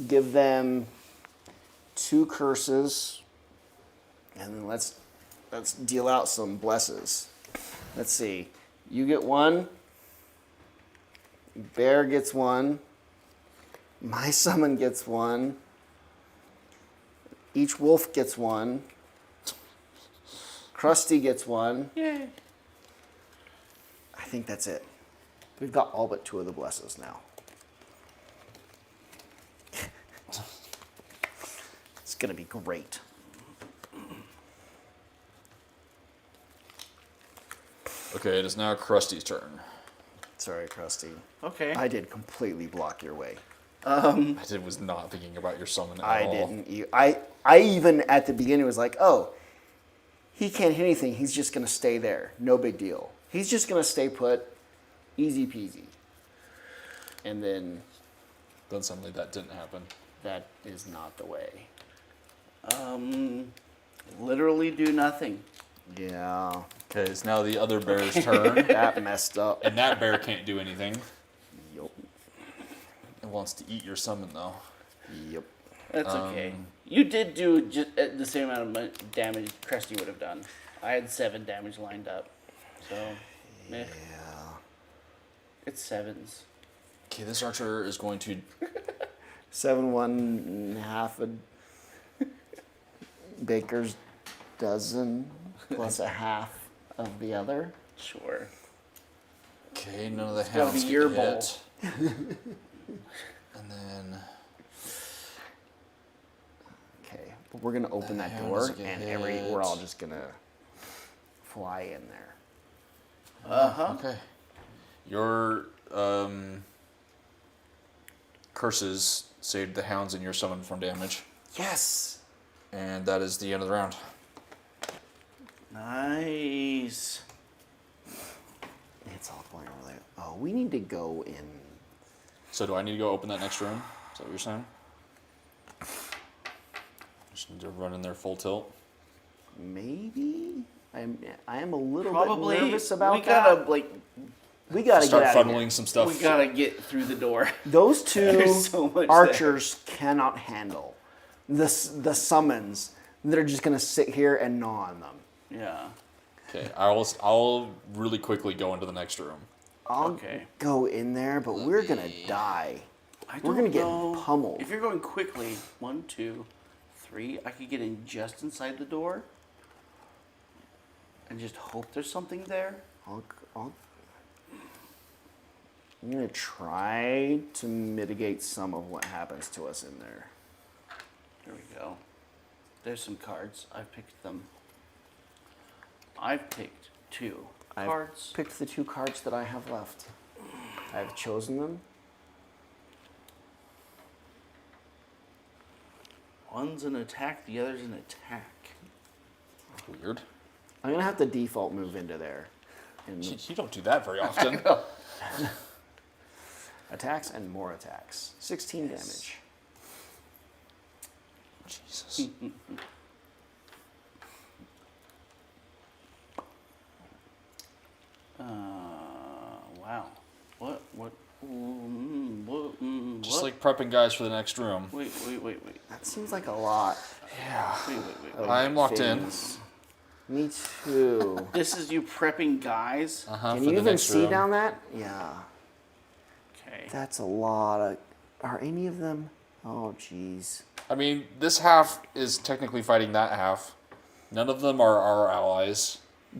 Give them 2 curses. And then let's deal out some blesses. Let's see. You get 1. Bear gets 1. My summon gets 1. Each wolf gets 1. Krusty gets 1. Yay. I think that's it. We've got all but 2 of the blesses now. It's going to be great. Okay, it is now Krusty's turn. Sorry, Krusty. Okay. I did completely block your way. I was not thinking about your summon at I all. didn't. I even at the beginning was like, oh, he can't hit anything. He's just going to stay there. No big deal. He's just going to stay put. Easy peasy. And then Then suddenly that didn't happen. that is not the way. Literally do nothing. Yeah. Okay, it's now the other bear's turn. That messed up. And that bear can't do anything. Yup. It wants to eat your summon, though. Yep. That's okay. You did do just the same amount of damage Krusty would have done. I had 7 damage lined up. So, meh. Yeah. It's 7s. Okay, this archer is going to... 7, 1, half a baker's dozen plus a half of the other. Sure. Okay, none of the gotta hounds be get your hit. And then... Okay, but we're gonna open that Hound door, doesn't get and hit. we're all just gonna fly in there. Uh-huh. Okay. Your curses saved the hounds in your summon from damage. Yes. And that is the end of the round. Nice. It's all going over there. Oh, we need to go in. So do I need to go open that next room? Is that what you're saying? Just need to run in there full tilt. Maybe. I am a little Probably. bit nervous about we gotta that. like. We gotta Start get out of here. funneling some stuff. We gotta get through the door. Those 2 There's so much archers cannot handle the summons. They're just gonna sit here and gnaw on them. Yeah. Okay, I'll really quickly go into the next room. I'll Okay. go in there, but we're gonna die. We're gonna get pummeled. If you're going quickly, 1, 2, 3, I could get in just inside the door. And just hope there's something there. I'm gonna try to mitigate some of what happens to us in there. There we go. There's some cards. I've picked them. I've picked 2 cards. I've picked the 2 cards that I have left. I've chosen them. One's an attack, the other's an attack. Weird. I'm gonna have to default move into there. And You don't do that very often. attacks and more attacks. 16 damage. Jesus. Wow. What? Just like prepping guys for the next room. Wait. That seems like a lot. Yeah. Wait. of I'm locked things. Me too. This is you prepping guys? Can you even see down that? Yeah. Okay. That's a lot of... Are any of them... Oh, jeez. I mean, this half is technically fighting that half. None of them are our allies.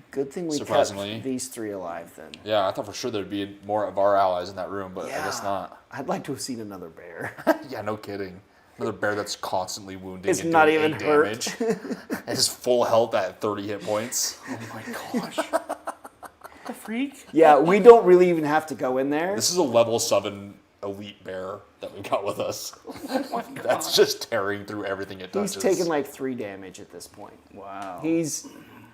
Good thing we Surprisingly. kept these 3 alive then. Yeah, I thought for sure there'd be more of our allies in that room, but I guess not. I'd like to have seen another bear. Yeah, no kidding. Another bear that's constantly wounding It's and not doing even 8 hurt. damage. And is full health at 30 hit points. Oh my gosh. What the freak? Yeah, we don't really even have to go in there. This is a level 7 elite bear that we got with us. Oh my god. That's just tearing through everything it touches. He's taken like 3 damage at this point. Wow.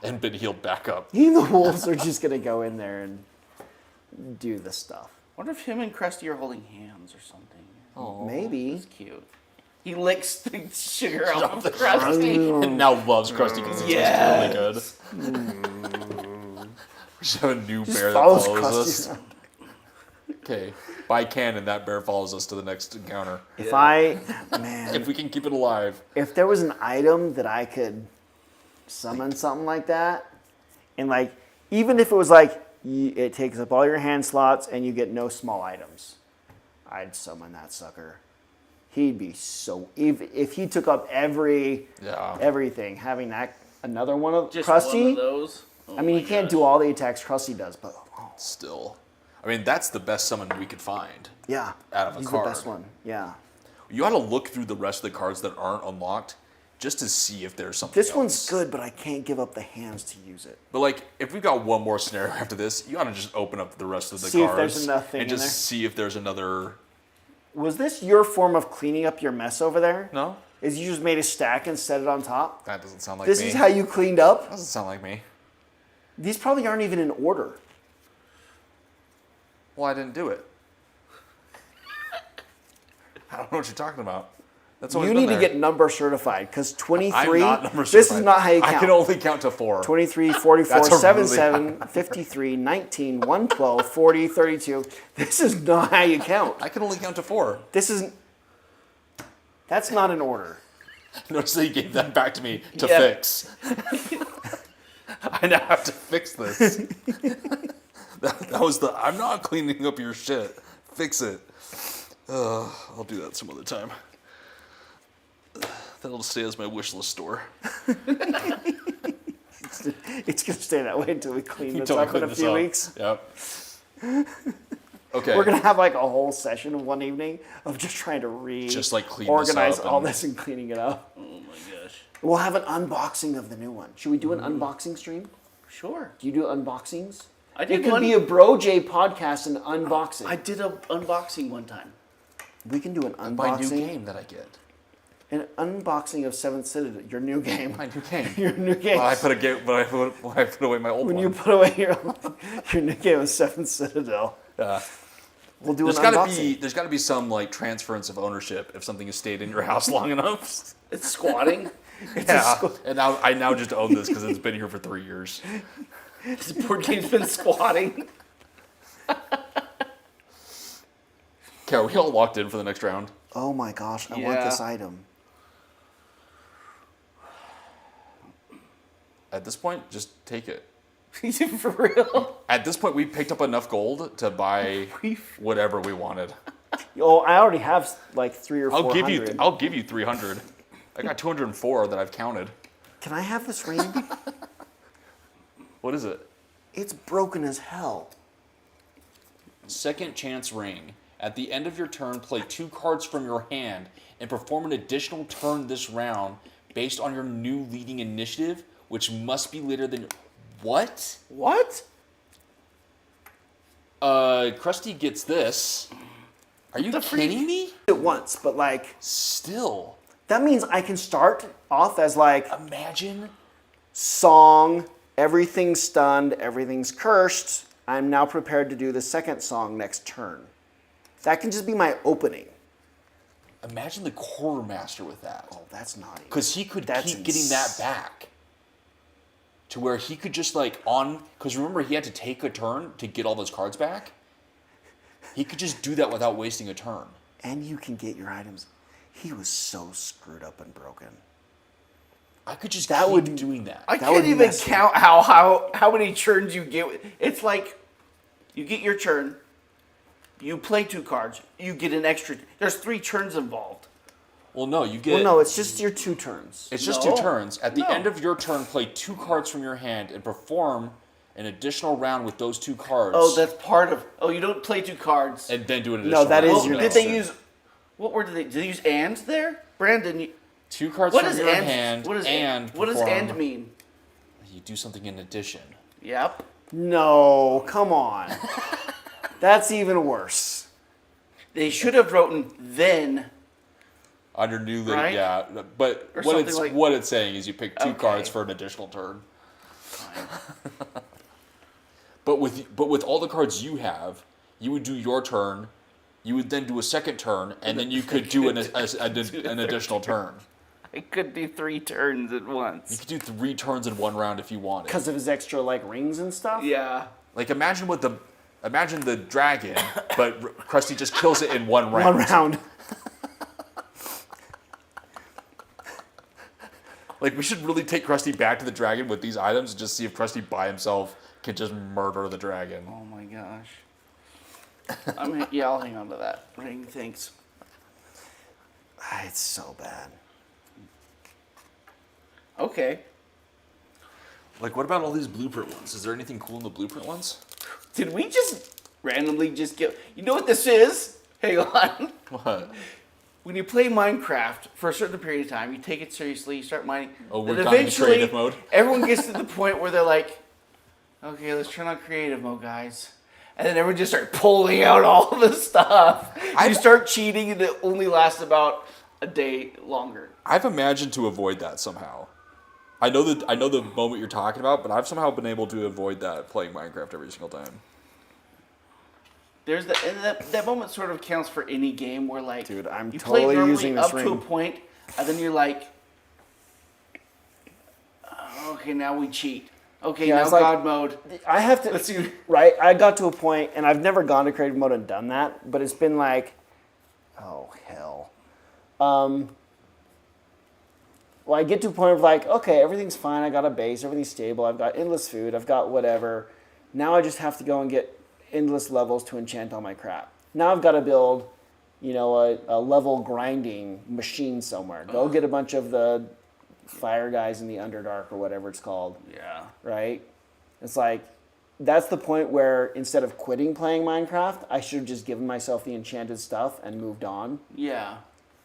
And been healed back up. He and the wolves are just gonna go in there and do the stuff. Wonder if him and Krusty are holding hands or something. Oh, Maybe. That's cute. He licks the sugar off of Krusty. And now loves Krusty because it Yes. tastes really good. We just have a new Just bear that follows follows Krusty us. around. Okay, by canon, that bear follows us to the next encounter. If If we can keep it alive. if there was an item that I could summon something like that, and like even if it was like it takes up all your hand slots and you get no small items, I'd summon that sucker. He'd be so if he took up everything, having that another one of Just Krusty. one of those. Oh I mean, my he can't gosh. do all the attacks Krusty does, but Still. I mean, that's the best summon we could find. yeah, Out of a he's card. the best one. Yeah, You ought to look through the rest of the cards that aren't unlocked just to see if there's something this else. one's good, but I can't give up the hands to use it. But like, if we've got one more scenario after this, you ought to just open up the rest of the See if cards there's nothing and in just there. see if there's another. Was this your form of cleaning up your mess over there? No, Is you just made a stack and set it on top? that doesn't sound like This me. is how you cleaned up? Doesn't sound like me. These probably aren't even in order. Well, I didn't do it. I don't know what you're talking about. That's always You been need to there. get number certified because 23. I'm not number This is certified. not how you count. I can only count to 4. 23, 44, That's a 77, 53, 19, 112, 40, 32. This is not how you count. I can only count to 4. This isn't. That's not in order. Notice that you gave that back to me to Yeah. fix. I now have to fix this. that was the. I'm not cleaning up your shit. Fix it. I'll do that some other time. That'll stay as my wish list store. It's going to stay that way until we clean this Until I up in clean a this few up. weeks. Yep. Okay. We're going to have like a whole session one evening of just trying to Just, like, clean this organize up all and- this and cleaning it up. Oh my gosh. We'll have an unboxing of the new one. Should we do an unboxing stream? Sure. Do you do unboxings? I did It could one. be a Bro J podcast and unboxing. I did an unboxing one time. We can do an my new unboxing. game that I get. An unboxing of Seventh Citadel, your new game. My new game. Your new game. Well, I put a game, but I put away my old When one. you put away your new game of Seventh Citadel, Yeah. we'll do There's an gotta unboxing. be some like transference of ownership if something has stayed in your house long enough. It's squatting. Yeah. And now I now just own this because it's been here for 3 years. This board game's been squatting. Okay, are we all locked in for the next round? Oh my gosh, I want Yeah. this item. At this point, just take it. For real. At this point, we picked up enough gold to buy whatever we wanted. Oh, I already have like 3 or 4 I'll give you 300. I got 204 that I've counted. Can I have this ring? What is it? It's broken as hell. Second chance ring. At the end of your turn, play 2 cards from your hand and perform an additional turn this round based on your new leading initiative, which must be later than. What? What? Krusty gets this. Are you kidding me? It once, but like Still. that means I can start off as like Imagine. song, everything's stunned, everything's cursed. I'm now prepared to do the second song next turn. That can just be my opening. Imagine the quartermaster with that. Oh, that's naughty. Because he could That's keep getting that back. To where he could just like on. Because remember, he had to take a turn to get all those cards back. He could just do that without wasting a turn. And you can get your items. He was so screwed up and broken. I could just That keep would- doing that. I That can't would even mess with- count how many turns you get. It's like you get your turn, you play 2 cards, you get an extra. There's 3 turns involved. Well, no, you get. Well, no, it's just your 2 turns. It's just No. 2 turns. At the No. end of your turn, play 2 cards from your hand and perform an additional round with those 2 cards. Oh, that's part of. Oh, you don't play 2 cards. And then do an additional. that is round. your Did next they turn. use? What word did they? Did they use and there, Brandon? 2 cards What from does your and? hand What does and What does perform- and mean? You do something in addition. Yep. No, come on. That's even worse. They should have written then. Underneath that, Right? yeah. But Or what something it's like- what it's saying is you pick 2 Okay. cards for an additional turn. But with all the cards you have, you would do your turn. You would then do a second turn, and then you could do an additional turn. I could do 3 turns at You once. could do 3 turns in one round if you wanted. Because of his extra like rings and stuff? Yeah. Like imagine the dragon, but Krusty just kills it in one round. One round. Like we should really take Krusty back to the dragon with these items and just see if Krusty by himself can just murder the dragon. Oh my gosh. I'll hang on to that ring. Thanks. It's so bad. Okay. Like what about all these blueprint ones? Is there anything cool in the blueprint ones? Did we just randomly just get? You know what this is? Hang on. What? When you play Minecraft for a certain period of time, you take it seriously, you start mining. Oh, we're then gone into eventually, creative mode? everyone gets to the point where they're like, okay, let's turn on creative mode, guys. And then everyone just start pulling out all the stuff. You start cheating, and it only lasts about a day longer. I've imagined to avoid that somehow. I know the moment you're talking about, but I've somehow been able to avoid that playing Minecraft every single time. There's that moment sort of counts for any game where like Dude, I'm you totally play normally using this up to a ring. point, and then you're like, okay, now we cheat. Okay, Yeah, now it's like- God mode. I have to, Let's see. right? I got to a point, and I've never gone to creative mode and done that, but it's been like, oh, hell. Well, I get to a point of like, okay, everything's fine. I got a base. Everything's stable. I've got endless food. I've got whatever. Now I just have to go and get endless levels to enchant all my crap. Now I've got to build, a level grinding machine somewhere. Go get a bunch of the fire guys in the Underdark or whatever it's called. Yeah. Right? It's like, that's the point where instead of quitting playing Minecraft, I should have just given myself the enchanted stuff and moved on. Yeah.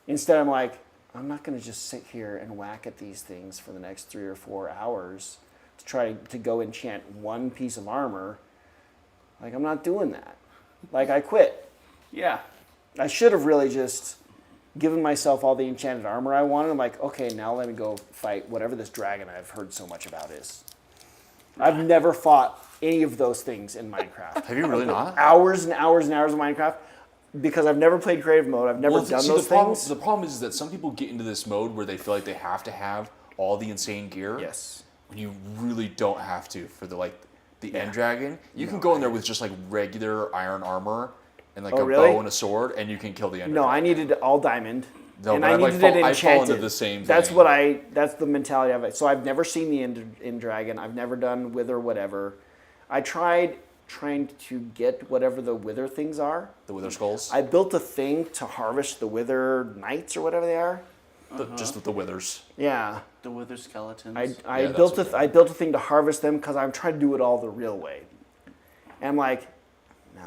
Instead, I'm like, I'm not going to just sit here and whack at these things for the next 3 or 4 hours to try to go enchant one piece of armor. Like, I'm not doing that. Like, I quit. Yeah. I should have really just given myself all the enchanted armor I wanted. I'm like, okay, now let me go fight whatever this dragon I've heard so much about is. I've never fought any of those things in Minecraft. Have you really not? Hours and hours and hours of Minecraft because I've never played creative mode. I've never done those things. The problem is that some people get into this mode where they feel like they have to have all the insane gear. Yes. When you really don't have to for the end dragon. You can go in there with just like regular iron armor and like Oh, a really? bow and a sword, and you can kill the end No, dragon. I needed all diamond. No, and but I I've, like, needed it I fall into enchanted. the same That's thing. that's the mentality of it. So I've never seen the end dragon. I've never done wither whatever. I tried trying to get whatever the wither things are. The wither skulls. I built a thing to harvest the wither knights or whatever they are. Just with the withers. Yeah. The wither skeletons. I that's built okay. I built a thing to harvest them because I'm trying to do it all the real way. And I'm like, no,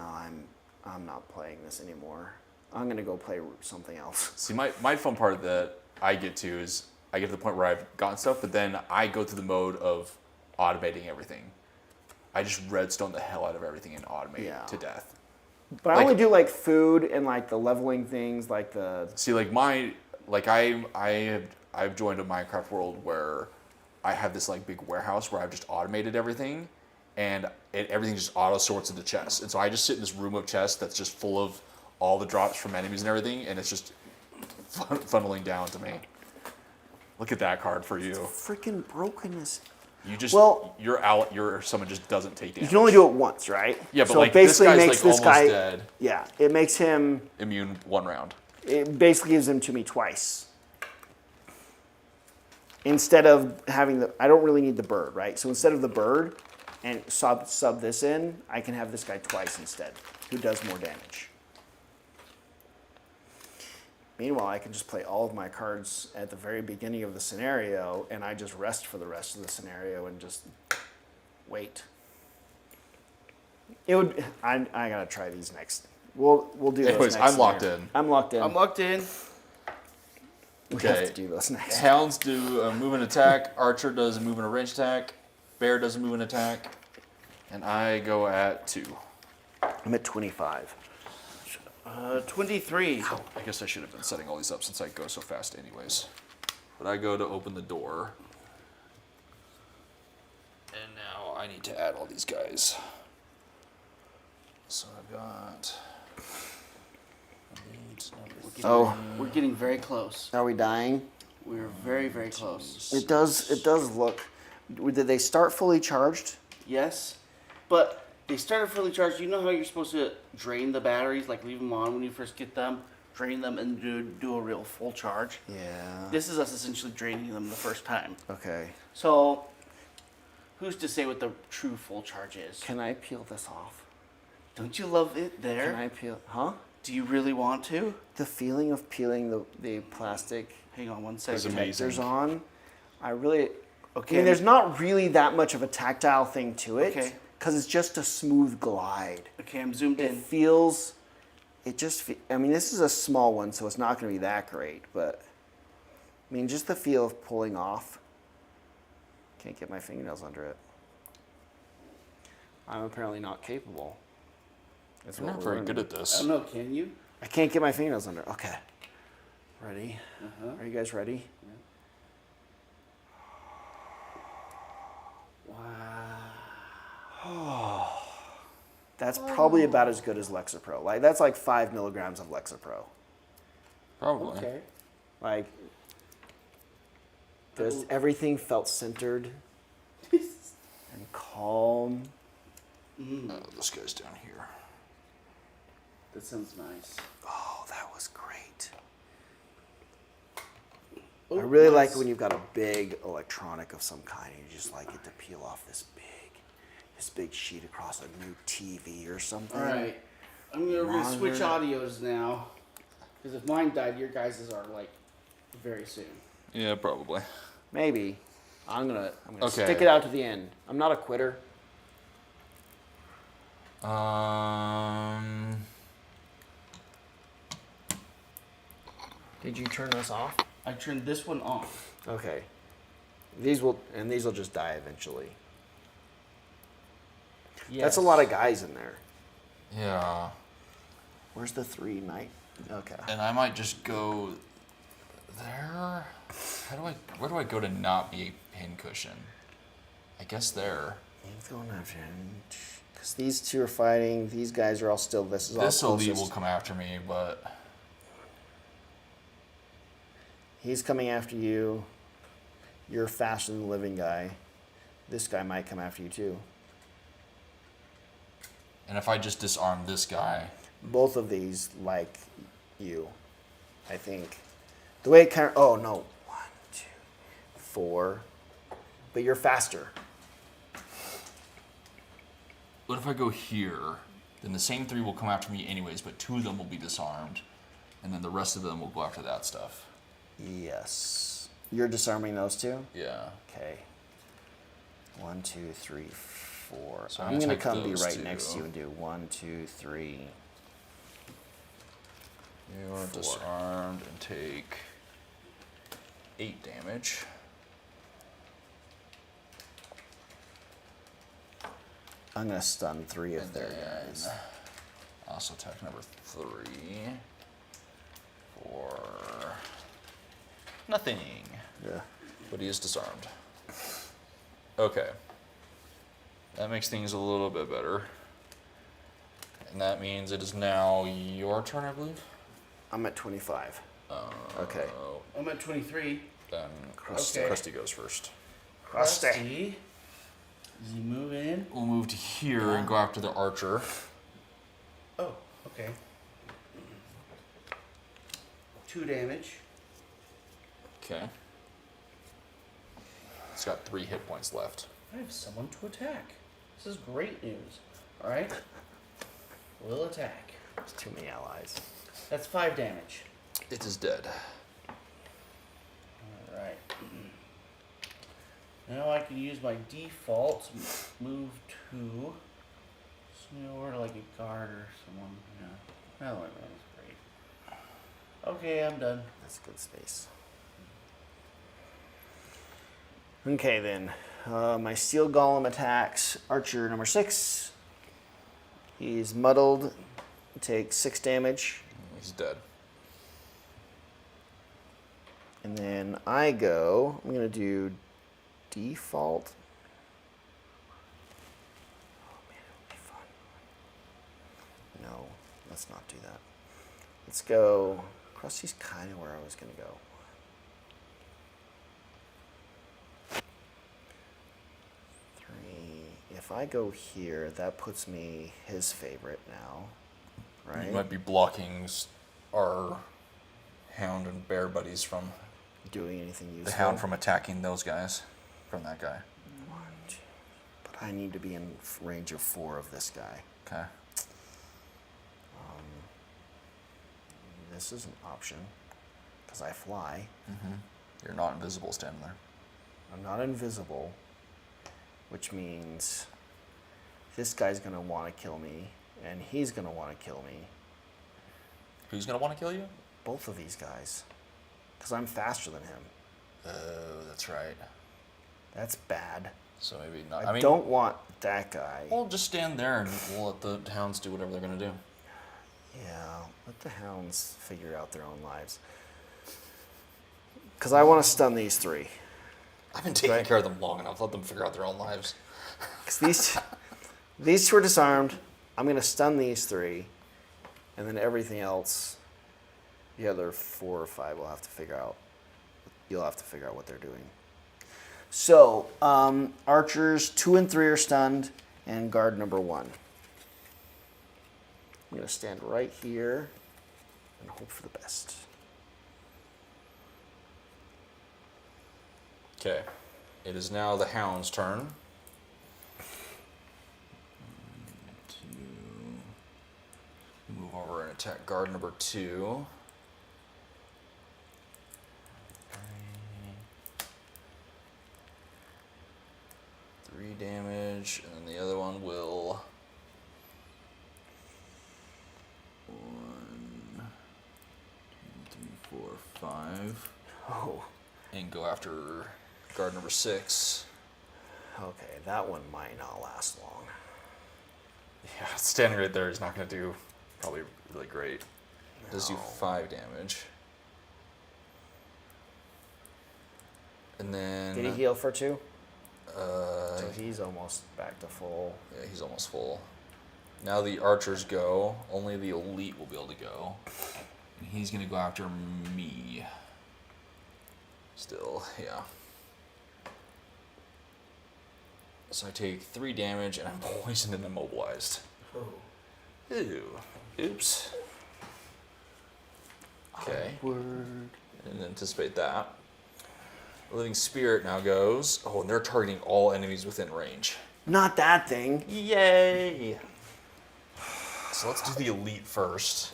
I'm not playing this anymore. I'm gonna go play something else. See, my fun part that I get to is I get to the point where I've gotten stuff, but then I go through the mode of automating everything. I just redstone the hell out of everything and automate Yeah. to death. But I Like- only do like food and like the leveling things, like the See, I've joined a Minecraft world where I have this like big warehouse where I've just automated everything, and everything just auto sorts into chests. And so I just sit in this room of chests that's just full of all the drops from enemies and everything, and it's just funneling down to me. Look at that card for you. freaking brokenness. You just Well- someone just doesn't take damage. You can only do it once, right? Yeah, but so like it basically this guy's makes like this almost guy. dead. Yeah, it makes him. Immune 1 round. It basically gives him to me twice. Instead of having I don't really need the bird, right? So instead of the bird and sub this in, I can have this guy twice instead, who does more damage. Meanwhile, I can just play all of my cards at the very beginning of the scenario, and I just rest for the rest of the scenario and just wait. It would. I gotta try these next. We'll do those Anyways, next. I'm locked scenario. in. I'm locked in. I'm locked in. We Okay. have to do those next. Hounds do a move and attack. Archer does a move and a range attack. Bear does a move and attack. And I go at 2. I'm at 25. 23. I guess I should have been setting all these up since I go so fast anyways. But I go to open the door. And now I need to add all these guys. So I've got... Oh, We're getting very close. are we dying? We're very, very close. It does. It does look. Did they start fully charged? Yes, but they started fully charged. You know how you're supposed to drain the batteries, like leave them on when you first get them, drain them, and do a real full charge? Yeah. This is us essentially draining them the first time. Okay. So, who's to say what the true full charge is? Can I peel this off? Don't you love it there? Can I peel? Huh? Do you really want to? The feeling of peeling the plastic Hang on one second. Is amazing. protectors on, I really. Okay. I mean, there's not really that much of a tactile thing to it. Okay. Because it's just a smooth glide. Okay, I'm zoomed It in. feels. It just. I mean, this is a small one, so it's not going to be that great. But I mean, just the feel of pulling off. Can't get my fingernails under it. I'm apparently not capable. That's I'm what not we're very good learning. at I this. don't know, can you? I can't get my fingernails under. Okay. Ready? Uh-huh. Are you guys ready? Wow. That's probably about as good as Lexapro. Like that's like 5 milligrams of Lexapro. Probably. Okay. Like, just everything felt centered and calm. This guy's down here. That sounds nice. Oh, that was great. Oh, I really like nice. it when you've got a big electronic of some kind and you just like get to peel off this big sheet across a new TV or something. All right. We're gonna switch Monitor. audios now. Because if mine died, your guys's are like very soon. Yeah, probably. Maybe. I'm gonna Okay. stick it out to the end. I'm not a quitter. Did you turn this off? I turned this one off. Okay. These will just die eventually. That's a lot of guys in there. Yeah. Where's the 3 night? Okay. And I might just go there. Where do I go to not be a pincushion? I guess there. Because these two are fighting. These guys are all still. This is all This elite closest. will come after me, but He's coming after you. You're faster than the living guy. This guy might come after you too. and if I just disarm this guy, Both of these like you, I think. The way it kind of. Oh no. 1, 2, 4. But you're faster. what if I go here? Then the same 3 will come after me anyways, but 2 of them will be disarmed, and then the rest of them will go after that stuff. Yes. You're disarming those two? Yeah. Okay. 1, 2, 3, 4. So I'm I'm gonna gonna come take be those right two. next to you and do 1, 2, 3. You are 4. disarmed and take 8 damage. I'm gonna stun 3 of And their then guys. also attack number 3 for nothing. Yeah. But he is disarmed. Okay. That makes things a little bit better. And that means it is now your turn, I believe. I'm at 25. Okay. Oh, I'm at 23. then Okay. Krusty goes first. Rusty. Does he move in? We'll move to here and go after the archer. Oh, okay. 2 damage. Okay. It's got 3 hit points left. I have someone to attack. This is great news. All right. We'll attack. There's too many allies. That's 5 damage. It is dead. Alright. Now I can use my default move to swing over to like a guard or someone. Yeah. Oh, that's great. Okay, I'm done. That's good space. Okay then. My steel golem attacks archer number 6. He's muddled. Takes 6 damage. He's dead. And then I go. I'm gonna do default. Oh man, it would be fun. No, let's not do that. Let's go. Krusty's kind of where I was gonna go. 3. If I go here, that puts me his favorite now, right? You might be blocking our hound and bear buddies from Doing anything useful. the hound from attacking those guys, from that guy. 1, 2. But I need to be in range of 4 of this guy. Okay. This is an option because I fly. You're not invisible standing there. I'm not invisible, which means this guy's gonna want to kill me, and he's gonna want to kill me. Who's gonna want to kill you? Both of these guys, because I'm faster than him. Oh, that's right. That's bad. So maybe not. I don't want that guy. Well, just stand there and we'll let the hounds do whatever they're gonna do. Yeah, let the hounds figure out their own lives. Because I want to stun these 3. I've been taking care of them long enough. Let them figure out their own lives. Because these 2 are disarmed. I'm going to stun these 3. And then everything else, the other 4 or 5 will have to figure out. You'll have to figure out what they're doing. So, archers 2 and 3 are stunned, and guard number 1. I'm going to stand right here and hope for the best. Okay. It is now the hound's turn. Move over and attack guard number 2. Three damage, and then the other one will 1, 2, 3, 4, 5. Oh, And go after guard number 6. okay, that one might not last long. Yeah, standing right there is not going to do probably really great. Does do 5 damage. And then... Did he heal for 2? Uh, So he's almost back to full. yeah, he's almost full. Now the archers go. Only the elite will be able to go. And he's going to go after me. Still, yeah. So I take 3 damage and I'm poisoned and immobilized. Oh. Ew. Oops. Okay. Word. Didn't anticipate that. The living spirit now goes. Oh, and they're targeting all enemies within range. Not that thing. Yay! So let's do the elite first.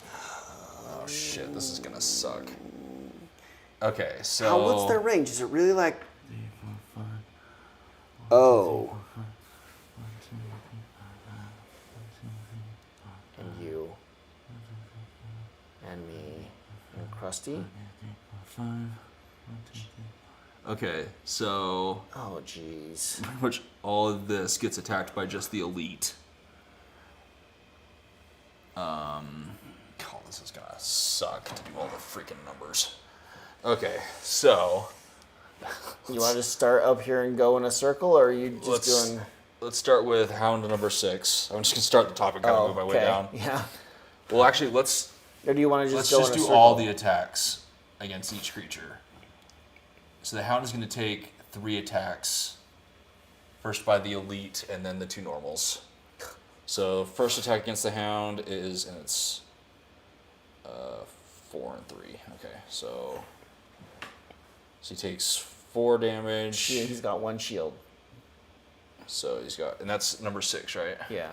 Oh shit, this is gonna suck. Okay, so... What's their range? Is it really like... Oh. And you. And me. And Krusty. Okay, so Oh, jeez. pretty much all of this gets attacked by just the elite. God, this is gonna suck to do all the freaking numbers. Okay, so You want to just start up here and go in a circle, or are you just doing... let's start with hound number 6. I'm just gonna start at the top and kind of move my way down. Yeah. Well, actually, let's Or do you want to just go in a do circle? all the attacks against each creature. So the hound is going to take 3 attacks. First by the elite, and then the 2 normals. So first attack against the hound is, and it's 4 and 3. Okay, so he takes 4 damage. Yeah, he's got 1 shield. So he's got, and that's number 6, right? Yeah.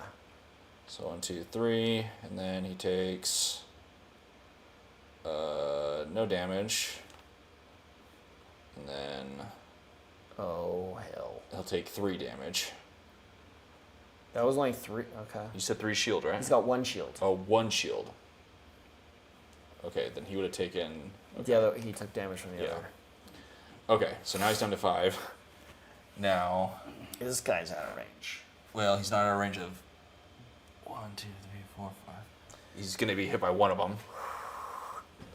So 1, 2, 3, and then he takes No damage. And then Oh, hell. he'll take 3 damage. That was only 3. Okay. You said 3 shield, right? He's got 1 shield. Oh, 1 shield. Okay, then he would have taken... The other, he took damage from the Yeah. other. Okay, so now he's down to 5. Now... This guy's out of range. Well, he's not out of range of 1, 2, 3, 4, 5. He's going to be hit by one of them.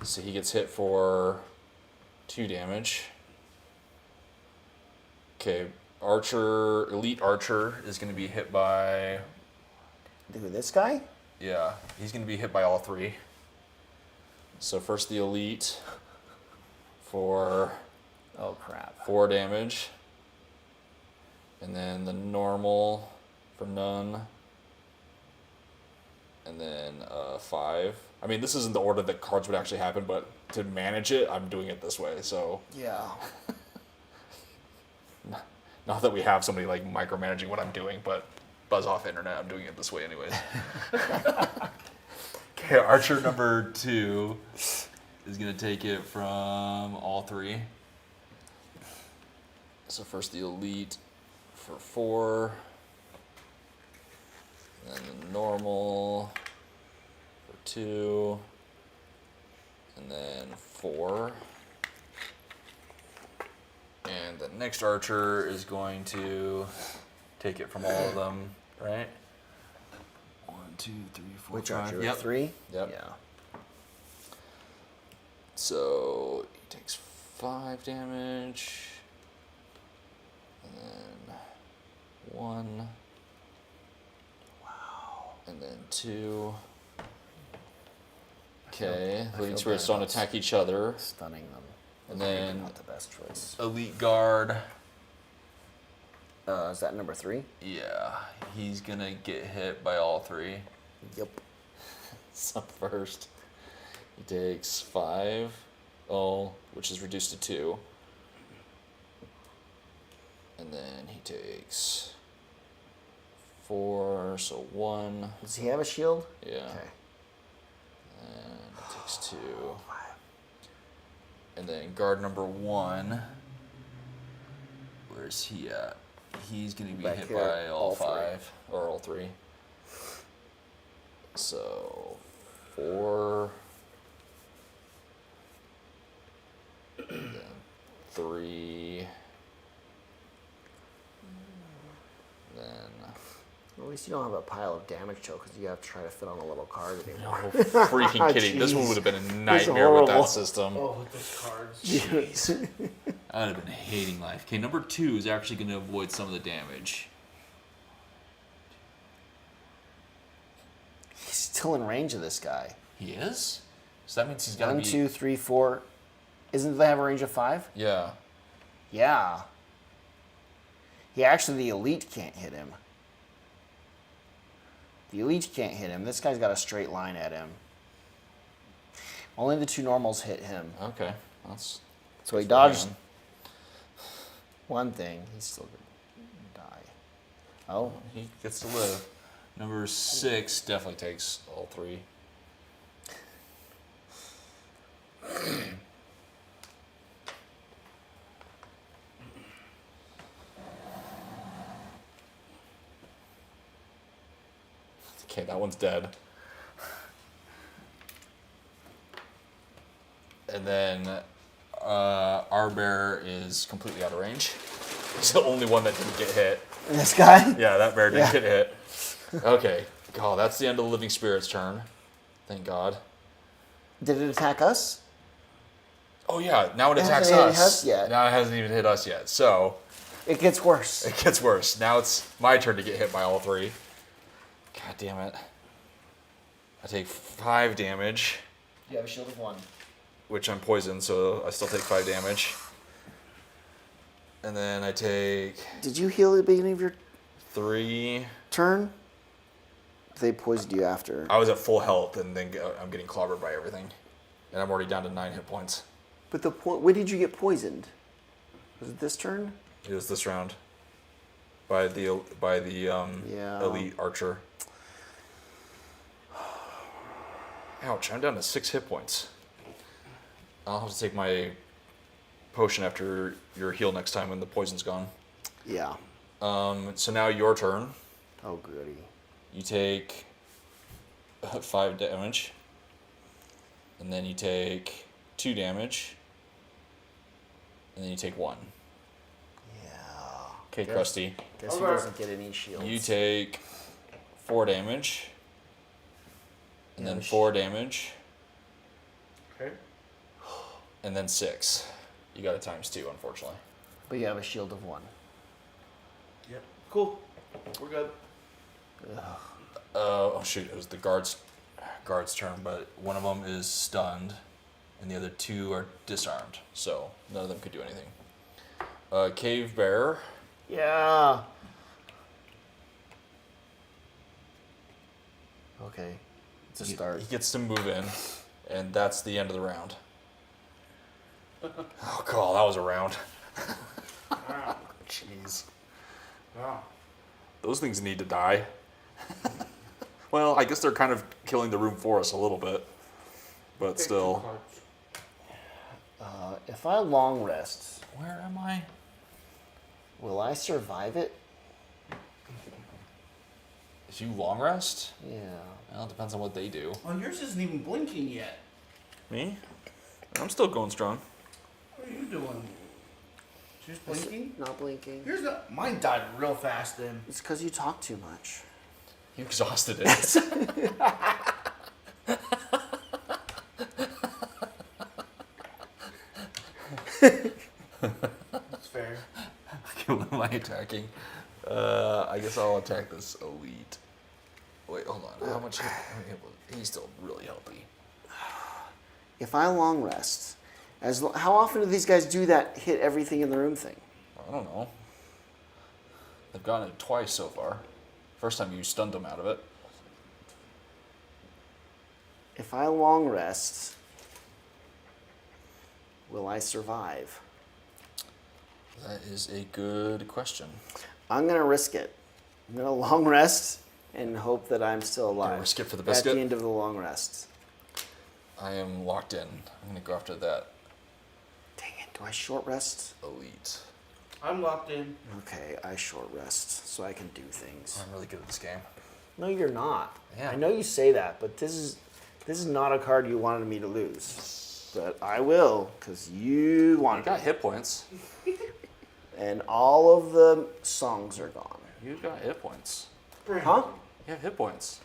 So he gets hit for 2 damage. Okay, Archer, Elite Archer is going to be hit by... Dude, this guy? Yeah, he's going to be hit by all 3. So first the Elite for Oh, crap. 4 damage. And then the normal for none. And then 5. I mean, this isn't the order that cards would actually happen, but to manage it, I'm doing it this way. So, Yeah. not that we have somebody like micromanaging what I'm doing, but buzz off internet, I'm doing it this way anyways. Okay, Archer number 2 is going to take it from all 3. So first the Elite for 4. And then the normal for 2. And then 4. And the next Archer is going to take it from all of them, right? 1, 2, 3, 4, Which 5. Archer? Yep. 3? Yep. Yeah. So he takes 5 damage. And then 1. Wow. And then 2. Okay, I feel Living Spirits bad don't about attack each other. Stunning them. And Maybe then not the best choice. Elite Guard. Is that number 3? Yeah, he's gonna get hit by all 3. Yep. So first, he takes 5, which is reduced to 2. And then he takes 4, so 1. Does he have a shield? Yeah. Okay. And he takes 2. And then guard number 1. Where's he at? He's gonna be Back hit here, by all all 5 or all 3. So 4. And then 3. Then At least you don't have a pile of damage choke because you have to try to fit on a little card anymore. no freaking kidding. This one Jeez. would have been a nightmare with that horrible. system. Oh, with those cards. Jeez. I would have been hating life. Okay, number 2 is actually going to avoid some of the damage. He's still in range of this guy. He is? So that means he's got to 1, be... 2, 3, 4. Isn't they have a range of 5? Yeah. Yeah. He actually, the Elite can't hit him. The Elite can't hit him. This guy's got a straight line at him. Only the 2 normals hit him. Okay. That's So he good for dodged him. one thing. He's still going to die. Oh. He gets to live. Number 6 definitely takes all 3. Okay, that one's dead. And then our bear is completely out of range. He's the only one that didn't get hit. This guy? Yeah, that bear didn't Yeah. get hit. Okay. God, that's the end of the Living Spirit's turn. Thank God. Did it attack us? Oh yeah, now it attacks hasn't hit us. us yet. Now it hasn't even hit us yet. So It gets worse. it gets worse. Now it's my turn to get hit by all 3. God damn it. I take 5 damage, You have a shield of 1. which I'm poisoned, so I still take 5 damage. And then I take Did you heal at the beginning of your 3. turn? They poisoned you after. I was at full health, and then I'm getting clobbered by everything. And I'm already down to 9 hit points. But the point, when did you get poisoned? Was it this turn? It was this round. By the Yeah. Elite Archer. Ouch, I'm down to 6 hit points. I'll have to take my potion after your heal next time when the poison's gone. Yeah. So now your turn. Oh, goody. You take 5 damage. And then you take 2 damage. And then you take 1. Yeah. Okay, Krusty. Guess he doesn't get any shields. You take 4 damage. And then 4 damage. Okay. And then 6. You got a ×2, unfortunately. But you have a shield of 1. Yep. Cool. We're good. Oh shoot! It was the guard's turn, but one of them is stunned, and the other 2 are disarmed. So none of them could do anything. Cave bear. Yeah. Okay. It's a start. He gets to move in, and that's the end of the round. Oh god, that was a round. Wow. Jeez. Wow. Those things need to die. Well, I guess they're kind of killing the room for us a little bit, but still. If I long rest, Where am I? will I survive it? If you long rest? Yeah. Well, it depends on what they do. Well, yours isn't even blinking yet. Me? I'm still going strong. What are you doing? She's blinking? Not blinking. Yours not. Mine died real fast then. It's because you talk too much. You exhausted it. That's fair. What am I attacking? I guess I'll attack this elite. Wait, hold on. How much? He's still really healthy. If I long rest, how often do these guys do that hit everything in the room thing? I don't know. They've gotten it twice so far. First time you stunned them out of it. If I long rest, will I survive? That is a good question. I'm going to risk it. I'm going to long rest and hope that I'm still alive. Gonna risk it for the At biscuit? the end of the long rest. I am locked in. I'm going to go after that Dang it, do I short rest? elite. I'm locked in. Okay, I short rest so I can do things. I'm really good at this game. No, you're not. Yeah. I know you say that, but this is not a card you wanted me to lose. But I will, because you I wanted got it. hit points. And all of the songs are gone. You got hit points. Huh? You have hit points.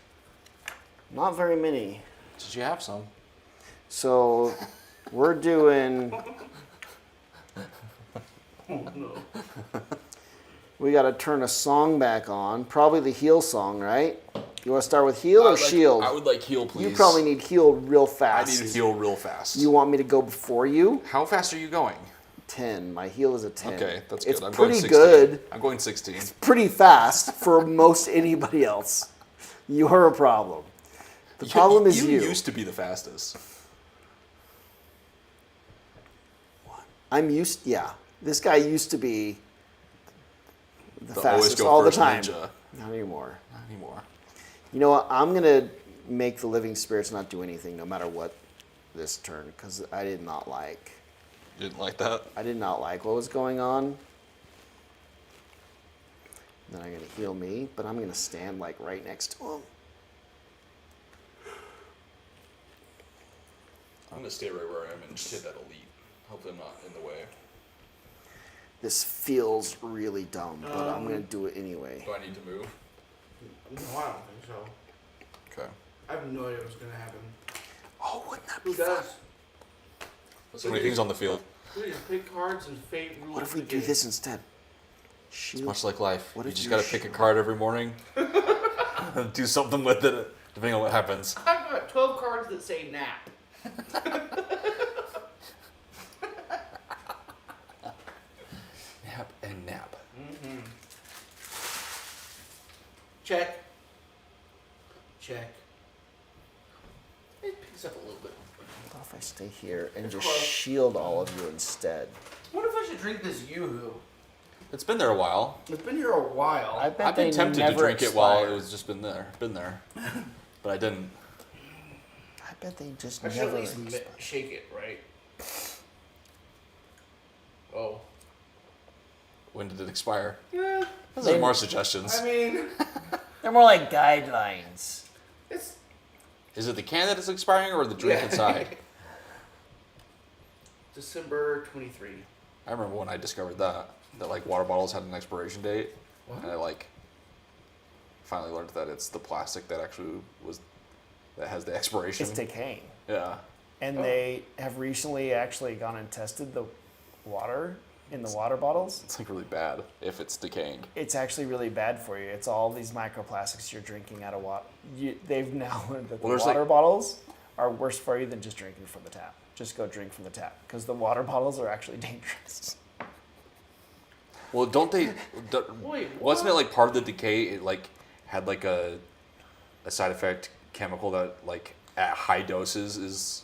Not very many. Did you have some? So we're doing. Oh no. We got to turn a song back on. Probably the heal song, right? You want to start with heal or shield? I would like heal, please. You probably need heal real I fast. need to heal real fast. You want me to go before you? How fast are you going? 10. My heal is a 10. Okay, that's good. It's I'm pretty going 16. good. I'm going 16. Pretty fast for most anybody else. You're a problem. The problem is you. You used to be the fastest. Yeah. This guy used to be the always fastest go all the first time. ninja. Not anymore. Not anymore. You know what? I'm going to make the living spirits not do anything no matter what this turn because I did not like. You didn't like that? I did not like what was going on. Then I'm going to heal me, but I'm going to stand like right next to him. I'm going to stay right where I am and just hit that elite. Hopefully I'm not in the way. This feels really dumb, but I'm going to do it anyway. Do I need to move? No, I don't think so. Okay. I have no idea what's gonna happen. Oh, wouldn't that be Who fun? does? So many things on the field. We just pick cards and fate rules. What if we the do game. this instead? Shield. Much like life. What You if just you're got to pick a card every morning and do something with it, depending on what happens. I've got 12 cards that say nap. Nap and nap. Check. Check. It picks up a little bit. What if I stay here and just close. shield all of you instead? What if I should drink this Yoo-Hoo? It's been there a while. It's been here a while. I bet I've been they tempted to never drink it while expire. it was just been there, but I didn't. I bet they just I should at never least expire. shake it, right? Oh. When did it expire? Yeah. Those are more suggestions. I mean, They're more like guidelines. it's Is it the can that is expiring or the drink inside? December 23. I remember when I discovered that like water bottles had an expiration date, and I like finally learned that it's the plastic that actually that has the expiration. It's decaying. Yeah. And they have recently actually gone and tested the water in the water bottles. It's like really bad if it's decaying. It's actually really bad for you. It's all these microplastics you're drinking out of water. They've now learned that the there's water like- bottles are worse for you than just drinking from the tap. Just go drink from the tap because the water bottles are actually dangerous. Well, don't they? Wait, Wasn't it like part of the decay? It like had like a side effect chemical that like at high doses is.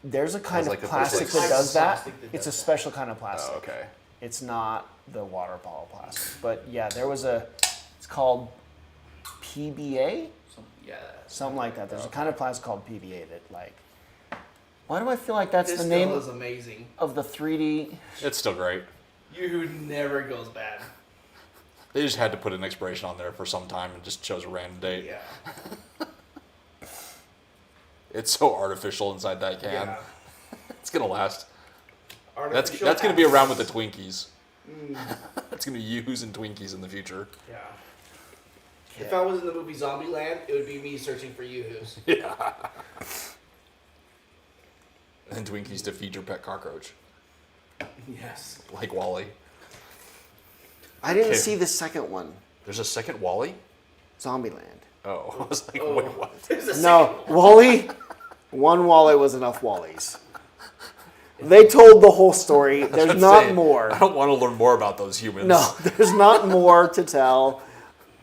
There's a kind of like a plastic plastic- that does that. Plastic that It's a does that. special kind of plastic. Oh, okay. It's not the water bottle plastic. But yeah, there was it's called PBA, Yeah. something like that. There's a kind of plastic called PBA that like. Why do I feel like that's This the name still is amazing. of the 3D? It's still great. You never goes bad. They just had to put an expiration on there for some time and just chose a random date. Yeah. It's so artificial inside that can. Yeah. It's gonna last. That's Artificial gonna be around with the apples. Twinkies. It's gonna be Yoo-hoos and Twinkies in the future. Yeah. If I was in the movie Zombieland, it would be me searching for Yoo-hoos. Yeah. And Twinkies to feed your pet cockroach, Yes. like Wally. I didn't Okay. see the second one, There's a second Wally? Zombieland. Oh, I was like, Oh. wait, what? There's a No, Wally. One Wally was enough Wallies. They told the whole story. There's I'm not saying, more. I don't want to learn more about those humans. No, there's not more to tell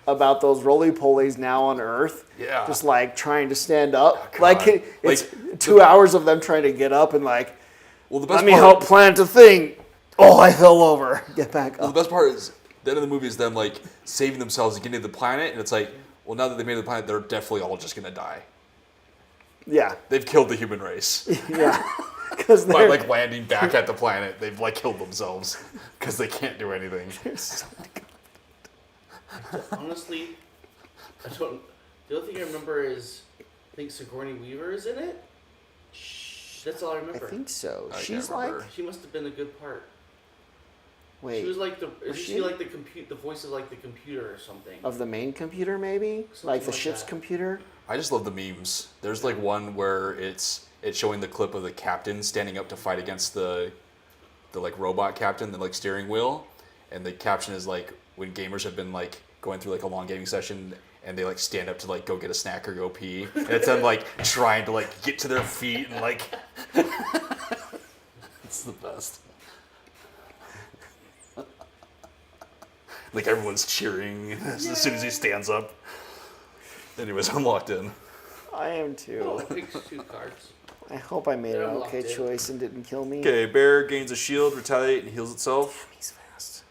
about those roly-polies now on Earth. Yeah. Just like trying to stand up. God. Like it's Like, 2 hours of them trying to get up and like, Well, the best let me part, help plant a thing. Oh, I fell over. Get back Well, up. the best part is the end of the movie is them like saving themselves and getting to the planet, and it's like, well, now that they made the planet, they're definitely all just gonna die. Yeah, They've killed the human race yeah. Because by they're like landing back at the planet. They've like killed themselves because they can't do anything. Honestly, I don't. The only thing I remember is I think Sigourney Weaver is in it. That's all I I remember. think so. I She's can't like, remember. She must have been a good part. wait, She was like the. Was Is she she? like the voice of like the computer or something? of the main computer maybe, like the like ship's that. computer. I just love the memes. There's like one where it's showing the clip of the captain standing up to fight against the like robot captain, the like steering wheel, and the caption is like when gamers have been like going through like a long gaming session and they like stand up to like go get a snack or go pee, and it's them like trying to like get to their feet and like it's the best. Like everyone's cheering as soon as he stands up. Anyways, I'm locked in. I am Oh, too. it picks 2 cards. I hope I made They're an locked okay in. choice and didn't kill me. Okay, bear gains a shield, retaliate, and heals itself. He's fast.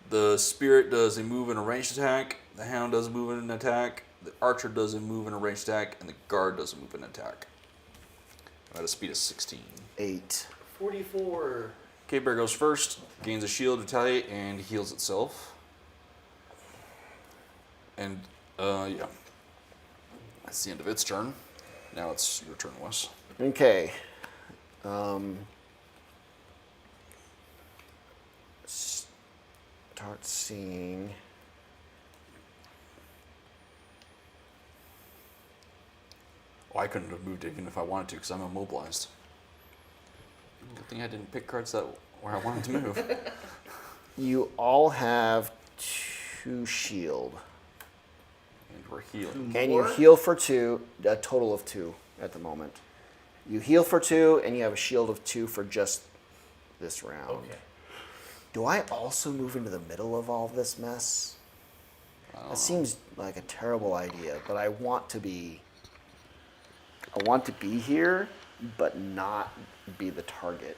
The spirit does a move and a ranged attack. The hound does a move and an attack. The archer does a move and a ranged attack, and the guard does a move and an attack. I'm at a speed of 16. 8. 44. Okay, bear goes first, gains a shield, retaliate, and heals itself. And yeah, that's the end of its turn. Now it's your turn, Wes. Okay. Start seeing. Well, I couldn't have moved even if I wanted to because I'm immobilized. Good thing I didn't pick cards that where I wanted to move. You all have 2 shield. And we're healing. And you More? heal for 2, a total of 2 at the moment. You heal for 2, and you have a shield of 2 for just this round. Okay. Do I also move into the middle of all this mess? That seems like a terrible idea, but I want to be here, but not be the target.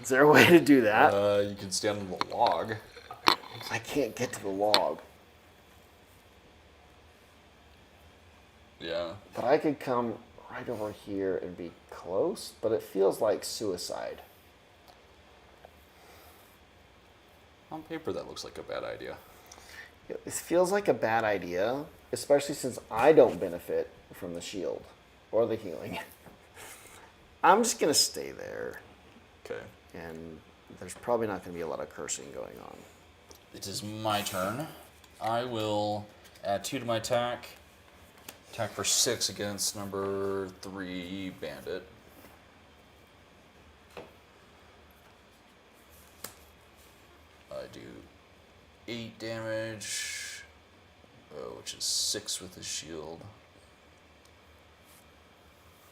Is there a way to do that? You can stand on the log. I can't get to the log, Yeah. but I could come right over here and be close, but it feels like suicide. On paper, that looks like a bad idea. It feels like a bad idea, especially since I don't benefit from the shield or the healing. I'm just gonna stay there, Okay. and there's probably not gonna be a lot of cursing going on. It is my turn. I will add 2 to my attack. Attack for 6 against number 3 bandit. I do 8 damage, which is 6 with his shield.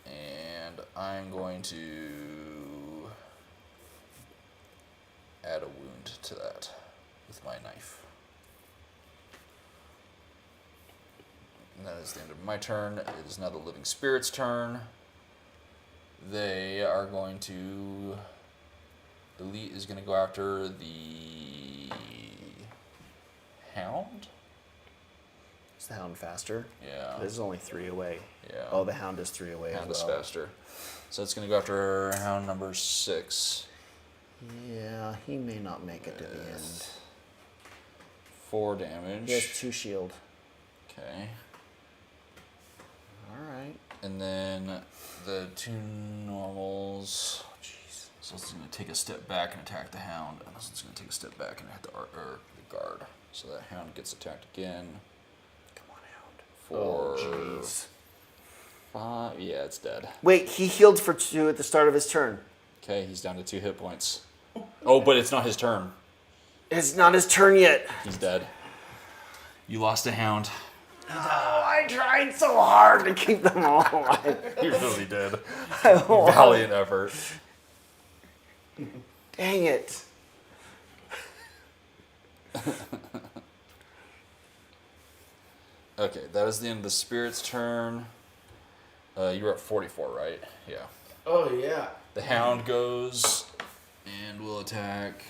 And I'm going to add a wound to that with my knife. And that is the end of my turn. It is now the living spirit's turn. They are going to... Elite is going to go after the hound. Is the hound faster? Yeah. This is only 3 away. Yeah. Oh, the hound is 3 away Hound as is well. faster. So it's going to go after hound number 6. Yeah, he may not make it to the end. 4 damage. He has 2 shield. Okay. All right. And then the 2 normals. Oh, jeez. So this is going to take a step back and attack the hound, and this one's going to take a step back and hit the guard. So that hound gets attacked again. Come on, hound. For Oh, jeez. 5. Yeah, it's dead. Wait, he healed for 2 at the start of his turn. Okay, he's down to 2 hit points. Oh, but it's not his turn. It's not his turn yet. He's dead. You lost a hound. Oh, I tried so hard to keep them all alive. You really did. Valiant effort. Dang it. Okay, that is the end of the spirit's turn. You were at 44, right? Yeah. Oh, yeah. The hound goes and will attack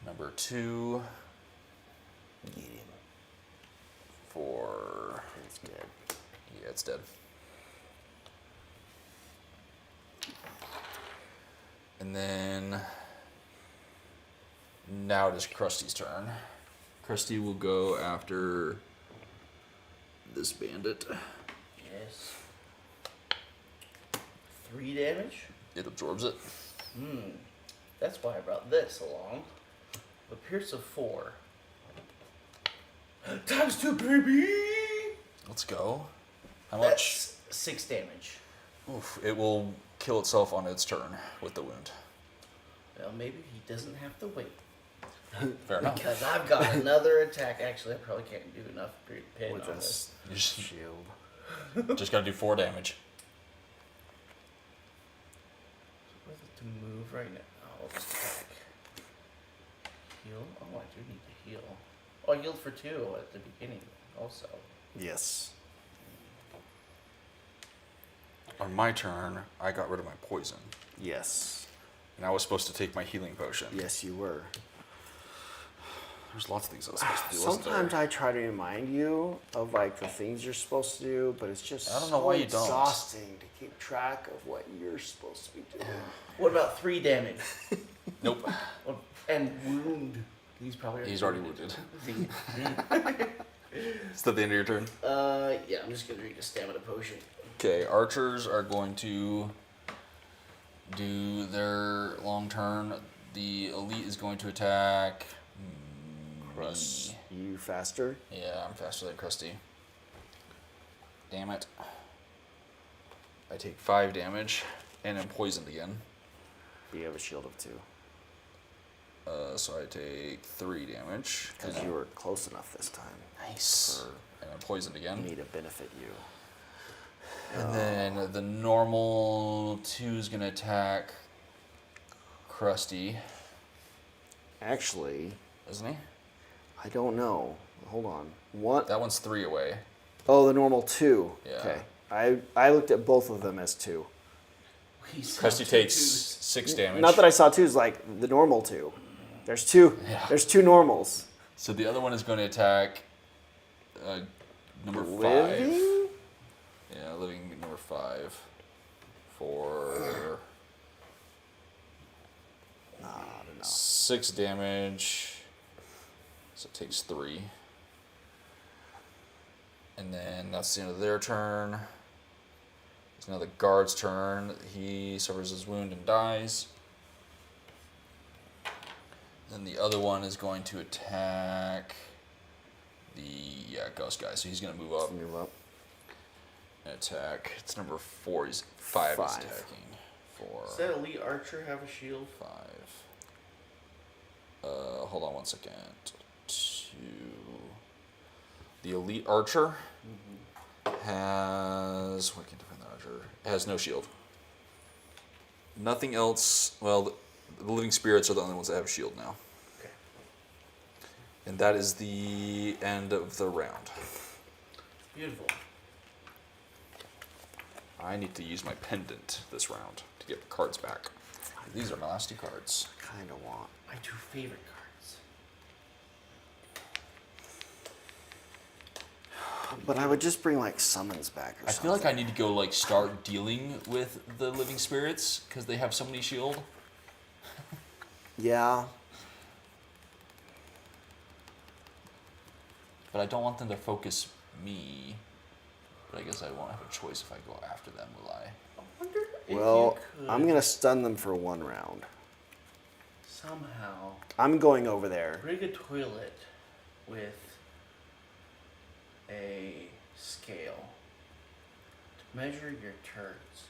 number 2 Get him. for... He's dead. Yeah, it's dead. And then... Now it is Krusty's turn. Krusty will go after this bandit. Yes. 3 damage? It absorbs it. That's why I brought this along. A pierce of 4. Times 2, baby! Let's go. How much? That's 6 damage. Oof, it will kill itself on its turn with the wound. Well, maybe he doesn't have to wait. Fair enough. Because I've got another attack. Actually, I probably can't do enough pin With on this this. You just, shield. just gotta do 4 damage. Where's it to move right now? Oh, I'll just attack. Heal? Oh, I do need to heal. Oh, I healed for 2 at the beginning also. Yes. On my turn, I got rid of my poison. Yes. And I was supposed to take my healing potion. Yes, you were. There's lots of things I was supposed to do. wasn't Sometimes there? I try to remind you of like the things you're supposed to do, but it's just I don't know so why you don't. exhausting to keep track of what you're supposed to be doing. What about 3 damage? Nope. And wound. He's probably He's already wounded. wounded. Is that the end of your turn? Yeah, I'm just gonna drink a stamina potion. Okay, archers are going to do their long turn. The elite is going to attack Russ, me. you faster? Yeah, I'm faster than Krusty. Damn it. I take 5 damage and am poisoned again. You have a shield of 2. So I take 3 damage. Because and you were close enough this time. Nice. And I'm poisoned again. Me to benefit you. And then the normal 2 is going to attack Krusty, Actually, isn't he? I don't know. Hold on. What? That one's 3 away. Oh, the normal 2. Yeah. Okay. I looked at both of them as 2. Krusty takes 6 damage. Not that I saw 2 is like the normal 2. There's 2. Yeah. There's 2 normals. So the other one is going to attack number 5. Living? Yeah, living number 5 for Not enough. 6 damage. So it takes 3. And then that's the end of their turn. It's now the guard's turn. He suffers his wound and dies. Then the other one is going to attack the ghost guy. So he's going to move up. Move up. And attack. It's number 4. He's 5. He's 5. attacking. 4. Does that elite archer have a shield? 5. Hold on 1 second. 2. The elite archer has. What can defend the archer? It has no shield. Nothing else. Well, the living spirits are the only ones that have a shield now. Okay. And that is the end of the round. Beautiful. I need to use my pendant this round to get the cards back. These are my last 2 cards. Kind of want. My 2 favorite cards. But I would just bring like summons back or I something. feel like I need to go like start dealing with the living spirits because they have so many shield. Yeah. But I don't want them to focus me. But I guess I won't have a choice if I go after them, will I? I wonder if Well, you could I'm gonna stun them for 1 round. somehow I'm going over there. rig a toilet with a scale to measure your turds.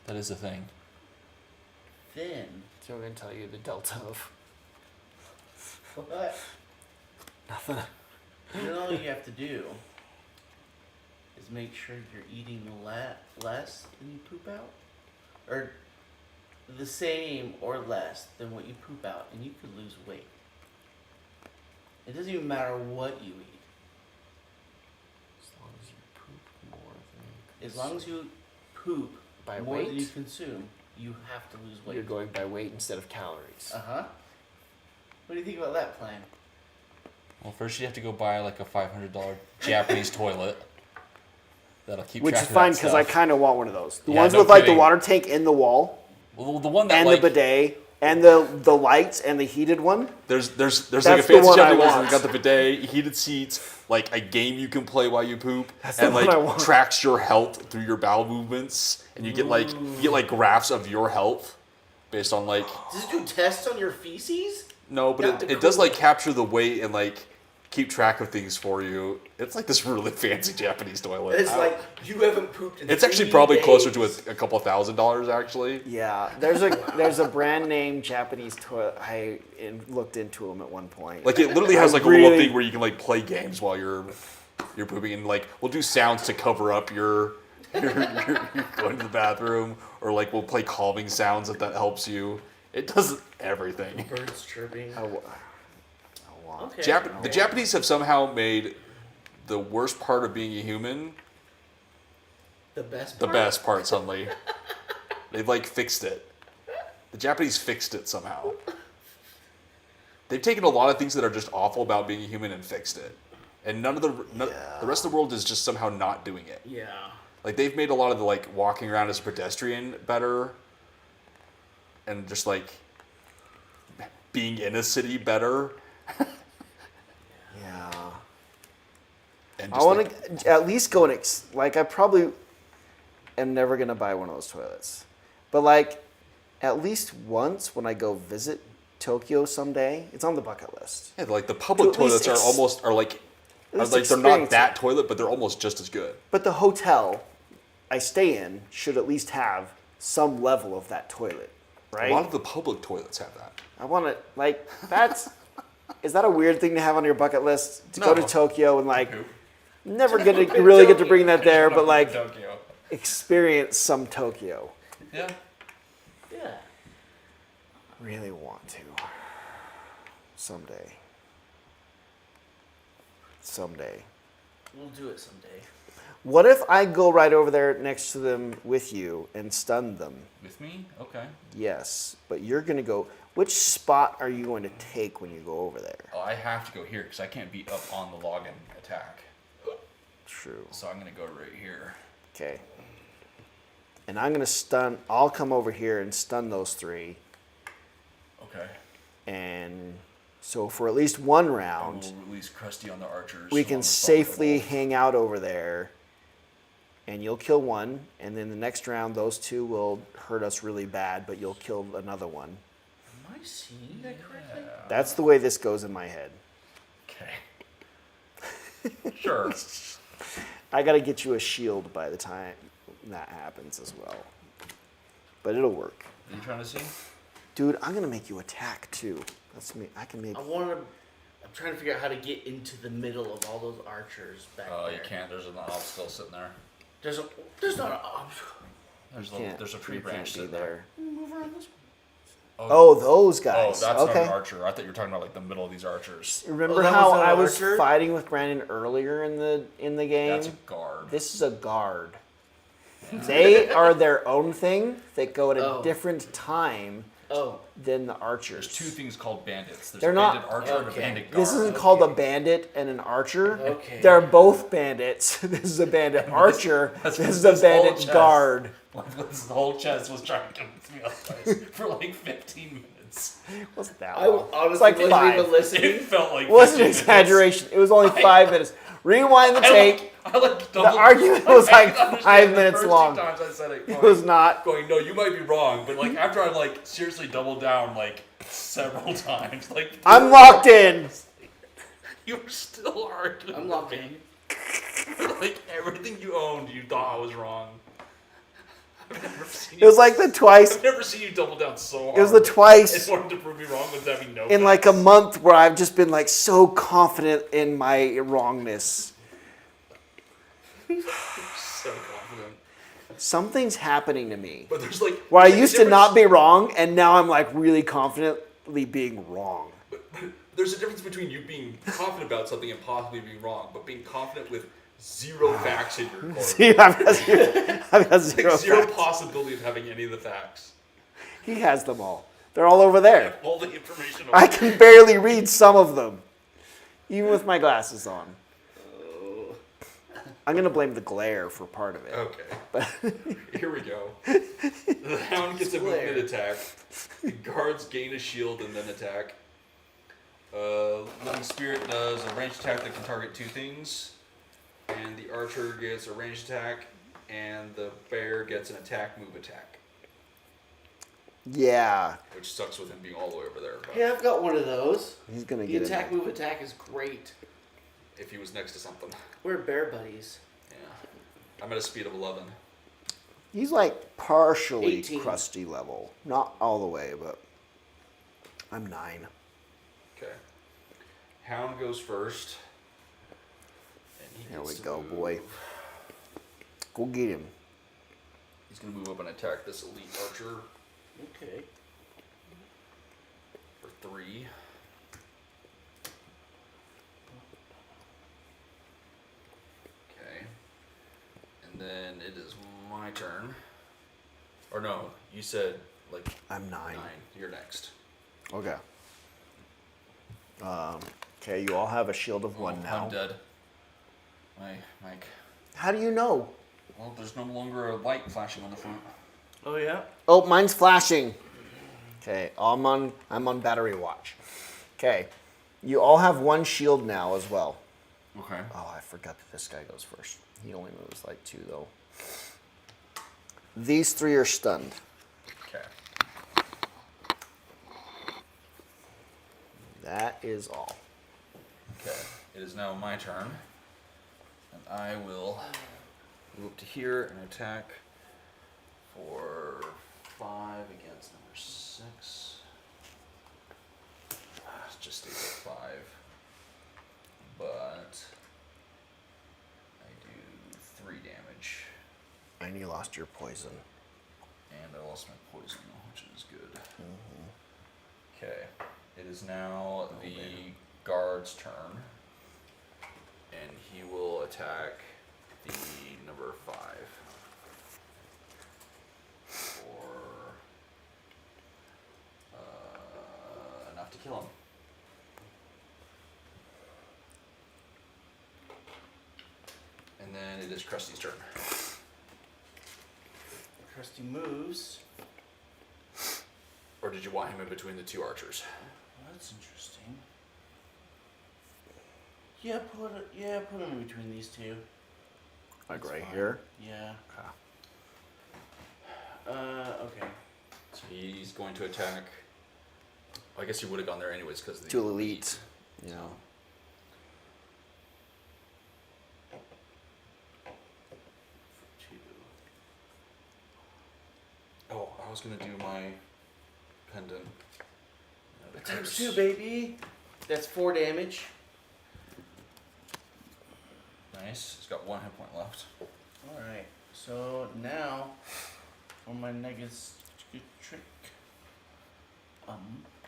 That is a thing. Then So I'm going to tell you the delta of what? nothing. Then all you have to do is make sure you're eating less than you poop out, or the same or less than what you poop out, and you could lose weight. It doesn't even matter what you eat. As long as you poop more than As long as you poop By more than weight? you consume, you have to lose weight. you're going by weight instead of calories. Uh-huh. What do you think about that plan? Well, first you have to go buy like a $500 Japanese toilet. That'll keep Which track is of fine that because I stuff. kind of want one of those. The Yeah, ones no with like the kidding. water tank in the wall Well, the one that and like the bidet and the lights and the heated one. there's like a That's the fancy one I Japanese one want. that's got the bidet, heated seats, like a game you can play while you poop, the and one I like want. tracks your health through your bowel movements, and you get like graphs of your health based on like Does it do tests on your feces? no, but it does like capture the weight and like keep track of things for you. It's like this really fancy Japanese toilet. It's like you haven't pooped in It's actually 3 probably days. closer to a couple $1,000 actually. Yeah, there's a brand name Japanese toilet. I looked into them at one point. Like it literally has I like a little really- thing where you can like play games while you're pooping, and like we'll do sounds to cover up your going to the bathroom, or like we'll play calming sounds if that helps you. It does everything. Birds chirping. I want. Okay. The Japanese have somehow made the worst part of being a human The best the part? best part suddenly. They've like fixed it. The Japanese fixed it somehow. They've taken a lot of things that are just awful about being a human and fixed it. And the rest of the world is just somehow not doing it. Yeah. Like they've made a lot of the like walking around as a pedestrian better, and just like being in a city better. Yeah. And I just, want like, to at least go and like I probably am never gonna buy one of those toilets, but like at least once when I go visit Tokyo someday, it's on the bucket list. yeah, like the public To at least toilets are like least they're not experience that it. toilet, but they're almost just as good. But the hotel I stay in should at least have some level of that toilet, right? A lot of the public toilets have that. I want to like that's. Is that a weird thing to have on your bucket list to go to No. Tokyo and like never really get to bring that there, but like Tokyo. experience some Tokyo. Yeah. Yeah. Really want to someday. Someday. We'll do it someday. What if I go right over there next to them with you and stun them? With me? Okay. Yes, but you're gonna go. Which spot are you going to take when you go over there? Oh, I have to go here because I can't be up on the login attack. True. So I'm gonna go right here. Okay. And I'm gonna stun. I'll come over here and stun those 3 Okay. and So for at least one And round, we'll release Krusty on the archers. we along can with safely Thunderbolt. hang out over there. And you'll kill one, and then the next round, those two will hurt us really bad, but you'll kill another one. Am I seeing that correctly? That's the way this goes in my head. Okay. Sure. I gotta get you a shield by the time that happens as well. But it'll work. Are you trying to see? Dude, I'm gonna make you attack too. That's me. I can make. I'm trying to figure out how to get into the middle of all those archers back Oh, there. you can't. There's an obstacle sitting there. There's not a. There's a tree you branch can't be sitting there. Move around this one. Oh, those Oh, guys. that's not okay. an archer. I thought you were talking about like the middle of these archers. Remember that how was an I was archer? fighting with Brandon earlier in the game? That's a guard. This is a guard. They are their own thing. They go at a Oh. different time Oh, than the archers. There's two things called bandits. There's They're a not- bandit archer and a Okay. bandit guard. This isn't called a bandit and an archer. Okay. They're both bandits. This is a bandit archer. That's This what is a this whole bandit chest- guard. This whole chest was trying to convince me otherwise for like 15 minutes. Wasn't that I long? honestly It's like wasn't 5. even listening. It felt like It wasn't 15 an minutes. exaggeration. It was only 5 minutes. Rewind the tape. I like doubled, argument was I like understand 5 the minutes first long. 2 times I said it, It was not. going, no, you might be wrong, but like after I like seriously doubled down like several times, like I'm locked in. you were still arguing. I'm with locked me. in. Like everything you owned, you thought I was wrong. I've never seen It was like the twice. I've never seen you double down so hard. It was the twice in order to prove me wrong with having no. in like a month where I've just been like so confident in my wrongness. so confident. Something's happening to me. But there's like Where I there's a used to not difference- be wrong, and now I'm like really confidently being wrong. There's a difference between you being confident about something and possibly being wrong, but being confident with zero facts in your court. See, I've got zero Like zero facts. possibility of having any of the facts. He has them all. They're all over there. All the information. I can barely read some of them, even with my glasses on. I'm gonna blame the glare for part of it. Okay. Here we go. The hound gets a movement attack. The guards gain a shield and then attack. Living Spirit does a ranged attack that can target 2 things. And the archer gets a ranged attack. And the bear gets an attack move attack. Yeah, Which sucks with him being all the way over there. But Yeah, I've got one of those. he's gonna The get attack it. move attack is great. if he was next to something. We're bear buddies. Yeah. I'm at a speed of 11. He's like partially 18. crusty level, not all the way, but I'm 9. Okay. Hound goes first. And he Here we gets to go, move. boy. Go get him. He's going to move up and attack this elite archer Okay. for 3. Okay. And then it is my turn. Or no, you said like I'm 9. 9. You're next. Okay. Okay, you all have a shield of 1 now. I'm dead. Mike. How do you know? Well, there's no longer a light flashing on the front. Oh yeah. Oh, mine's flashing. Okay, I'm on battery watch. Okay, you all have 1 shield now as well. Okay. Oh, I forgot that this guy goes first. He only moves like 2 though. These 3 are stunned. Okay. That is all. Okay. It is now my turn. And I will move up to here and attack for 5 against number 6. It just stays at 5. But I do 3 damage. And you lost your poison. And I lost my poison, which is good. Okay. It is now the guard's turn. And he will attack the number 5. For enough to kill him. And then it is Krusty's turn. Krusty moves. Or did you want him in between the 2 archers? Well, that's interesting. Yeah, put him in between these two. Like That's right fine. here. Yeah. Okay. So he's going to attack. I guess he would have gone there anyways because the Two elite. You know. Two. Oh, I was gonna do my pendant. Times 2, baby. That's 4 damage. Nice. He's got 1 hit point left. All right. So now, for my negative trick. What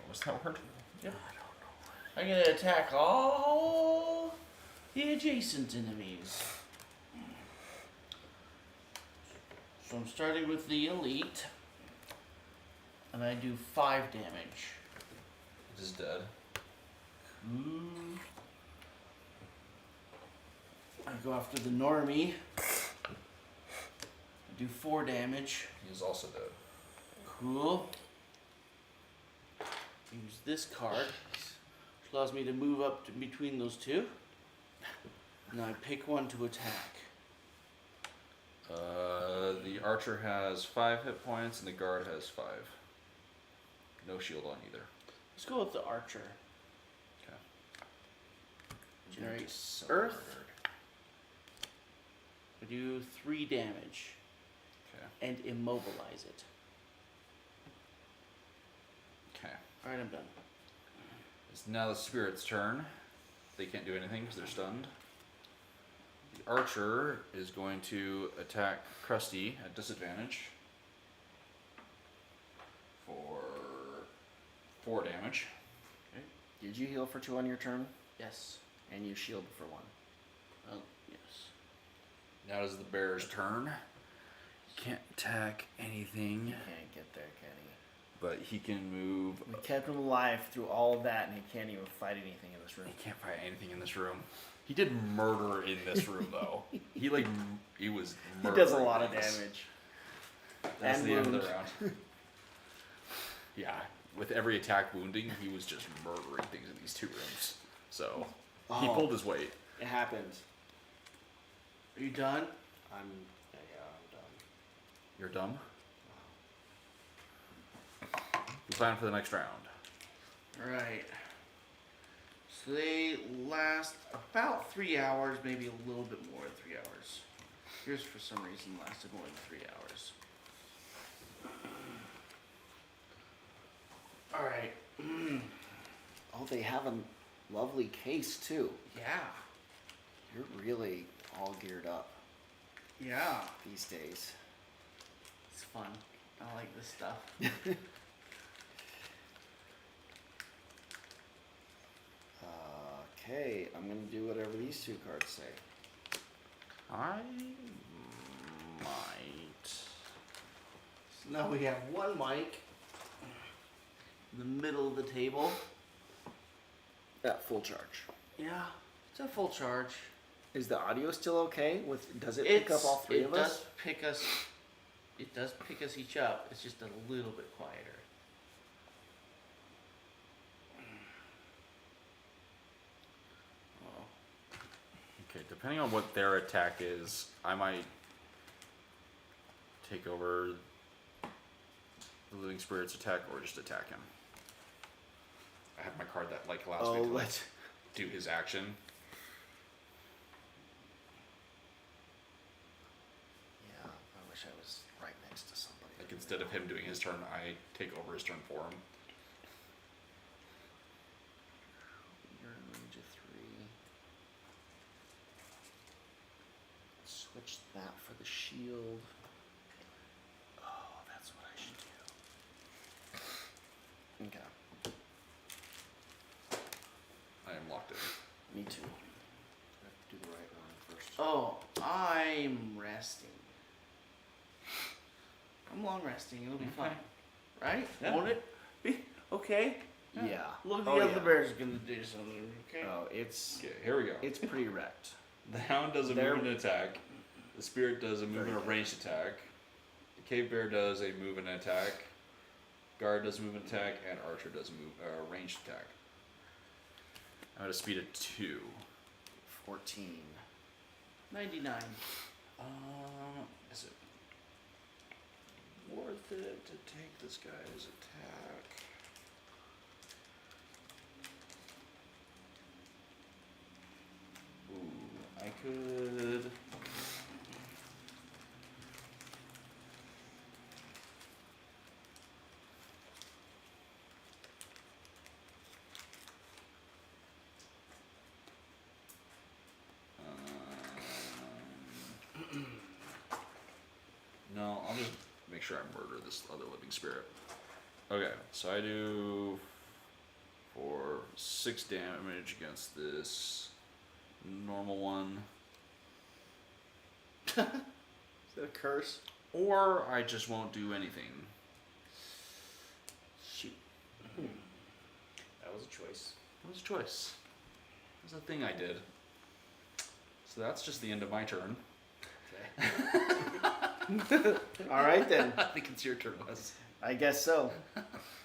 was that word? Yep. I'm gonna attack all the adjacent enemies. So I'm starting with the elite, and I do 5 damage. It is dead. I go after the normie. I do 4 damage. He is also dead. Cool. Use this card, which allows me to move up to between those two. Now I pick one to attack. The archer has 5 hit points and the guard has 5. No shield on either. Let's go with the archer. Okay. Generate So earth. I do 3 damage Okay. and immobilize it. Okay. Alright, I'm done. It's now the spirit's turn. They can't do anything because they're stunned. The archer is going to attack Krusty at disadvantage for 4 damage. Okay. Did you heal for 2 on your turn? Yes. And you shield for 1. Oh, yes. Now is the bear's turn. Can't attack anything, Can't get there, can he? but he can move. We kept him alive through all of that, and he can't even fight anything in this room. He can't fight anything in this room. He did murder in this room though. He was. He Murdering does a lot of things. damage. That's And the end of wound. the round. Yeah, with every attack wounding, he was just murdering things in these 2 rooms. So he Oh. pulled his weight. It happened. Are you done? I'm done. You're dumb. We plan for the next round. Alright. So they last about 3 hours, maybe a little bit more than 3 hours. Yours, for some reason, lasted more than 3 hours. Alright. Oh, they have a lovely case too. Yeah. You're really all geared up Yeah. these days. It's fun. I like this stuff. Okay, I'm gonna do whatever these 2 cards say. I might. So now we have one mic in the middle of the table. At full charge. Yeah. It's at full charge. Is the audio still okay? Does it pick up all 3 of us? It does pick us each up. It's just a little bit quieter. Oh. Okay, depending on what their attack is, I might take over the living spirit's attack or just attack him. I have my card that allows me to do his action. Yeah, I wish I was right next to somebody. Like instead of him doing his turn, I take over his turn for him. You're in range of 3. Switch that for the shield. Oh, that's what I should do. Okay. I am locked in. Me too. I have to do the right one first. Oh, I'm resting. I'm long resting. It'll be fine. Right? Yeah. Won't it be? Okay. Yeah. Look, Oh, the other yeah. bear's gonna do something. Okay. Oh, it's Okay, here we go. it's pretty wrecked. The hound does a There- move and attack. The spirit does a move and a ranged attack. The cave bear does a move and an attack. Guard does a move and attack, and archer does a ranged attack. I'm at a speed of 2. 14. 99. Is it worth it to take this guy's attack? Ooh, I could. No, I'll just make sure I murder this other living spirit. Okay, so I do for 6 damage against this normal one. Is that a curse? Or I just won't do anything. Shoot. That was a choice. That was a choice. That was a thing I did. So that's just the end of my turn. Okay. All right, then. I think it's your turn, Wes. I guess so.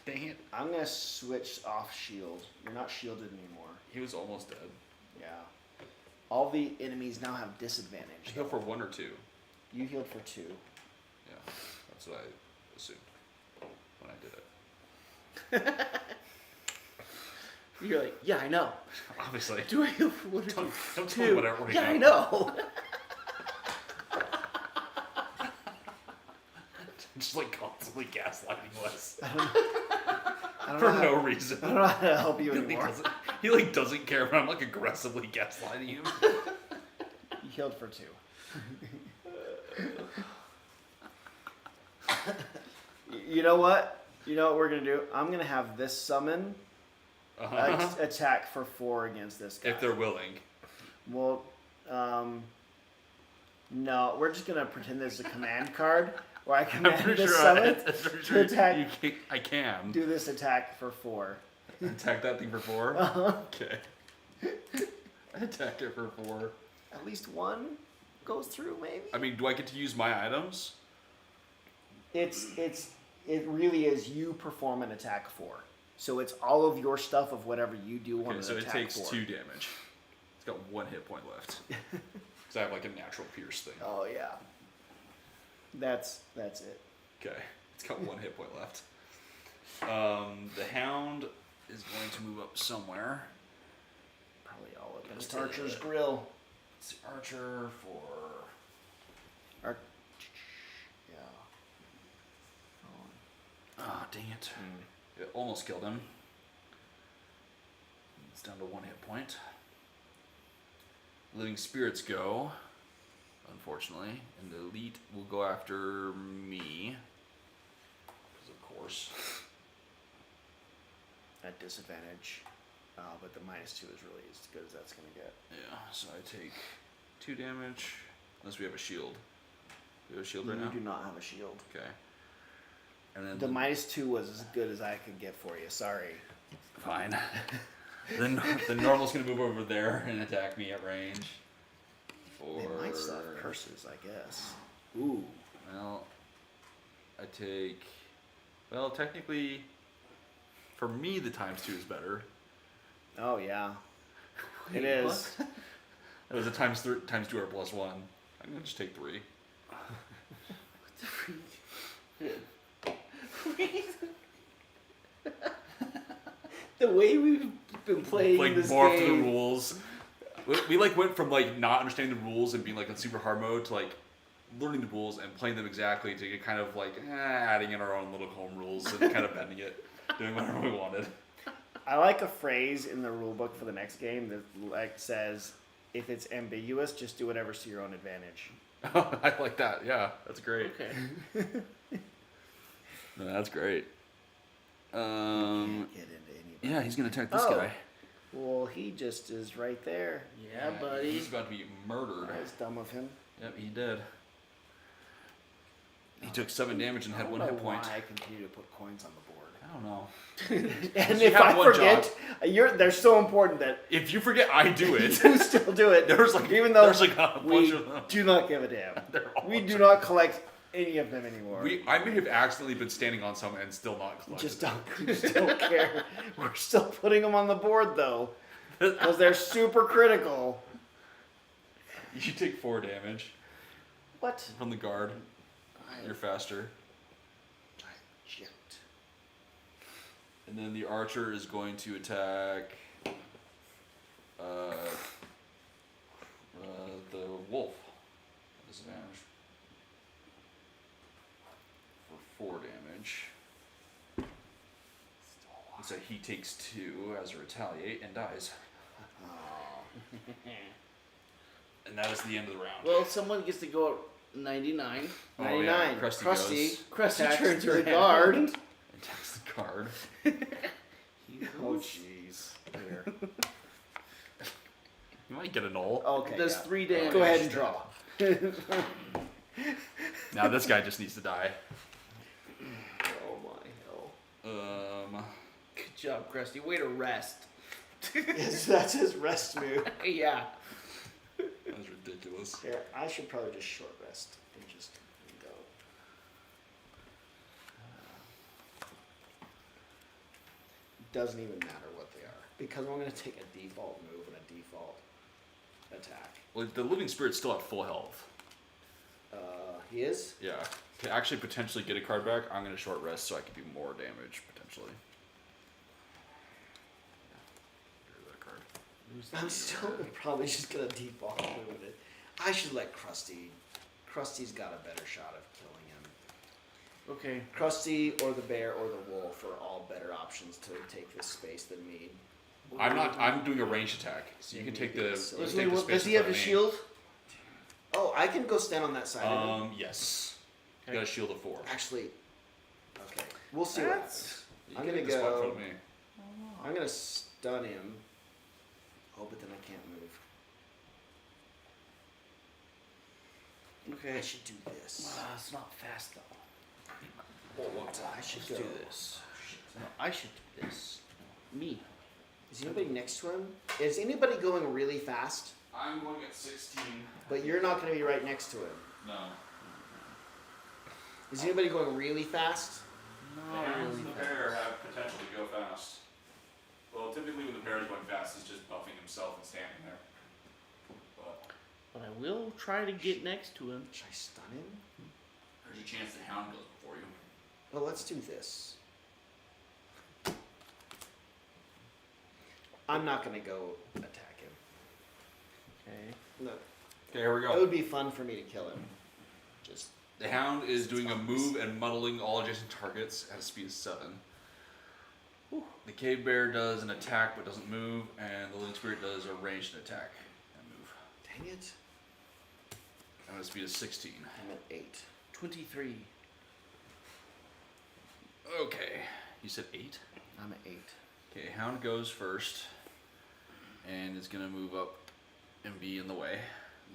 Dang it. I'm going to switch off shield. You're not shielded anymore. He was almost dead. Yeah. All the enemies now have I disadvantage. healed for 1 or 2. You healed for 2. Yeah, that's what I assumed when I did it. You're like, yeah, I know. Obviously. Do I heal for 1 or 2? Don't tell me what I already Yeah, I got. know. Just like constantly gaslighting Wes. I don't For know no reason. I don't know how to help you He anymore. doesn't care, but I'm like aggressively gaslighting him. You healed for 2. You know what? You know what we're going to do? I'm going to have this summon attack for 4 against this guy. If they're willing. Well, no, we're just going to pretend there's a command card where I I'm command pretty this sure, summon I'm pretty to sure attack, I can. do this attack for 4. Attack that thing for 4? Uh-huh. Okay. Attack it for 4. At least one goes through, maybe? I mean, do I get to use my items? It really is you perform an attack 4. So it's all of your stuff of whatever you do on Okay, an so it attack takes 4. 2 damage. It's got 1 hit point left. Because I have like a natural pierce thing. Oh yeah. That's it. Okay. It's got 1 hit point left. The hound is going to move up somewhere. Probably all up in Let's the take archer's it. grill. It's the archer for... Ar- yeah. Ah, dang it. It almost killed him. It's down to 1 hit point. Living spirits go, unfortunately, and the elite will go after me. Because of course. At disadvantage. But the -2 is really as good as that's going to get. Yeah, so I take 2 damage. Unless we have a shield. We have a shield right You now? do not have a shield. Okay. And then The -2 was as good as I could get for you. Sorry. fine. Then the normal's gonna move over there and attack me at range. They might still have curses, I guess. Ooh. Well, I take. Well, technically, for me, the ×2 is better. Oh yeah. Wait, It is. what? It was a ×2 or +1. I'm gonna just take 3. The way we've been playing Like this more for the game. rules. We like went from like not understanding the rules and being like in super hard mode to like learning the rules and playing them exactly to get kind of like adding in our own little home rules and kind of bending it, doing whatever we wanted. I like a phrase in the rule book for the next game that like says, if it's ambiguous, just do whatever's to your own advantage. I like that. Yeah, that's great. Okay. No, that's great. Can't get into anybody. Yeah, he's gonna attack this Oh. guy. Well, he just is right there. Yeah, buddy. He's about to be murdered. That was dumb of him. Yep, he did. He took 7 damage and I had don't 1 know hit point. why I continue to put coins on the board. I don't know. And You if have I one forget, they're so important that If you forget, I do it. you still do it. There's like even though there's like a bunch we of them. do not give a damn. They're all We do not collect any of them anymore. I may have accidentally been standing on some and still not collected. we just don't care. We're still putting them on the board though, because they're super critical. You take 4 damage What? from the guard. You're faster. Giant jet. And then the archer is going to attack the wolf. Disadvantage. For 4 damage. So he takes 2 as a retaliate and dies. And that is the end of the round. Well, someone gets to go at 99. 99. Krusty Krusty attacks turns the her guard. hand. attacks the guard. Oh jeez. Here. You might get a null. Okay. Does yeah. 3 damage. Go ahead and draw. Now this guy just needs to die. Oh my hell. Good job, Krusty. Way to rest. Yes, that's his rest move. Yeah. That's ridiculous. Here, I should probably just short rest and just go. Doesn't even matter what they are because I'm going to take a default move and a default attack. Well, the living spirit's still at full health. He is? Yeah. To actually potentially get a card back, I'm going to short rest so I can do more damage potentially. Here's that card. I'm still probably just going to default move it. I should let Krusty. Krusty's got a better shot of killing him. Okay. Krusty or the bear or the wolf are all better options to take this space than me. I'm doing a ranged attack, so you can take the. You Does can Does take the space he in have a front of me. shield? Oh, I can go stand on that side of him. Yes. You got a shield of 4. Actually, okay. We'll see what happens. You I'm can gonna take the spot in front go. of me. I'm gonna stun him. Oh, but then I can't move. Okay. I should do this. It's not fast though. I should Let's go. do this. No, I should do this. Me. Is anybody next to him? Is anybody going really fast? I'm going at 16. But you're not going to be right next to him. No. Is anybody going really fast? Bears and the bear have potential to go fast. Well, typically when the bear is going fast, he's just buffing himself and standing there. But I will try to get next to him. Should I stun him? There's a chance the hound goes before you. Well, let's do this. I'm not going to go attack him. Okay. No. Okay, here we It go. would be fun for me to kill him. Just The hound is doing a move and muddling all adjacent targets at a speed of 7. The cave bear does an attack but doesn't move, and the living spirit does a ranged attack and move. dang it. I'm at a speed of 16. I'm at 8. 23. Okay. You said 8? I'm at 8. Okay, hound goes first, and is gonna move up and be in the way,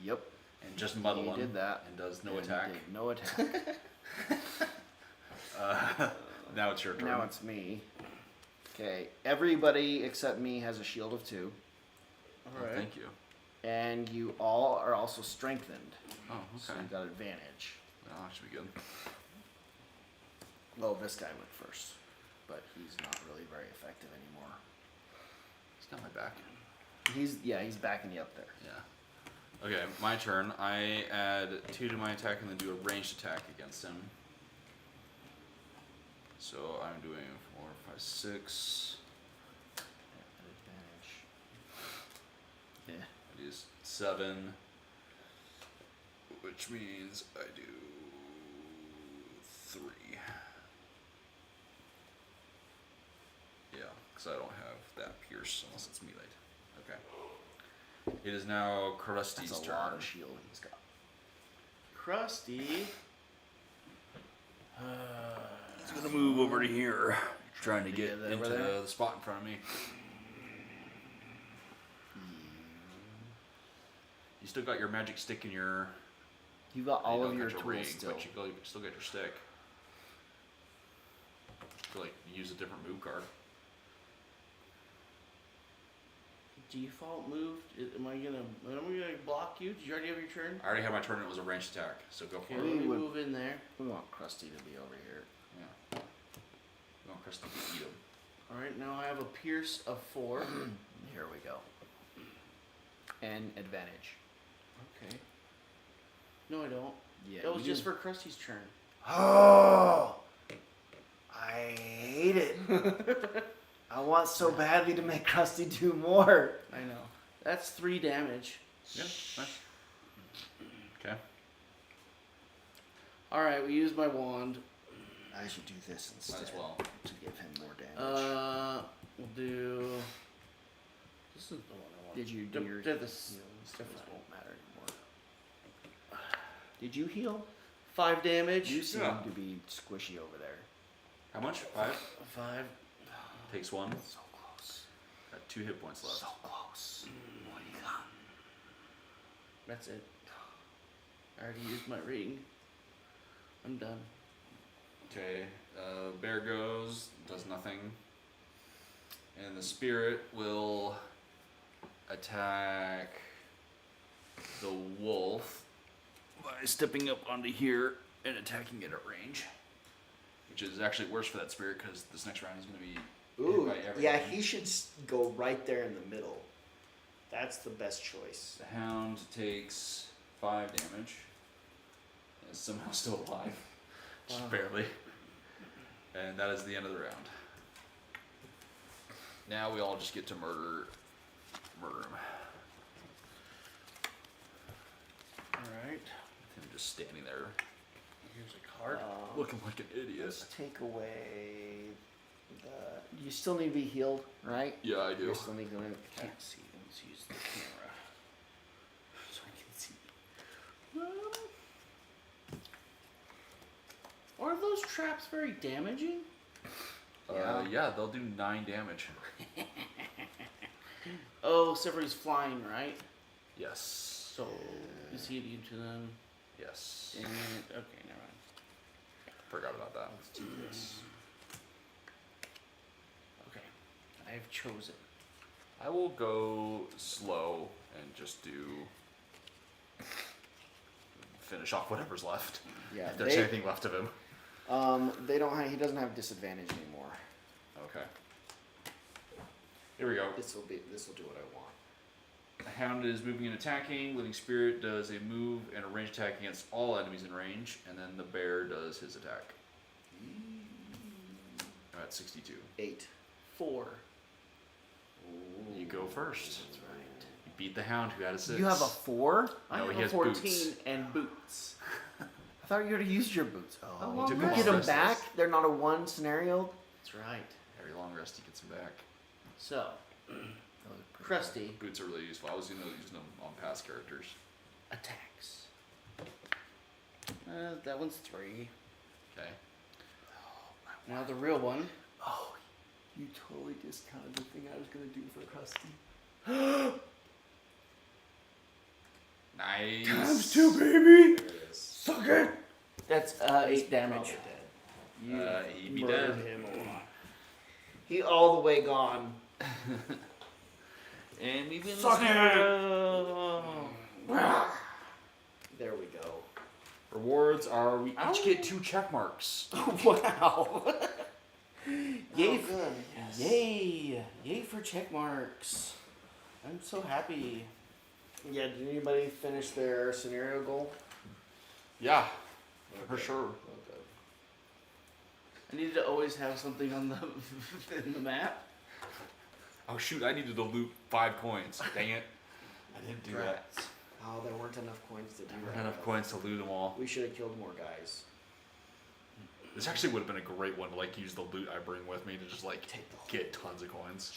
Yep. and just muddle He him. did that. And does no And he attack. did no attack. Now it's your turn. Now it's me. Okay. Everybody except me has a shield of 2. Oh, Alright. thank you. And you all are also strengthened. Oh, So okay. you got advantage. That'll actually be good. Oh, this guy went first. But he's not really very effective anymore. He's got my back. He's backing you up there. Yeah. Okay, my turn. I add 2 to my attack and then do a ranged attack against him. So I'm doing 4, 5, 6. Advantage. Yeah. I do 7, which means I do 3. Yeah, because I don't have that pierce unless it's melee. Okay. It is now Krusty's That's a turn. lot of shield he's got. Krusty. He's gonna move over to here, trying to get over into there? the spot in front of me. You still got your magic stick in your. You got you all don't of your got tools ring, still. but you still got your stick. To like use a different move card. Default move. Am I gonna block you? Did you already have your turn? I already had my turn. It was a ranged attack, so go for Okay, it. let me would- move in there. We want Krusty to be over here. Yeah. You want Krusty to eat him. Alright, now I have a pierce of 4. Here we go. And advantage. Okay. No, I don't. Yeah, That was you just do. for Krusty's turn. Oh, I hate it. I want so badly to make Krusty do more. I know. That's 3 damage. Yeah. Nice. Okay. All right, we used my wand. I should do this instead. Might as well. To give him more damage. We'll do. This is the one I want. Did you do your This heals? different. This won't matter anymore. Did you heal? 5 damage. You seem Yeah. to be squishy over there. How much? 5? 5. Takes 1. So close. Got 2 hit points left. So close. What do you got? That's it. I already used my ring. I'm done. Okay. Bear goes, does nothing. And the spirit will attack the wolf by stepping up onto here and attacking it at range. Which is actually worse for that spirit because this next round is going to be Ooh, hit by everything. yeah, he should go right there in the middle. That's the best choice. The hound takes 5 damage. And is somehow still alive. Just barely. And that is the end of the round. Now we all just get to murder him. Alright. Him just standing there Here's a card. looking like an idiot. Let's take away the. You still need to be healed, right? Yeah, I do. You still need to. Okay. Can't see. Let's use the camera. So I can see. Are those traps very damaging? Yeah, they'll do 9 damage. Oh, except for he's flying, right? Yes. So, is he immune to them? Yes. And, okay, never mind. Forgot about that. Let's do this. Okay, I have chosen. I will go slow and just do finish off whatever's left. Yeah, If there's anything left of him. They don't. He doesn't have disadvantage anymore. Okay. Here we go. This will do what I want. The hound is moving and attacking. Living spirit does a move and a ranged attack against all enemies in range, and then the bear does his attack. At 62. 8. 4. You go first. That's right. You beat the hound who had a 6. You have a 4? I No, have he a has 14 boots. and boots. I thought you already used your boots. Oh, Oh, well, did no. we get them Restless. back? They're not a 1 scenario. That's right. Every long rest he gets him back. So, Krusty Boots are really useful. I was using them on past characters. attacks. That one's 3. Okay. Now the real one. Oh, you totally discounted the thing I was gonna do for Krusty. Nice. Times 2, baby. There it is. Suck it. That's 8 damage. He'd be Murdered dead. him a lot. He all the way gone. And even Suck it. Oh. There we go. Rewards are we each get 2 check marks. Wow. Yay, Oh, good. Yay! Yay for check marks. I'm so happy. Yeah, did anybody finish their scenario goal? Yeah, for sure. Okay. I needed to always have something on the in the map. Oh shoot, I needed to loot 5 coins. Dang it. I didn't do that. Oh, there weren't enough coins to do There that. weren't enough coins to loot them all. We should have killed more guys. This actually would have been a great one to like use the loot I bring with me to just like get tons of coins.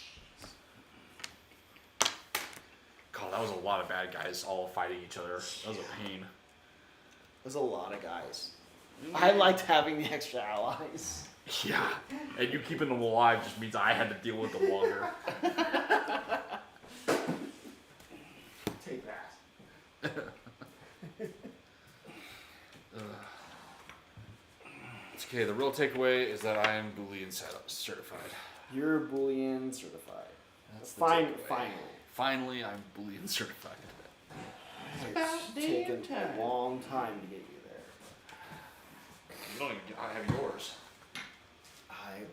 God, that was a lot of bad guys all fighting each other. That was a pain. There's a lot of guys. I liked having the extra allies. Yeah, and you keeping them alive just means I had to deal with them longer. Take that. It's okay, the real takeaway is that I am Boolean certified. You're Boolean certified. That's the Fine, takeaway. finally. Finally, I'm Boolean certified. It's taken a long time to get you there. You don't even I have yours.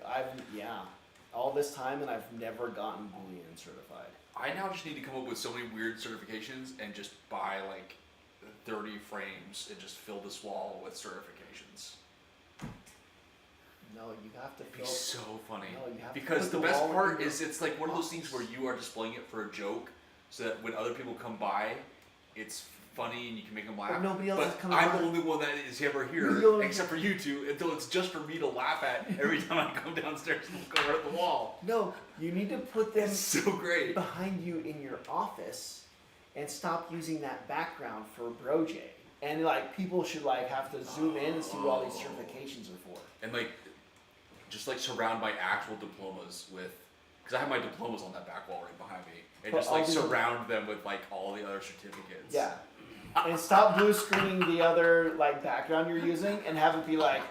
I've yeah. all this time, and I've never gotten Boolean certified. I now just need to come up with so many weird certifications and just buy like 30 frames and just fill this wall with certifications. No, you have to It'd be fill. so funny. No, you have to because put the the best wall part in is it's like one of those things where you are displaying it for a joke, so that when other people come by, it's funny and you can make them laugh. But nobody else is coming I'm by. the only one that is ever You're the here, only- except for you two, until it's just for me to laugh at every time I come downstairs and look over at the wall. No, you need to put them It's so great. behind you in your office, and stop using that background for BroJ. And like people should like have to zoom in and see what all these certifications are for. And like, just like surround my actual diplomas with, because I have my diplomas on that back wall right behind me, and But just like all the- surround them with like all the other certificates. Yeah. And stop blue screening the other like background you're using, and have it be like,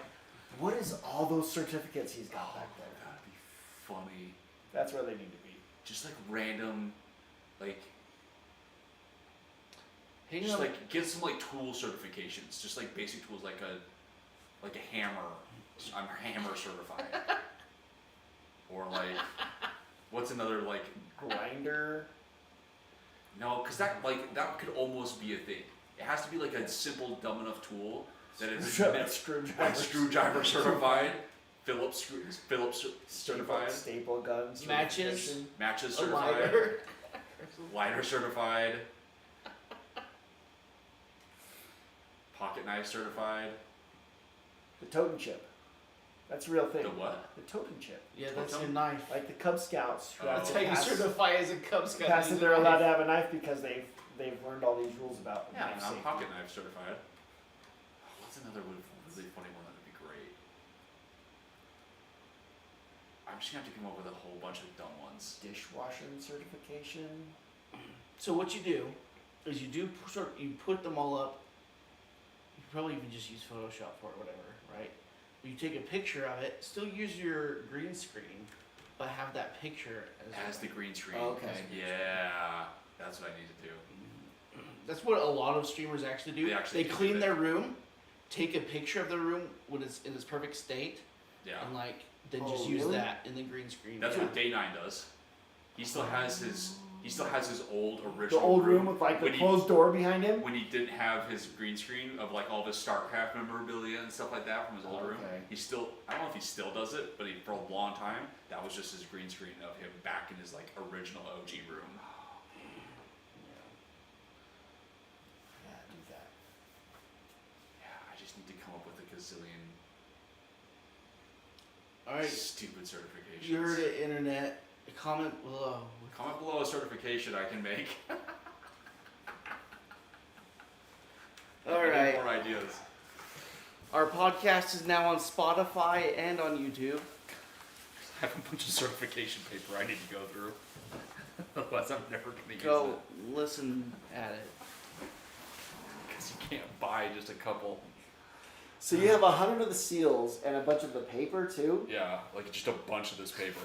what is all those certificates he's got back there? That'd be funny. That's where they need to be. Just like random, like, Hang just on. like get some like tool certifications, just like basic tools, like a hammer. I'm hammer certified. Or like, what's another like? Grinder. No, because that could almost be a thing. It has to be like a simple, dumb enough tool that it's Screwdriver. screwdriver certified, Phillips certified, Staple guns. Matches. certification. matches A certified, lighter. lighter certified, pocket knife certified. The totem chip. That's a real thing. The what? The totem chip. Yeah, that's Totem? your knife. Like the Cub Scouts. who Oh. have That's to how you pass- certify as a Cub Scout. pass Use that a they're allowed knife. to have a knife because they've learned all these rules about Yeah, knife I'm safety. pocket knife certified. What's another really funny one that would be great? I'm just gonna have to come up with a whole bunch of dumb ones. Dishwasher certification. So what you do is you put them all up. You probably even just use Photoshop for it, whatever, right? You take a picture of it. Still use your green screen, but have that picture As the green screen. Okay. Yeah, that's what I need to do. That's what a lot of streamers actually do. They actually do clean that. their room, take a picture of their room when it's in its perfect state, Yeah. and like then Oh, just use really? that in the green screen. That's Yeah. what Day 9 does. He still has his old The original old room with like the when he- closed door behind him. when he didn't have his green screen of like all of his StarCraft memorabilia and stuff like that from his old room. Okay. He still, I don't know if he still does it, but for a long time, that was just his green screen of him back in his like original OG room. Yeah, do that. Yeah, I just need to come up with a gazillion All right, stupid certifications. you heard it, internet. Comment below. Comment below a certification I can make. All I need right. more ideas. Our podcast is now on Spotify and on YouTube. I have a bunch of certification paper I need to go through. Otherwise, I'm never going to use Go it. listen at it. Because you can't buy just a couple. So you have 100 of the seals and a bunch of the paper too. Yeah, like just a bunch of this paper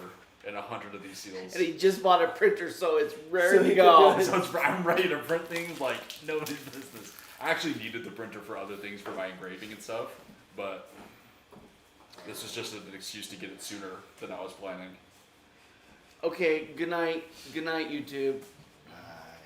and 100 of these seals. And he just bought a printer, so it's So ready he to can go. do it. So I'm ready to print things like nobody's business. I actually needed the printer for other things for my engraving and stuff, but this was just an excuse to get it sooner than I was planning. Okay, good night. Good night, YouTube.